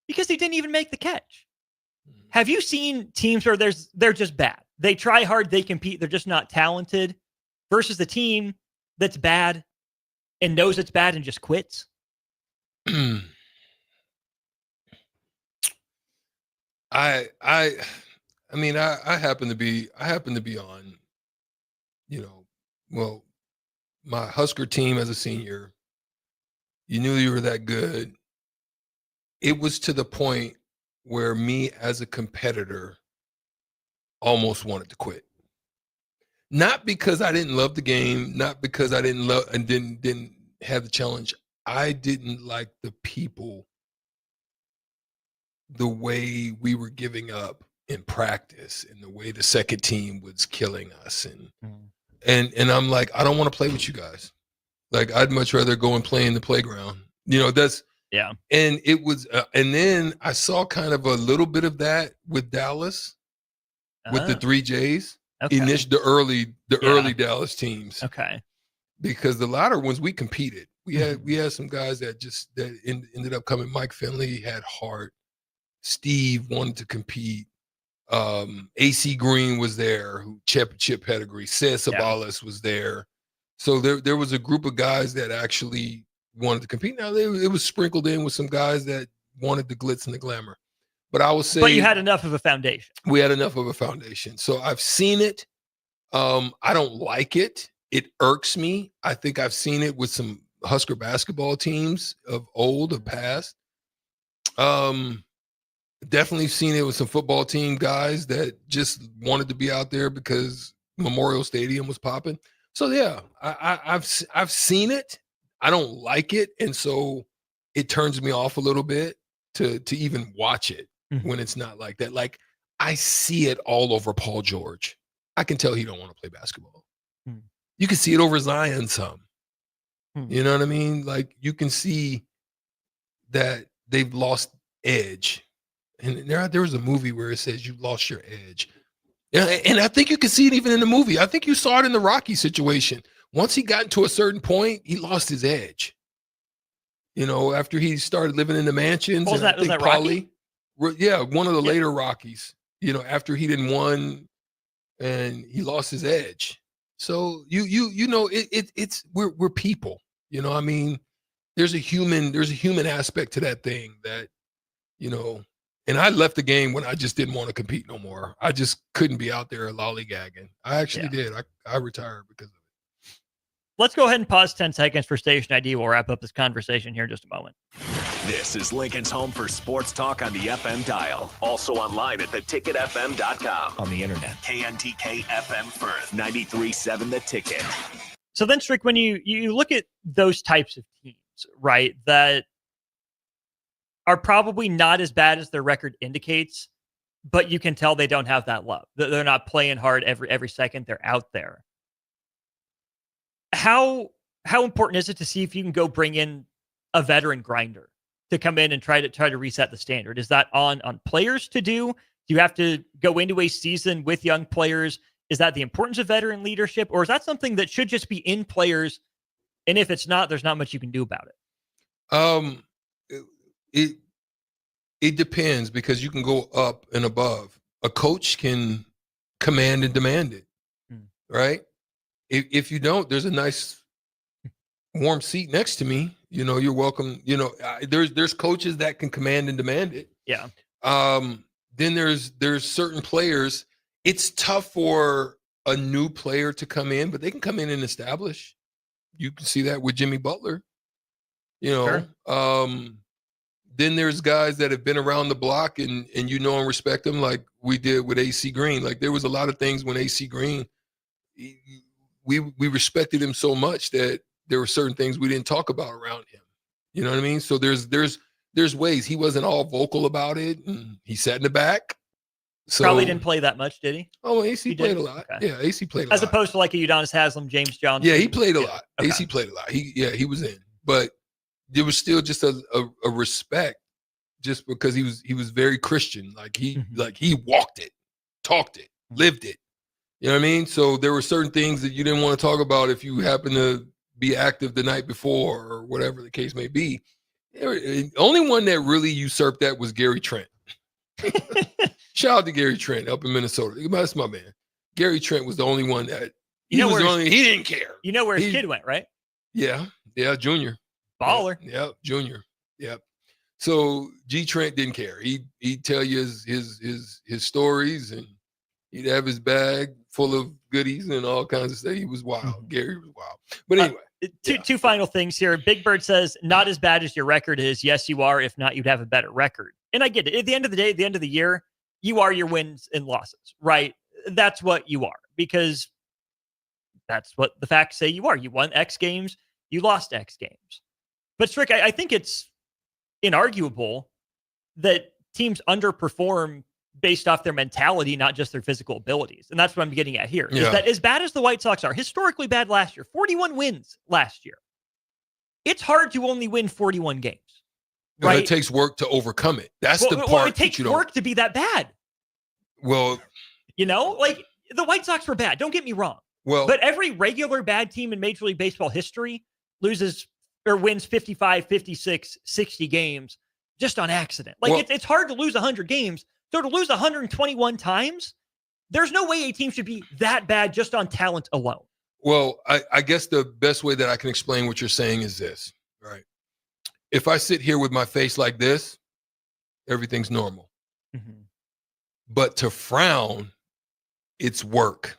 because he didn't even make the catch. Have you seen teams where they're just bad? They try hard, they compete, they're just not talented, versus the team that's bad and knows it's bad and just quits? I happen to be on, my Husker team as a senior. You knew you were that good. It was to the point where me as a competitor almost wanted to quit. Not because I didn't love the game, not because I didn't love and didn't have the challenge. I didn't like the people, the way we were giving up in practice and the way the second team was killing us. And I'm like, I don't want to play with you guys. Like, I'd much rather go and play in the playground. Yeah. And it was, and then I saw kind of a little bit of that with Dallas, with the 3 J's. Okay. The early Dallas teams. Okay. Because the latter ones we competed. We had some guys that ended up coming. Mike Finley had heart. Steve wanted to compete. AC Green was there, who chip pedigree. Cez Sabalas was there. So there was a group of guys that actually wanted to compete. Now it was sprinkled in with some guys that wanted the glitz and the glamour. But I would say, but you had enough of a foundation. We had enough of a foundation. So I've seen it. I don't like it. It irks me. I think I've seen it with some Husker basketball teams of past. Definitely seen it with some football team guys that just wanted to be out there because Memorial Stadium was popping. So yeah, I've seen it. I don't like it, and so it turns me off a little bit to even watch it when it's not like that. Like, I see it all over Paul George. I can tell he don't want to play basketball. You can see it over Zion some. You know what I mean? Like, you can see that they've lost edge. And there was a movie where it says you lost your edge. Yeah, and I think you can see it even in the movie. I think you saw it in the Rocky situation. Once he got to a certain point, he lost his edge. After he started living in the mansions. Was that Rocky? Yeah, one of the later Rockies. After he didn't won and he lost his edge. So it's we're people. I mean, there's a human aspect to that thing that, and I left the game when I just didn't want to compete no more. I just couldn't be out there lollygagging. I actually did. I retired because of it. Let's go ahead and pause 10 seconds for station ID. We'll wrap up this conversation here in just a moment. This is Lincoln's home for sports talk on the FM dial. Also online at theticketfm.com. On the internet. KNTK FM Firth, 93.7 The Ticket. So then, Strick, when you look at those types of teams, right, that are probably not as bad as their record indicates, but you can tell they don't have that love. They're not playing hard every second they're out there. How important is it to see if you can go bring in a veteran grinder to come in and try to reset the standard? Is that on players to do? Do you have to go into a season with young players? Is that the importance of veteran leadership, or is that something that should just be in players? And if it's not, there's not much you can do about it. It depends, because you can go up and above. A coach can command and demand it, right? If you don't, there's a nice warm seat next to me. You're welcome. There's coaches that can command and demand it. Yeah. Then there's certain players. It's tough for a new player to come in, but they can come in and establish. You can see that with Jimmy Butler. You know, then there's guys that have been around the block and and respect them like we did with AC Green. Like there was a lot of things when AC Green, we respected him so much that there were certain things we didn't talk about around him. You know what I mean? So there's ways. He wasn't all vocal about it. And he sat in the back. So, probably didn't play that much, did he? Oh, AC played a lot. Okay. Yeah, AC played a lot. As opposed to like a Udonis Haslam, James Johnson. Yeah, he played a lot. Okay. AC played a lot. He was in. But there was still just a respect just because he was very Christian. Like he walked it, talked it, lived it. You know what I mean? So there were certain things that you didn't want to talk about if you happen to be active the night before or whatever the case may be. The only one that really usurped that was Gary Trent. Shout out to Gary Trent up in Minnesota. That's my man. Gary Trent was the only one that he didn't care. You know where his kid went, right? Yeah, junior. Baller. Yeah, junior. Yeah. So G Trent didn't care. He'd tell you his stories and he'd have his bag full of goodies and all kinds of stuff. He was wild. Mm-hmm. Gary was wild. But anyway. Two final things here. Big Bird says, not as bad as your record is. Yes, you are. If not, you'd have a better record. And I get it. At the end of the day, at the end of the year, you are your wins and losses, right? That's what you are, because that's what the facts say you are. You won X games, you lost X games. But Strick, I think it's inarguable that teams underperform based off their mentality, not just their physical abilities. And that's what I'm getting at here. Yeah. Is that as bad as the White Sox are, historically bad last year, 41 wins last year, it's hard to only win 41 games. Right? It takes work to overcome it. That's the part. It takes work to be that bad. Well, like the White Sox were bad. Don't get me wrong. Well, but every regular bad team in Major League Baseball history loses or wins 55, 56, 60 games just on accident. Like it's hard to lose 100 games. So to lose 121 times, there's no way a team should be that bad just on talent alone. Well, I guess the best way that I can explain what you're saying is this, right? If I sit here with my face like this, everything's normal. Mm-hmm. But to frown, it's work.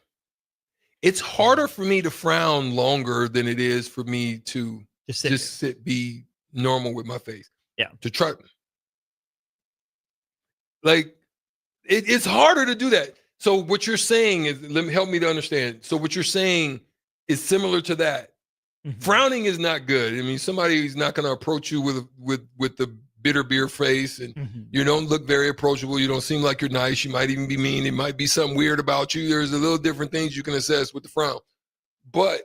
It's harder for me to frown longer than it is for me to just be normal with my face. Yeah. To try. Like, it's harder to do that. So what you're saying is, help me to understand. So what you're saying is similar to that. Mm-hmm. Frowning is not good. I mean, somebody's not going to approach you with the bitter beer face, and you don't look very approachable. You don't seem like you're nice. You might even be mean. It might be something weird about you. There's a little different things you can assess with the frown. But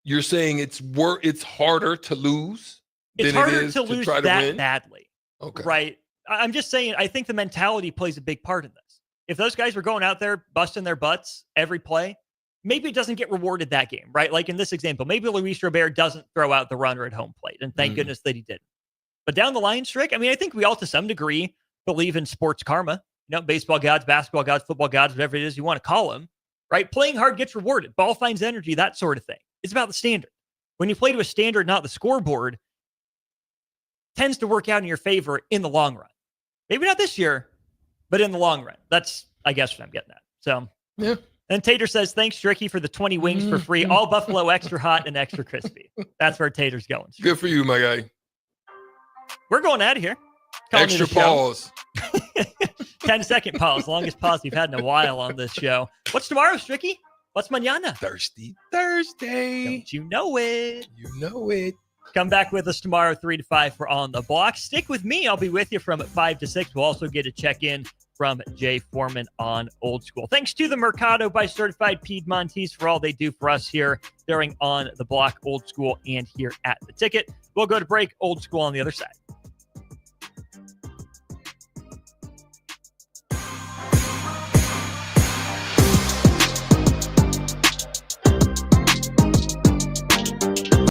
you're saying it's harder to lose than it is to lose try to that win? badly. Okay. Right. I'm just saying, I think the mentality plays a big part in this. If those guys were going out there busting their butts every play, maybe it doesn't get rewarded that game, right? Like in this example, maybe Luis Robert doesn't throw out the runner at home plate, and thank goodness that he didn't. But down the line, Strick, I mean, I think we all to some degree believe in sports karma. You know, baseball gods, basketball gods, football gods, whatever it is you want to call them, right? Playing hard gets rewarded. Ball finds energy, that sort of thing. It's about the standard. When you play to a standard, not the scoreboard, tends to work out in your favor in the long run. Maybe not this year, but in the long run. That's, I guess, what I'm getting at. So, yeah. And Tater says, thanks, Stricky, for the 20 wings for free. All Buffalo extra hot and extra crispy. That's where Tater's going. Good for you, my guy. We're going out of here. Extra pause. 10-second pause. Longest pause we've had in a while on this show. What's tomorrow, Stricky? What's mañana? Thirsty Thursday. Don't you know it? You know it. Come back with us tomorrow, 3 to 5 for On the Block. Stick with me. I'll be with you from 5 to 6. We'll also get a check-in from Jay Foreman on Old School. Thanks to the Mercado by Certified Piedmontese for all they do for us here during On the Block, Old School, and here at The Ticket. We'll go to break. Old School on the other side.